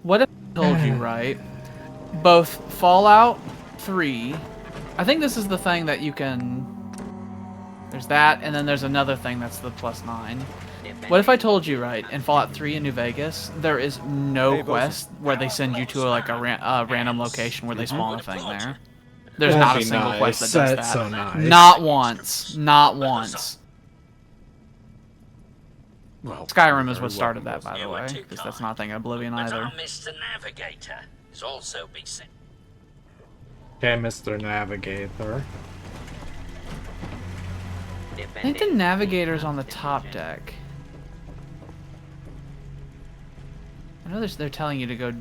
what if I told you, right? Both Fallout 3... I think this is the thing that you can... There's that, and then there's another thing that's the +9. What if I told you, right, in Fallout 3 in New Vegas, there is no quest where they send you to like a random location where they spawn a thing there? There's That'd not a be single nice. quest that does That's that. so nice. Not once. Not once. Well, Skyrim is what started that, by the way, because that's not a thing in Oblivion But either. our Mr. Navigator is also be sent. Okay, Mr. Navigator. I think the navigator's on the top deck. I know they're telling you to go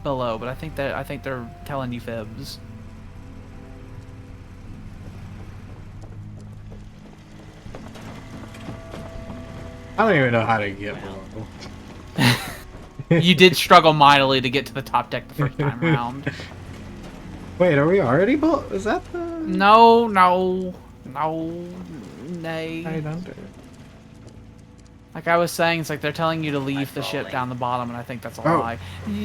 below, but I think they're telling you fibs. I don't even know how to get below. You did struggle mightily to get to the top deck the first time around. Wait, are we already below? Is that the... No, nay. I don't do it. Like I was saying, it's like they're telling you to leave the ship down the bottom, and I think that's a Oh. lie.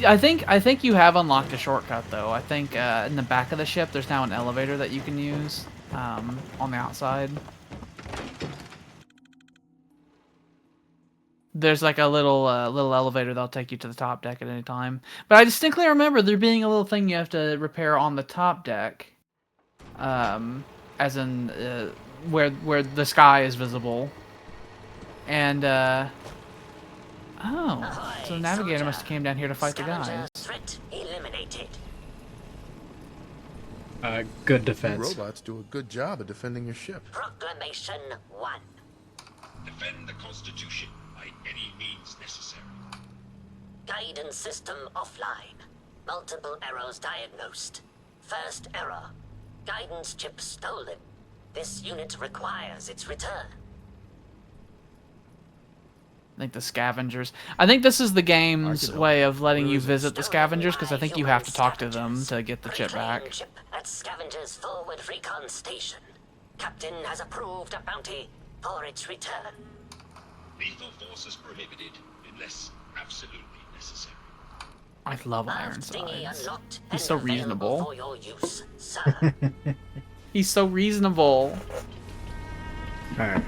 I think you have unlocked a shortcut though. I think in the back of the ship there's now an elevator that you can use on the outside. There's like a little elevator that'll take you to the top deck at any time. But I distinctly remember there being a little thing you have to repair on the top deck, as in where the sky is visible. And oh, so the navigator must have came down here to fight the guys. Threat eliminated. Good You defense. robots do a good job of defending your ship. Proclamation 1. Defend the Constitution by any means necessary. Guidance system offline. Multiple errors diagnosed. First error. Guidance chip stolen. This unit requires its return. I think the scavengers. I think this is the game's way of letting you visit the scavengers, because I think you have to talk to them to get the chip back. Chip at Scavengers Forward Recon Station. Captain has approved a bounty for its return. Lethal force is prohibited unless absolutely necessary. I love Dinghy Ironsides. unlocked He's and so available reasonable. for your use, sir. He's so reasonable. Alright.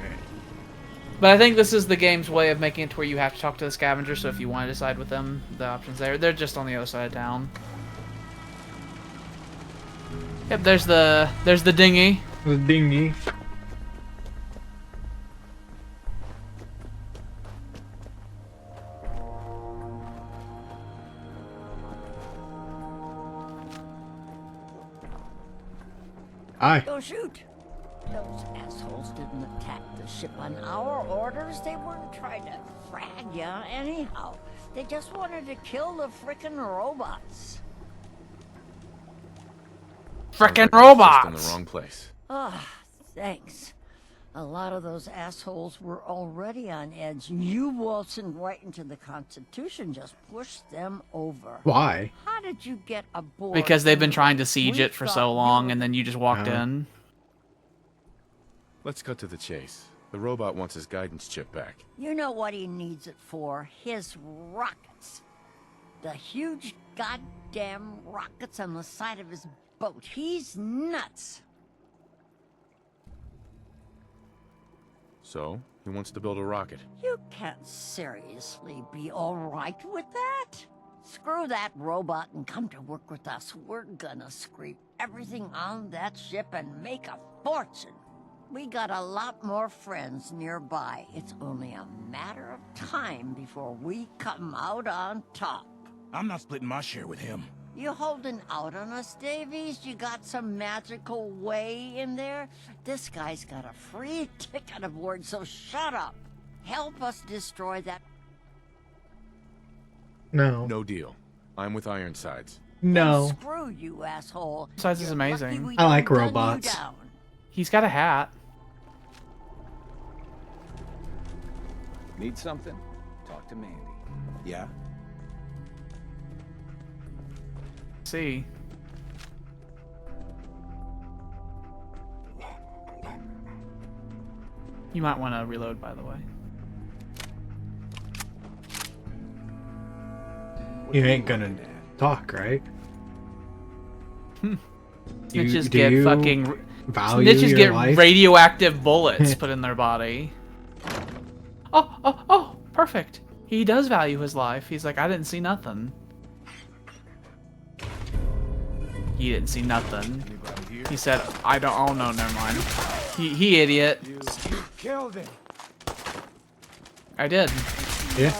But I think this is the game's way of making it to where you have to talk to the scavengers, so if you want to decide with them, the option's there. They're just on the other side of town. Yep, there's the dinghy. The dinghy. Aye. Don't shoot. Those assholes didn't attack the ship on our orders. They weren't trying to frag you anyhow. They just wanted to kill the frickin' robots. Frickin' Just in robots! the wrong place. Ah, thanks. A lot of those assholes were already on edge. You waltzing right into the Constitution just pushed them over. Why? How did you get aboard? Because they've been trying to siege We it for thought so you long, were- and then you just walked in. Let's cut to the chase. The robot wants his guidance chip back. You know what he needs it for? His rockets. The huge goddamn rockets on the side of his boat. He's nuts. So, he wants to build a rocket. You can't seriously be all right with that? Screw that robot and come to work with us. We're gonna scrape everything on that ship and make a fortune. We got a lot more friends nearby. It's only a matter of time before we come out on top. I'm not splitting my share with him. You holding out on us, Davies? You got some magical way in there? This guy's got a free ticket aboard, so shut up. Help us destroy that. No. No deal. I'm with Ironsides. No. Screw you, asshole. Size is You're amazing. lucky we I like done you robots. down. He's got a hat. Need something? Talk to Mandy. Yeah? See. You might want to reload, by the way. You ain't gonna talk, right? Snitches do get you fucking value snitches your get life? radioactive bullets put in their body. Oh, perfect. He does value his life. He's like, I didn't see nothing. He didn't see nothing. He said, I don't. Oh no, never mind. He idiot. You killed him. I did. Yeah.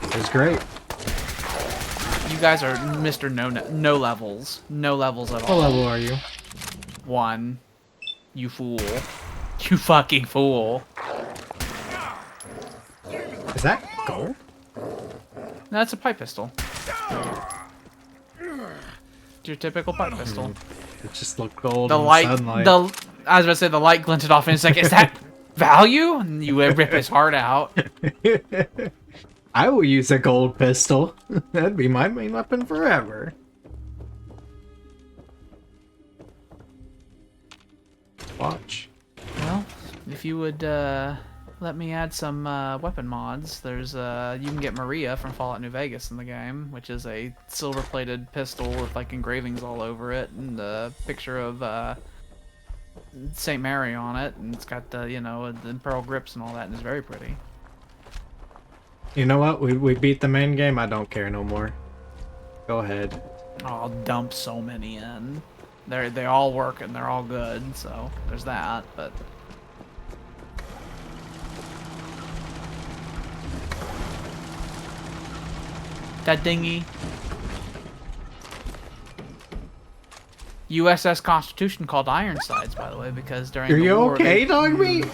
It was great. You guys are Mr. No levels. No levels at all. What level are you? 1. You fool. You fucking fool. Is that gold? That's a pipe pistol. It's your typical pipe pistol. It just looked gold The in light, the sunlight. I was about to say the light glinted off, and it's like, is that value? And you rip his heart out. I will use a gold pistol. That'd be my main weapon forever. Watch. Well, if you would let me add some weapon mods, there's you can get Maria from Fallout New Vegas in the game, which is a silver-plated pistol with like engravings all over it and a picture of St. Mary on it, and it's got the the pearl grips and all that, and it's very pretty. You know what? We beat the main game. I don't care no more. Go ahead. I'll dump so many in. They all work and they're all good, so there's that. But that dinghy. USS Constitution called Ironsides, by the way, because during Are the you war, okay, Dogmeat?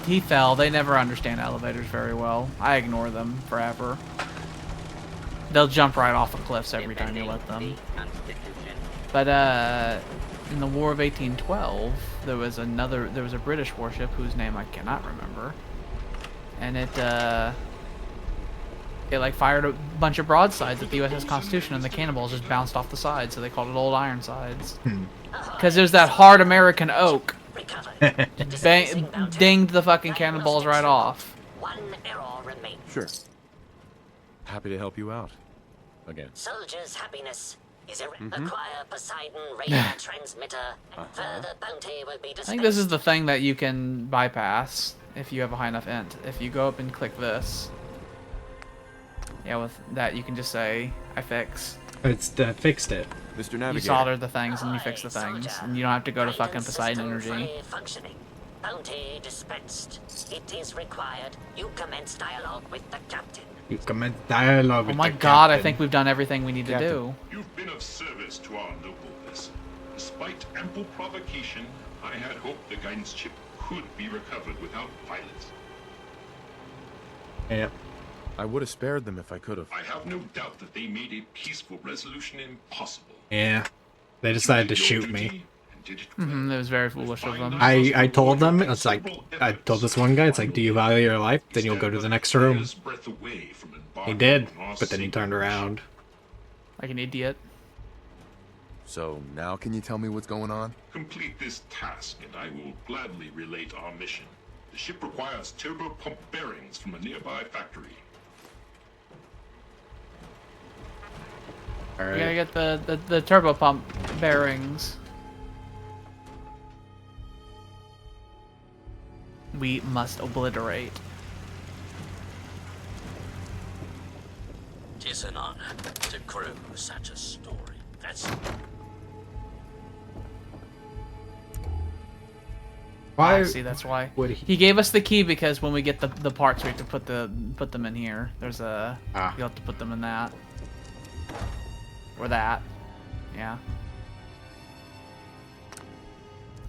he fell. They never understand elevators very well. I ignore them forever. They'll jump right off of cliffs every time you let them. But in the War of 1812, there was a British warship whose name I cannot remember, and it like fired a bunch of broadsides at the USS Constitution, and the cannonballs just bounced off the side, so they called it Old Ironsides. Because there's that hard American oak. Dinged the fucking cannonballs right off. Sure. Happy to help you out. Again. Soldier's happiness is acquire Poseidon radar transmitter, and further bounty will be I dispensed. think this is the thing that you can bypass if you have a high enough int. If you go up and click this, yeah, with that you can just say, I fix. It's fixed it. Mr. Navigator. You solder the things and you fix the things, and you don't have to go to fucking Poseidon Energy. Functioning. Bounty dispensed. It is required. You commence dialogue with the captain. You commence dialogue Oh with my the god, I captain. think we've done everything we need to do. You've been of service to our nobleness. Despite ample provocation, I had hoped the guidance chip could be recovered without violence. Yep. I would have spared them if I could have. I have no doubt that they made a peaceful resolution impossible. Yeah. They decided to shoot me. It was very foolish of them. I told them, it's like, I told this one guy, it's like, do you value your life? Then you'll go to the next room. He did, but then he turned around. Like an idiot. So now can you tell me what's going on? Complete this task and I will gladly relate our mission. The ship requires turbo pump bearings from a nearby factory. We gotta get the turbo pump bearings. We must obliterate. To is an honor to crew such a story. That's... Why? I see, that's why. Would He gave us the key because when we get the parts, we have to put them in here. There's a you'll have to put them in that or that. Yeah.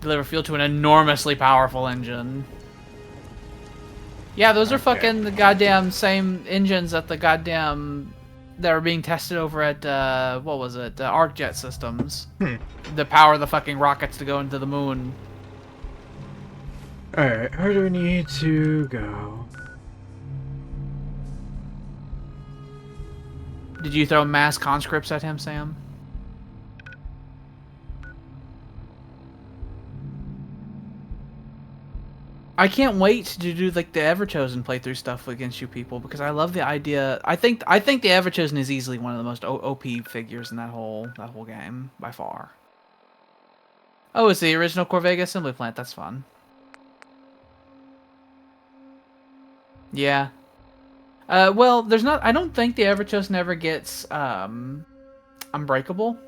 Deliver fuel to an enormously powerful engine. Yeah, those are fucking the goddamn same engines that the goddamn that were being tested over at what was it? Arc Jet Systems. The power the fucking rockets to go into the moon. Alright, where do we need to go? Did you throw mass conscripts at him, Sam? I can't wait to do like the Everchosen playthrough stuff against you people because I love the idea. I think the Everchosen is easily one of the most OP figures in that whole game by far. Oh, it's the original Corvega assembly plant. That's fun. Yeah. Well, there's not. I don't think the Everchosen ever gets unbreakable.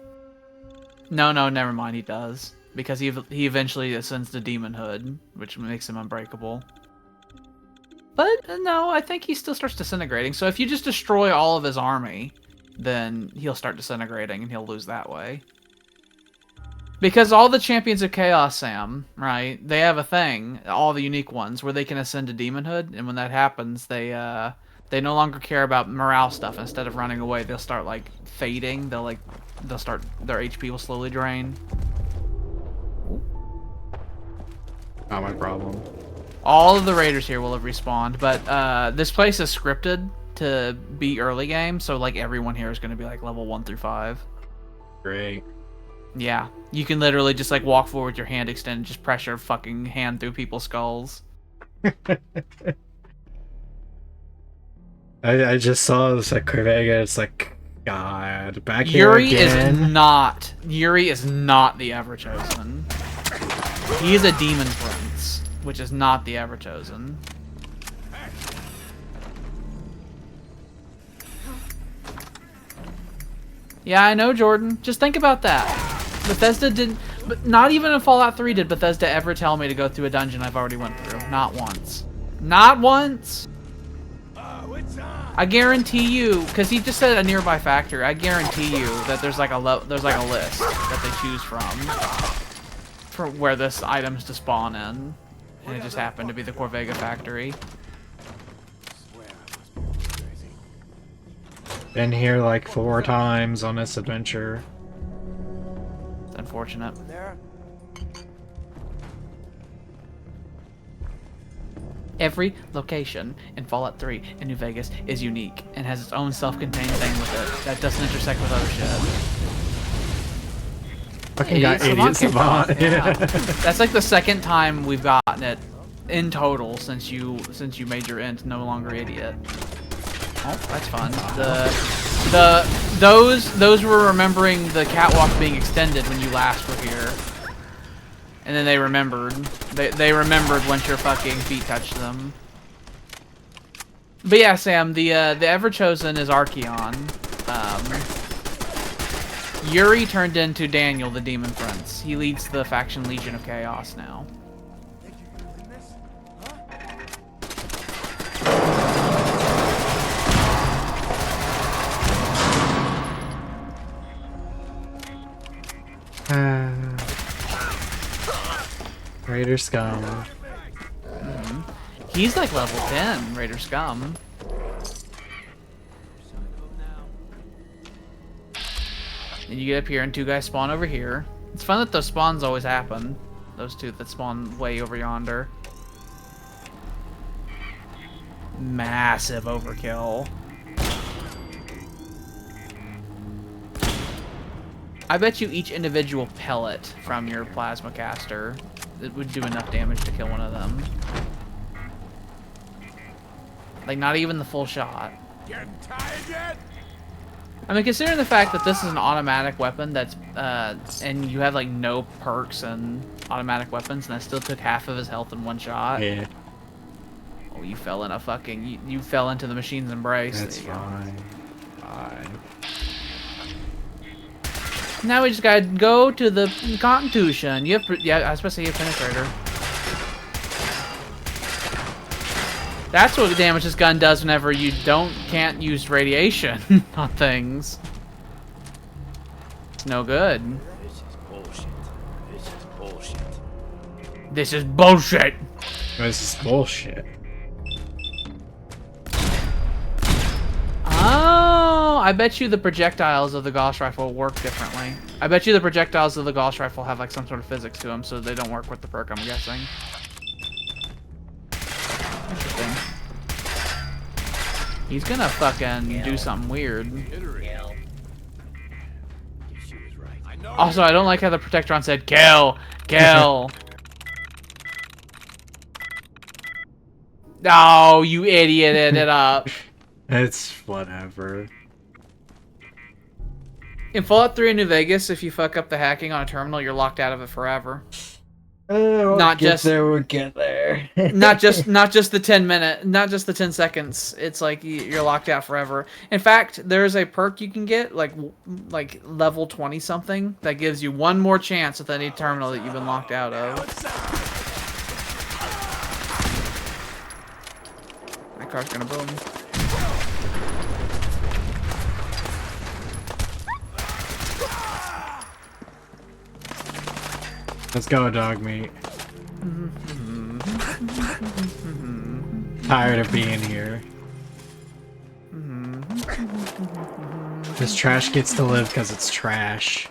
No, never mind. He does. Because he eventually ascends to demonhood, which makes him unbreakable. But no, I think he still starts disintegrating. So if you just destroy all of his army, then he'll start disintegrating and he'll lose that way. Because all the Champions of Chaos, Sam, right? They have a thing, all the unique ones, where they can ascend to demonhood, and when that happens, they no longer care about morale stuff. Instead of running away, they'll start like fading. They'll start their HP will slowly drain. Not my problem. All of the raiders here will have respawned, but this place is scripted to be early game, so like everyone here is going to be like level 1 through 5. Great. Yeah, you can literally just like walk forward with your hand extended, just press your fucking hand through people's skulls. I just saw this at Corvega. It's like, God, back here again. Yuri is not the Everchosen. He is a demon prince, which is not the Everchosen. Yeah, I know, Jordan. Just think about that. Bethesda didn't... But not even in Fallout 3 did Bethesda ever tell me to go through a dungeon I've already went through. Not once. Not once! I guarantee you, because he just said a nearby factory, I guarantee you that there's like a list that they choose from for where this item's to spawn in. And it just happened to be the Corvega factory. Been here like 4 times on this adventure. It's unfortunate. Every location in Fallout 3 and New Vegas is unique and has its own self-contained thing with it that doesn't intersect with other shit. Fucking got Idiot Savant. Yeah. That's like the second time we've gotten it in total since you made your int no longer idiot. Oh, that's fun. Those were remembering the catwalk being extended when you last were here. And then they remembered. They remembered once your fucking feet touched them. But yeah, Sam, the Everchosen is Archeon. Yuri turned into Daniel, the Demon Prince. He leads the faction Legion of Chaos now. Raider Scum. He's like level 10, Raider Scum. And you get up here and 2 guys spawn over here. It's fun that those spawns always happen. Those 2 that spawn way over yonder. Massive overkill. I bet you each individual pellet from your plasma caster, it would do enough damage to kill one of them. Like, not even the full shot. Getting tired yet? I mean, considering the fact that this is an automatic weapon that's, and you have, like, no perks and automatic weapons, and I still took half of his health in 1 shot. Yeah. Oh, you fell in a fucking, you fell into the machine's embrace. That's fine. Fine. Now we just gotta go to the Constitution. You have, yeah, I was supposed to say you have penetrator. That's what the damage this gun does whenever you can't use radiation on things. It's no good. This is bullshit. This is bullshit. This is bullshit. This is bullshit. Oh, I bet you the projectiles of the Gauss rifle work differently. I bet you the projectiles of the Gauss rifle have like some sort of physics to them, so they don't work with the perk, I'm guessing. Interesting. He's gonna fucking do something weird. Also, I don't like how the Protectron said, kill! Kill! No, you idioted it up. It's whatever. In Fallout 3 in New Vegas, if you fuck up the hacking on a terminal, you're locked out of it forever. Not just we'll get there. not just the 10-minute, not just the 10 seconds. It's like you're locked out forever. In fact, there's a perk you can get, like level 20 something, that gives you one more chance with any terminal that you've been locked out of. My car's gonna boom. Let's go, dog meat. Tired of being here. This trash gets to live because it's trash.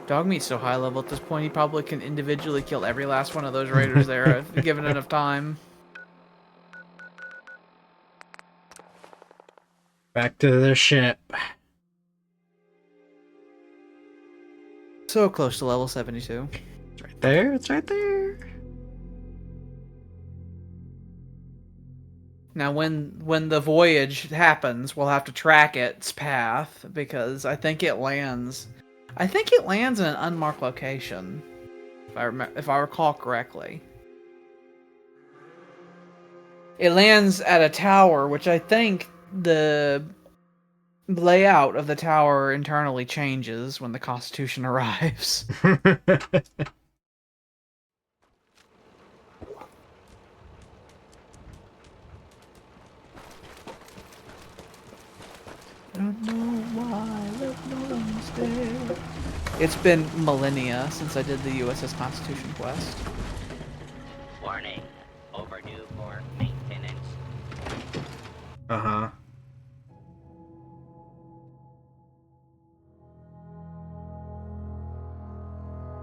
Dogmeat's so high level at this point, he probably can individually kill every last one of those raiders there if given enough time. Back to the ship. So close to level 72. It's right there. It's right there. Now, when the voyage happens, we'll have to track its path because I think it lands. I think it lands in an unmarked location, if I recall correctly. It lands at a tower, which I think the layout of the tower internally changes when the Constitution arrives. I don't know why, let no one stare. It's been millennia since I did the USS Constitution quest. Warning. Overdue for maintenance. Uh-huh.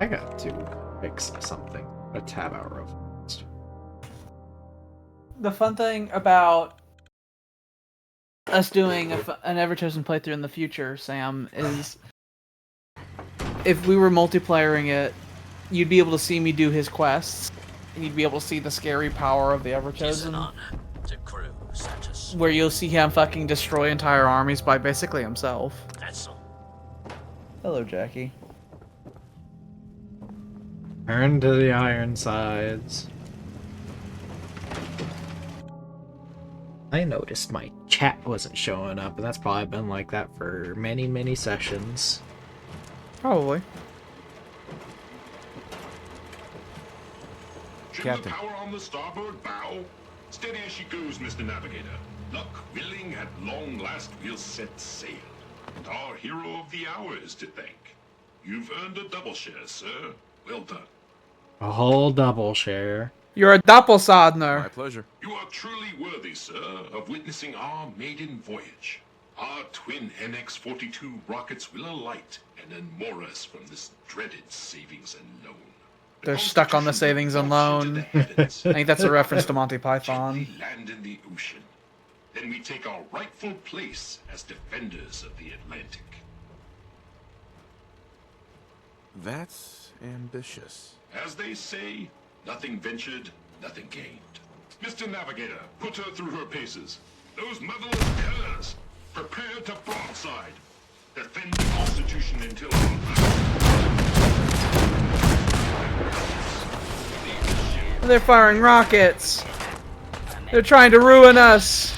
I got to fix something. A tab hour of. The fun thing about us doing an Ever-Chosen playthrough in the future, Sam, is if we were multiplayering it, you'd be able to see me do his quests, and you'd be able to see the scary power of the Ever-Chosen. Where you'll see him fucking destroy entire armies by basically himself. Hello, Jackie. Turn to the iron sides. I noticed my chat wasn't showing up, and that's probably been like that for many, many sessions. Probably. Captain. The power on the starboard bow. Steady as she goes, Mr. Navigator. Luck willing, at long last we'll set sail. And our hero of the hour is to thank. You've earned a double share, sir. Well done. A whole double share. You're a Doppelsadner. My pleasure. You are truly worthy, sir, of witnessing our maiden voyage. Our twin NX-42 rockets will alight and unmoor us from this dreaded savings and loan. They're stuck on the savings and loan. I think that's a reference to Monty Python. We land in the ocean. Then we take our rightful place as defenders of the Atlantic. That's ambitious. As they say, nothing ventured, nothing gained. Mr. Navigator, put her through her paces. Those motherless curs, prepare to broadside. Defend the Constitution until our last. They're firing rockets. They're trying to ruin us.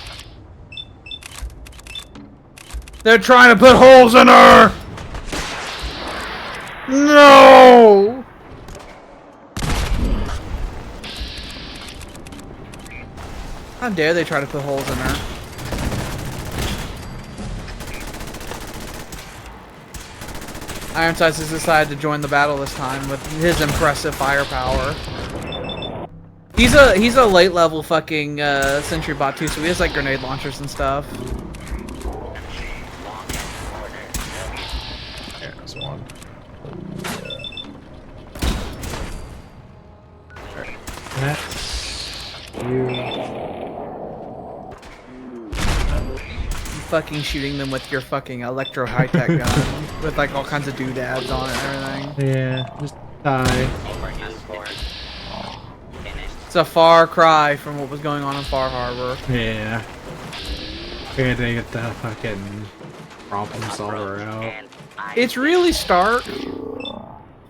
They're trying to put holes in her. No! How dare they try to put holes in her? Ironsides has decided to join the battle this time with his impressive firepower. He's a late level fucking sentry bot too, so he has like grenade launchers and stuff. Yeah, there's one. Alright. That's you. Fucking shooting them with your fucking electro high-tech gun with like all kinds of doodads on it and everything. Yeah, just die. It's a far cry from what was going on in Far Harbor. Yeah. We had to get the fucking problem solver out. It's really stark.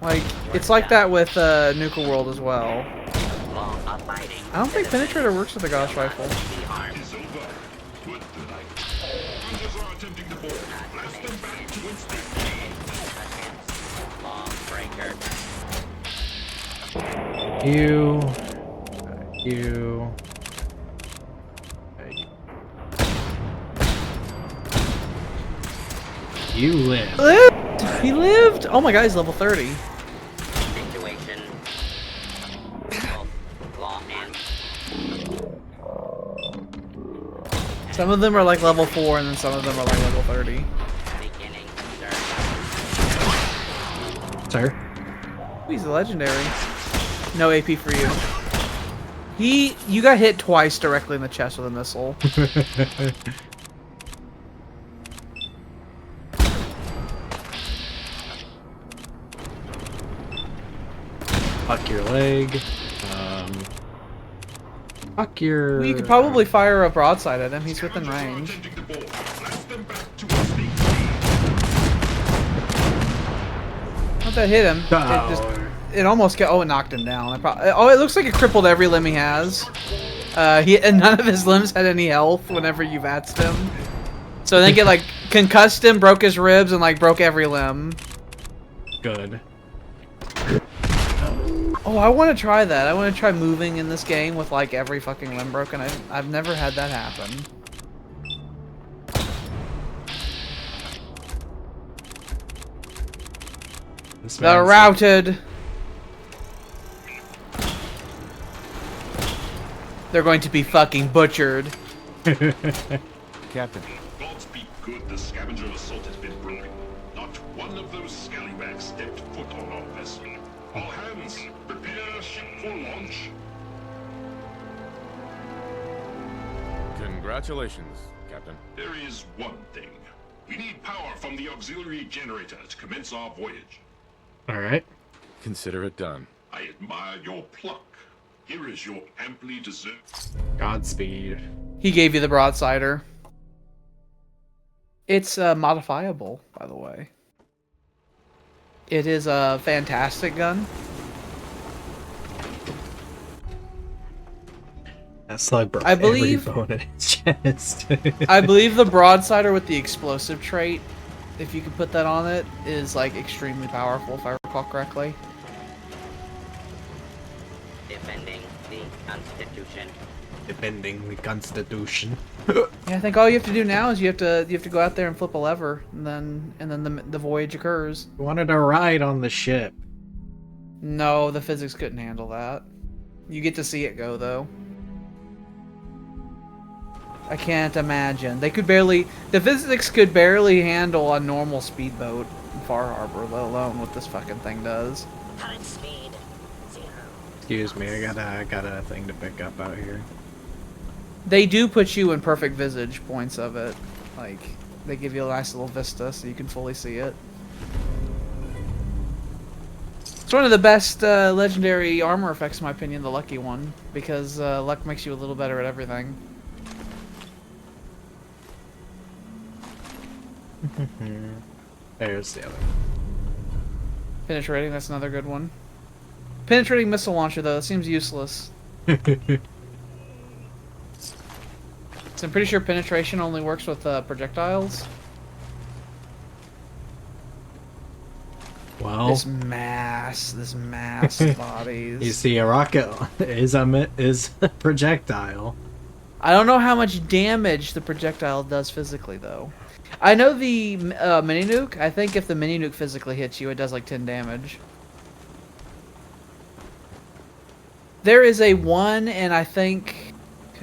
Like, it's like that with Nuka World as well. I don't think Penetrator works with the Gauss rifle. You. You live. Lived! He lived! Oh my god, he's level 30. Some of them are like level 4 and then some of them are like level 30. Sir? He's a legendary. No AP for you. You got hit twice directly in the chest with a missile. Fuck your leg. Fuck your... Well, you could probably fire a broadside at him. He's within range. Not that hit him. It almost got... Oh, it knocked him down. It looks like it crippled every limb he has. And none of his limbs had any health whenever you vatsed him. So then get like concussed him, broke his ribs, and like broke every limb. Good. Oh, I want to try that. I want to try moving in this game with like every fucking limb broken. I've never had that happen. They're routed. They're going to be fucking butchered. Captain. Gods be good, the scavenger assault has been broken. Not one of those scallywags stepped foot on our vessel. All hands, prepare ship for launch. Congratulations, Captain. There is one thing. We need power from the auxiliary generator to commence our voyage. Alright. Consider it done. I admire your pluck. Here is your amply deserved Godspeed. He gave you the broadsider. It's modifiable, by the way. It is a fantastic gun. That slug broke I believe, every bone in its chest. I believe the broadsider with the explosive trait, if you could put that on it, is like extremely powerful if I recall correctly. Defending the Constitution. Defending the Constitution. Yeah, I think all you have to do now is you have to go out there and flip a lever, and then the voyage occurs. You wanted to ride on the ship. No, the physics couldn't handle that. You get to see it go though. I can't imagine. The physics could barely handle a normal speedboat in Far Harbor, let alone what this fucking thing does. Current speed 0. Excuse me, I got a thing to pick up out here. They do put you in perfect visage points of it. Like, they give you a nice little vista so you can fully see it. It's one of the best legendary armor effects, in my opinion, the lucky one, because luck makes you a little better at everything. There's the other. Penetrating, that's another good one. Penetrating missile launcher, though, it seems useless. So I'm pretty sure penetration only works with projectiles. Well, this mass of bodies. You see, a rocket is a projectile. I don't know how much damage the projectile does physically, though. I know the mini nuke. I think if the mini nuke physically hits you, it does like 10 damage. There is a 1 in, I think,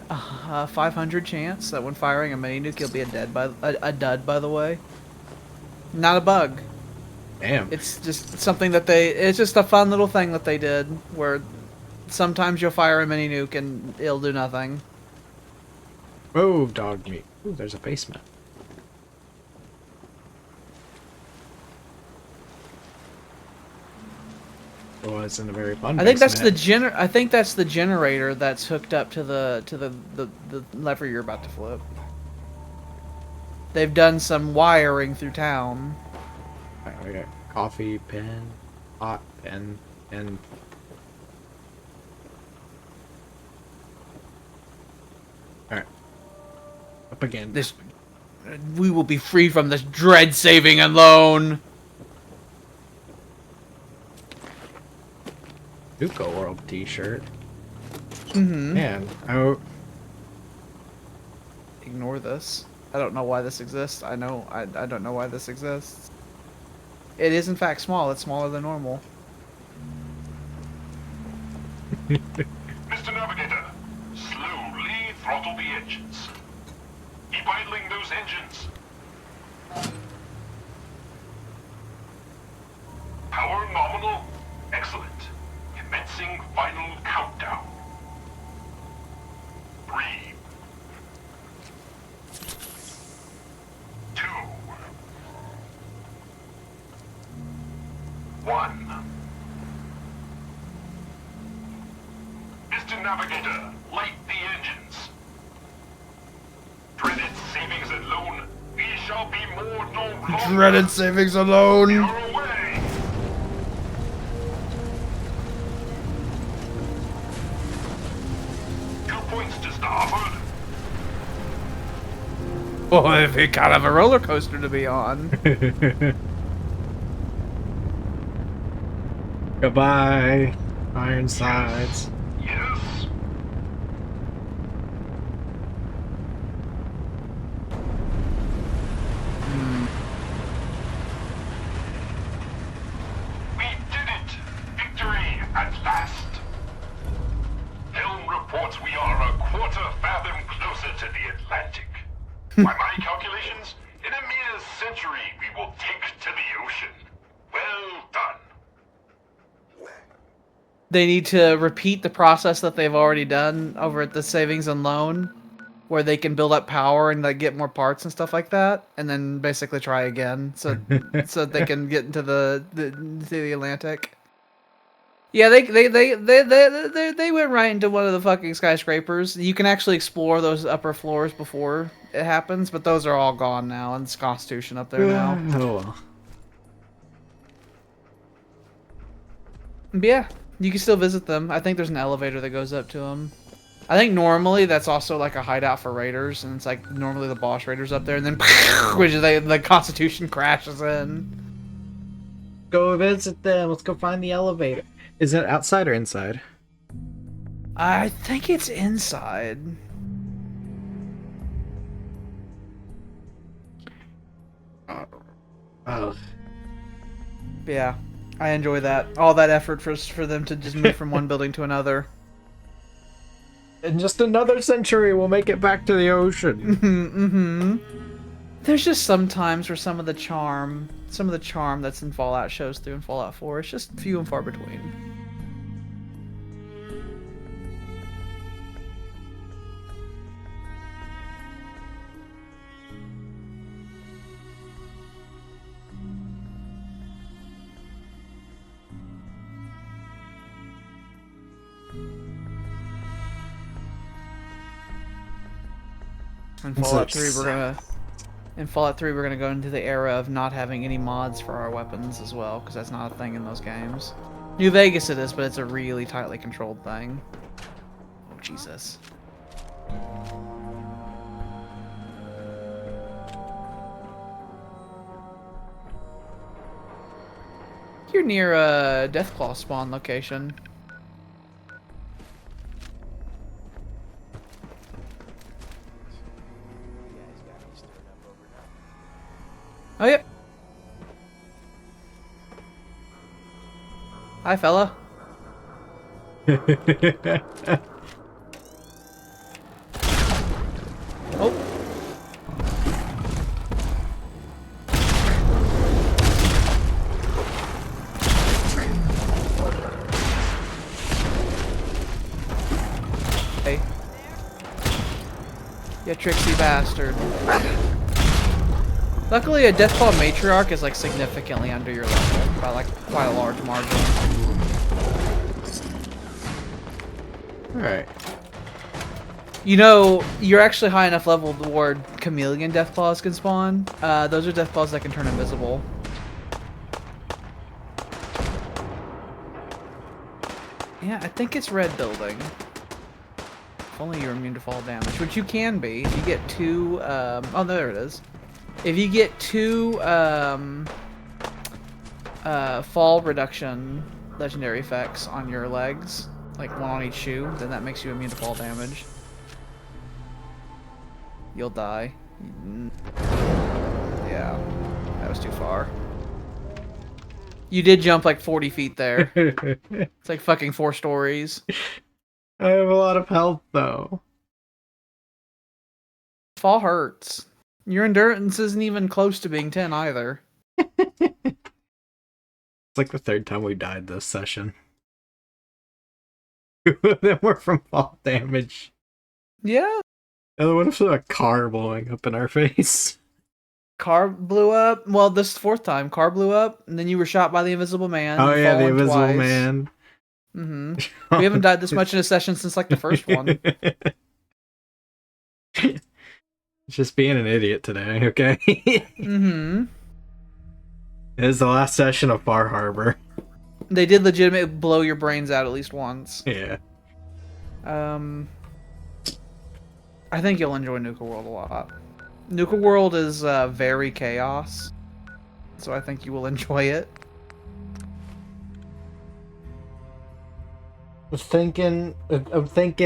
500 chance that when firing a mini nuke, you'll be a dud. By the way, not a bug. Damn. It's just something that it's just a fun little thing that they did, where sometimes you'll fire a mini nuke and it'll do nothing. Move, dog meat. Ooh, there's a basement. Well, it's in a very fun I think basement. I think that's the generator that's hooked up to the lever you're about to flip. They've done some wiring through town. Alright, we got coffee, pen, hot pen, and alright. Up again. We will be free from this dread saving alone. Duco World t-shirt. Mm-hmm. Man, Ignore this. I don't know why this exists. I don't know why this exists. It is in fact small. It's smaller than normal. Mr. Navigator, slowly throttle the engines. Keep idling those engines. Power nominal. Excellent. Commencing final countdown. 3, 2, 1. Mr. Navigator, light the engines. Dreaded savings alone. We shall be more no longer. Dreaded savings alone. You're away. Points to starboard. Oh, it'd be kind of a roller coaster to be on. Goodbye, Ironsides. Yes. We did it! Victory at last! Helm reports we are a quarter fathom closer to the Atlantic. By my calculations, in a mere century we will take to the ocean. Well done. They need to repeat the process that they've already done over at the Savings and Loan, where they can build up power and like get more parts and stuff like that, and then basically try again, so they can get into the Atlantic. Yeah, they went right into one of the fucking skyscrapers. You can actually explore those upper floors before it happens, but those are all gone now, and it's Constitution up there now. Oh well. But yeah, you can still visit them. I think there's an elevator that goes up to them. I think normally that's also like a hideout for raiders, and it's like normally the boss raiders up there, and then which the Constitution crashes in. Go visit them. Let's go find the elevator. Is it outside or inside? I think it's inside. Yeah, I enjoy that. All that effort for them to just move from one building to another. In just another century, we'll make it back to the ocean. Mm-hmm. There's just some times where some of the charm that's in Fallout shows through in Fallout 4. It's just few and far between. In Fallout 3, we're gonna go into the era of not having any mods for our weapons as well, because that's not a thing in those games. New Vegas it is, but it's a really tightly controlled thing. Oh, Jesus. You're near a Deathclaw spawn location. Oh, yep. Hi, fella. Oh. Hey. You tricksy bastard. Luckily, a Deathclaw Matriarch is like significantly under your level by like quite a large margin. Alright. You know, you're actually high enough level where chameleon Deathclaws can spawn. Those are Deathclaws that can turn invisible. Yeah, I think it's red building. If only you're immune to fall damage, which you can be. If you get two, oh, there it is. If you get two, fall reduction legendary effects on your legs, like one on each shoe, then that makes you immune to fall damage. You'll die. Yeah, that was too far. You did jump like 40 feet there. It's like fucking 4 stories. I have a lot of health, though. Fall hurts. Your endurance isn't even close to being 10 either. It's like the 3rd time we died this session. 2 of them were from fall damage. Yeah. The other one was a car blowing up in our face. Car blew up. Well, this 4th time, car blew up, and then you were shot by the Invisible Man. Oh yeah, the Invisible twice. Man. Mm-hmm. We haven't died this much in a session since like the first one. Just being an idiot today, okay? Mm-hmm. It is the last session of Far Harbor. They did legitimately blow your brains out at least once. Yeah. I think you'll enjoy Nuka World a lot. Nuka World is very chaos, so I think you will enjoy it. I'm thinking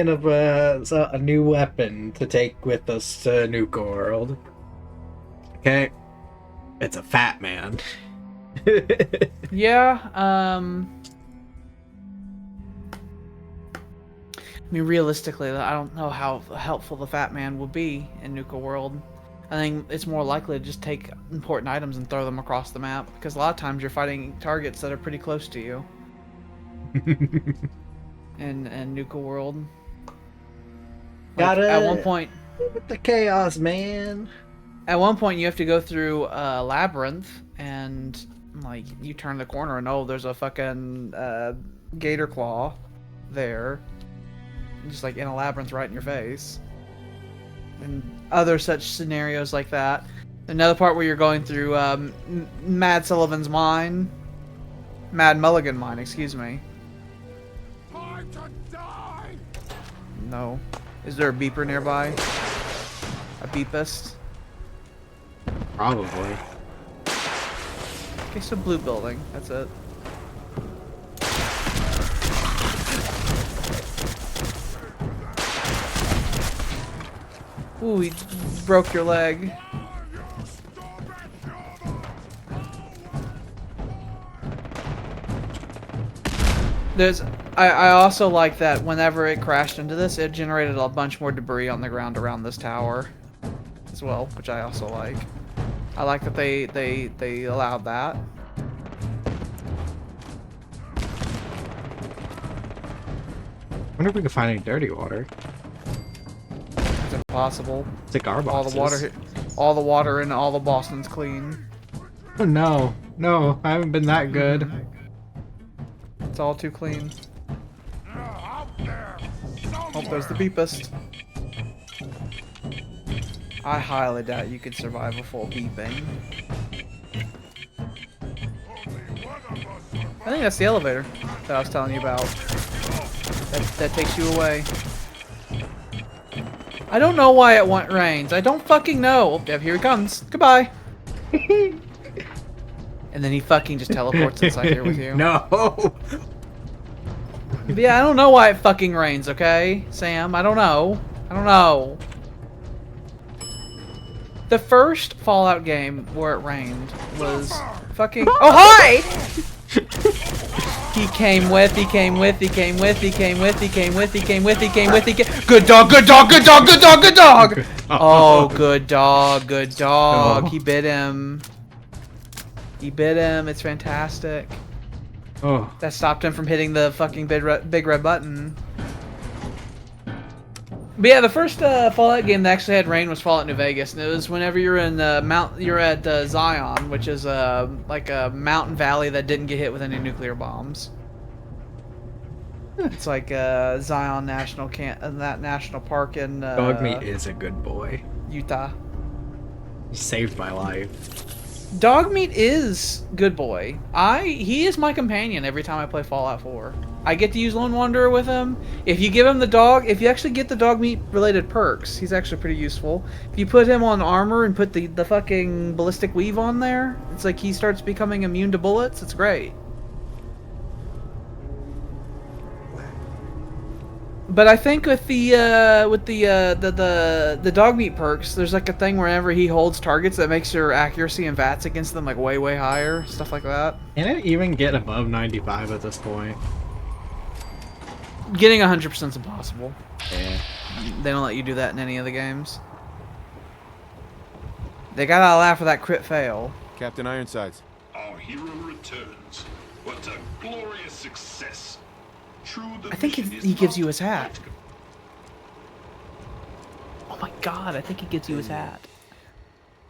of a new weapon to take with us to Nuka World. Okay, it's a fat man. Yeah. I mean, realistically, I don't know how helpful the fat man will be in Nuka World. I think it's more likely to just take important items and throw them across the map, because a lot of times you're fighting targets that are pretty close to you. in Nuka World. Like, at one point, with the chaos, man. At one point, you have to go through a labyrinth, and like you turn the corner, and oh, there's a fucking gator claw there, just like in a labyrinth right in your face, and other such scenarios like that. Another part where you're going through Mad Sullivan's mine, Mad Mulligan mine, excuse me. No. Is there a beeper nearby? A beepist? Probably. Okay, so blue building. That's it. Ooh, he broke your leg. I also like that whenever it crashed into this, it generated a bunch more debris on the ground around this tower as well, which I also like. I like that they allowed that. I wonder if we can find any dirty water. It's impossible. It's like our boxes. All the water in all the Boston's clean. Oh no, no, I haven't been that good. Mm-hmm. It's all too clean. Oh, there's the beepist. I highly doubt you could survive a full beeping. I think that's the elevator. that I was telling you about. That takes you away. I don't know why it rains. I don't fucking know. Oh, yeah, here he comes. Goodbye. And then he fucking just teleports inside here with you. No. But yeah, I don't know why it fucking rains, okay? Sam, I don't know. I don't know. The first Fallout game where it rained was fucking... Oh, hi! He came with. Good dog, good dog, good dog, good dog, good dog! Oh, good dog, good dog. Oh. He bit him. He bit him. It's fantastic. Oh. That stopped him from hitting the fucking big red button. But yeah, the first Fallout game that actually had rain was Fallout New Vegas, and it was whenever you're in you're at Zion, which is like a mountain valley that didn't get hit with any nuclear bombs. It's like Zion National National Park in Dogmeat is a good boy. Utah. He saved my life. Dogmeat is good boy. He is my companion every time I play Fallout 4. I get to use Lone Wanderer with him. If you give him the dog, if you actually get the Dogmeat related perks, he's actually pretty useful. If you put him on armor and put the fucking ballistic weave on there, it's like he starts becoming immune to bullets. It's great. But I think with the Dogmeat perks, there's like a thing whenever he holds targets that makes your accuracy and VATS against them like way higher, stuff like that. Can it even get above 95 at this point? Getting 100% is impossible. Yeah. They don't let you do that in any of the games. They gotta allow for that crit fail. Captain Ironsides. Our hero returns. What a glorious success. I think he gives you his hat. Oh my god, I think he gives you his hat.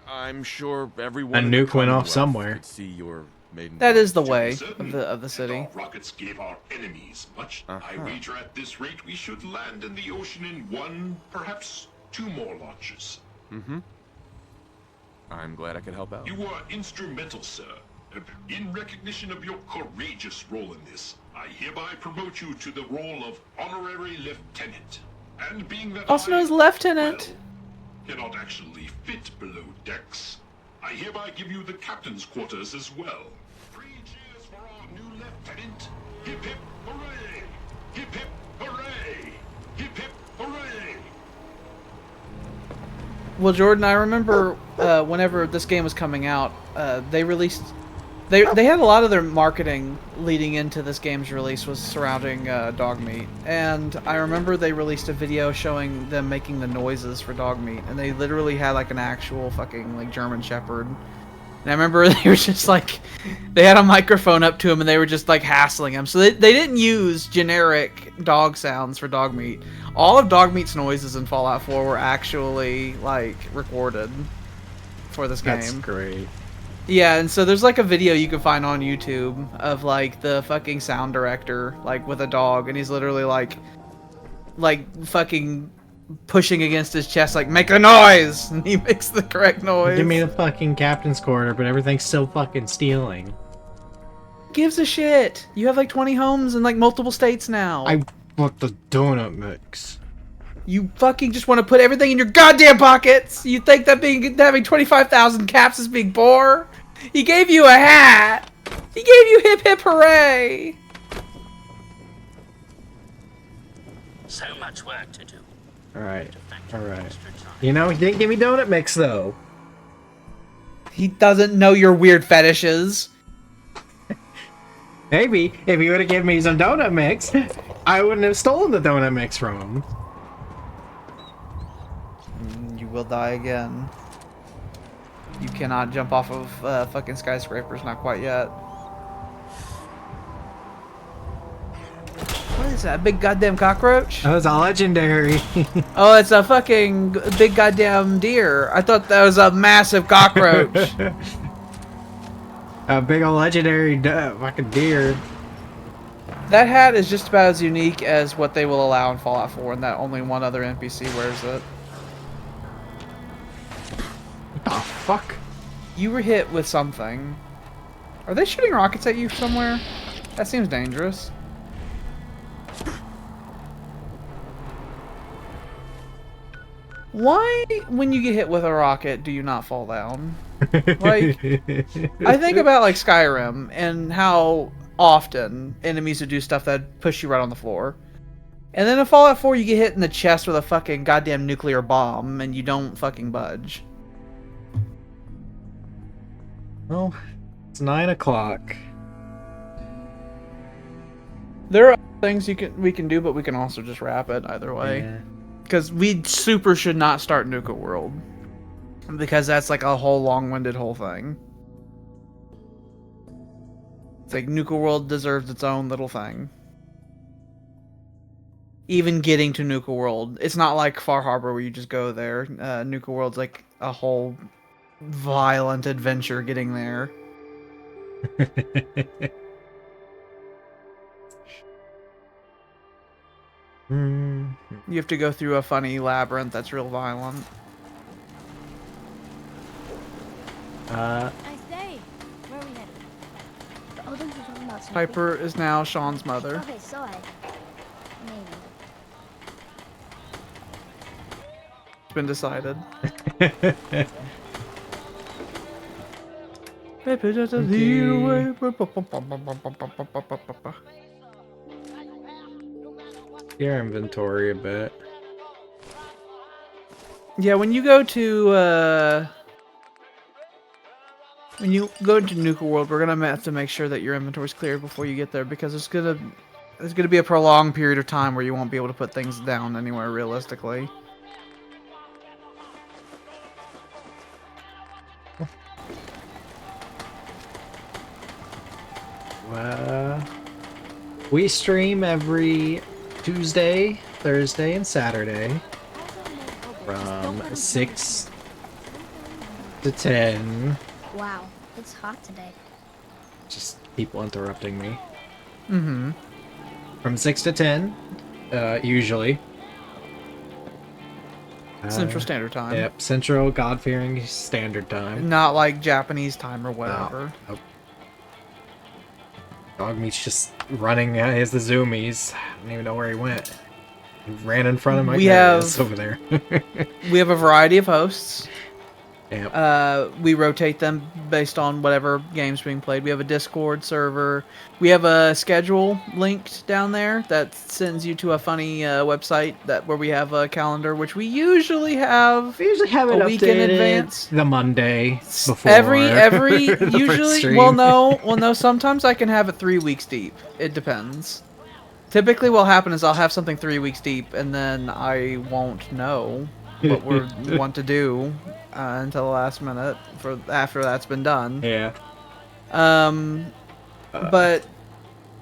I'm sure everyone A in the nuke went off Commonwealth somewhere. could see your maiden That is the To be way certain, of the city. and our rockets gave our enemies much. I wager at this rate we should land in the ocean in 1, perhaps 2 more launches. Mm-hmm. I'm glad I could help out. You were instrumental, sir. In recognition of your courageous role in this, I hereby promote you to the role of honorary lieutenant. And being that Also known as Lieutenant. Cannot actually fit below decks, I hereby give you the captain's quarters as well. 3 cheers for our new lieutenant. Hip hip hooray! Hip hip hooray! Hip hip hooray! Well, Jordan, I remember whenever this game was coming out, they released... They had a lot of their marketing leading into this game's release was surrounding Dogmeat, and I remember they released a video showing them making the noises for Dogmeat, and they literally had like an actual fucking like German Shepherd. And I remember they were just like, they had a microphone up to him and they were just like hassling him. So they didn't use generic dog sounds for Dogmeat. All of Dogmeat's noises in Fallout 4 were actually like recorded for this game. That's great. Yeah, and so there's like a video you can find on YouTube of like the fucking sound director like with a dog, and he's literally like fucking pushing against his chest like, make a noise, and he makes the correct noise. Give me the fucking captain's corner, but everything's still fucking stealing. Gives a shit. You have like 20 homes in like multiple states now. I want the donut mix. You fucking just want to put everything in your goddamn pockets. You think that having 25,000 caps is being poor? He gave you a hat. He gave you hip hip hooray. So much work to do. Alright. Alright. You know, he didn't give me donut mix though. He doesn't know your weird fetishes. Maybe if he would have given me some donut mix, I wouldn't have stolen the donut mix from him. You will die again. You cannot jump off of fucking skyscrapers, not quite yet. What is that, a big goddamn cockroach? That was a legendary. Oh, it's a fucking big goddamn deer. I thought that was a massive cockroach. A big old legendary fucking deer. That hat is just about as unique as what they will allow in Fallout 4, and that only one other NPC wears it. What the fuck? You were hit with something. Are they shooting rockets at you somewhere? That seems dangerous. Why, when you get hit with a rocket, do you not fall down? Like, I think about like Skyrim and how often enemies would do stuff that push you right on the floor. And then in Fallout 4, you get hit in the chest with a fucking goddamn nuclear bomb and you don't fucking budge. Well, it's 9 o'clock. There are things we can do, but we can also just wrap it either way. Yeah. Because we super should not start Nuka World. Because that's like a whole long-winded whole thing. It's like Nuka World deserves its own little thing. Even getting to Nuka World, it's not like Far Harbor where you just go there. Nuka World's like a whole violent adventure getting there. You have to go through a funny labyrinth that's real violent. Nice day. Where are we headed? The others were talking about something. Piper is now Sean's mother. Okay, so maybe. It's been decided. Your inventory a bit. Yeah, when you go to Nuka World, we're gonna have to make sure that your inventory's cleared before you get there, because there's gonna be a prolonged period of time where you won't be able to put things down anywhere realistically. We stream every Tuesday, Thursday, and Saturday from 6 to 10. Wow, it's hot today. Just people interrupting me. Mm-hmm. From 6 to 10, usually. Central Standard Time. Yep, Central God-fearing Standard Time. Not like Japanese time or whatever. No. Dogmeat's just running as the zoomies. I don't even know where he went. He ran in front of my car over there. We have a variety of hosts. Yep. We rotate them based on whatever game's being played. We have a Discord server. We have a schedule linked down there that sends you to a funny website where we have a calendar, which we usually have. We usually have it a week in advance. The Monday before. Every the usually. stream. Well, no. Sometimes I can have it 3 weeks deep. It depends. Typically, what'll happen is I'll have something 3 weeks deep, and then I won't know what we want to do until the last minute after that's been done. Yeah. But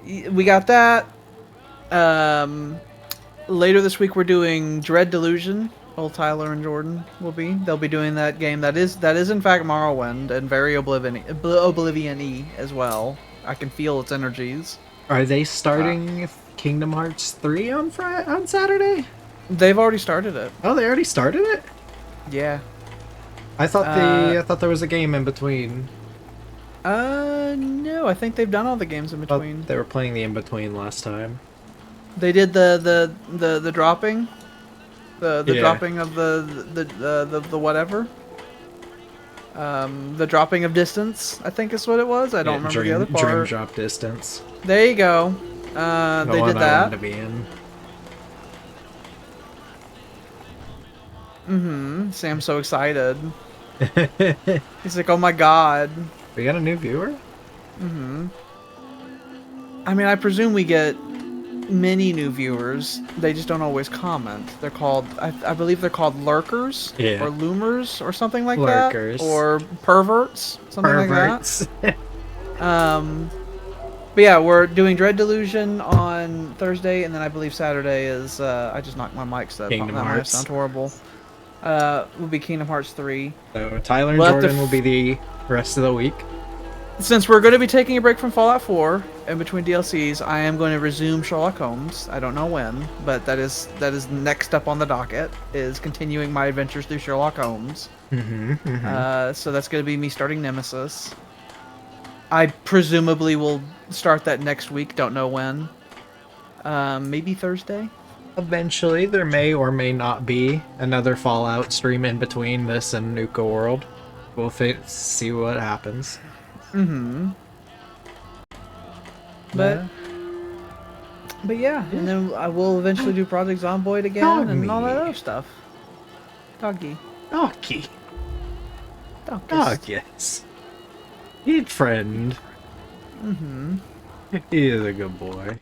we got that. Later this week we're doing Dread Delusion. Old Tyler and Jordan they'll be doing that game that is in fact Morrowind and very Oblivion-y as well. I can feel its energies. Are they starting Kingdom Hearts 3 on Saturday? They've already started it. Oh, they already started it? Yeah. I thought there was a game in between. No, I think they've done all the games in between. They were playing the in between last time. They did the dropping, the dropping of the whatever. The dropping of distance, I think is what it was. I don't remember the other part. Dream drop distance. There you go. They did that. I wanted to be in. Mm-hmm. Sam's so excited. He's like, oh my god. We got a new viewer? Mm-hmm. I mean, I presume we get many new viewers. They just don't always comment. They're called, I believe they're called lurkers. Yeah. Or loomers or something like Lurkers. that. Or perverts. Something like that. But yeah, we're doing Dread Delusion on Thursday, and then I believe Saturday is, I just knocked my mic so that might sound horrible. Will be Kingdom Hearts 3. So Tyler and Jordan will be the rest of the week. Since we're going to be taking a break from Fallout 4 in between DLCs, I am going to resume Sherlock Holmes. I don't know when, but that is next up on the docket, is continuing my adventures through Sherlock Holmes. So that's going to be me starting Nemesis. I presumably will start that next week, don't know when. Maybe Thursday? Eventually, there may or may not be another Fallout stream in between this and Nuka World. We'll see what happens. Mm-hmm. But yeah, and then I will eventually do Project Zomboid again and all that other stuff. Doggy. Doggy. Doggus. Yes. Good friend. Mm-hmm. He is a good boy.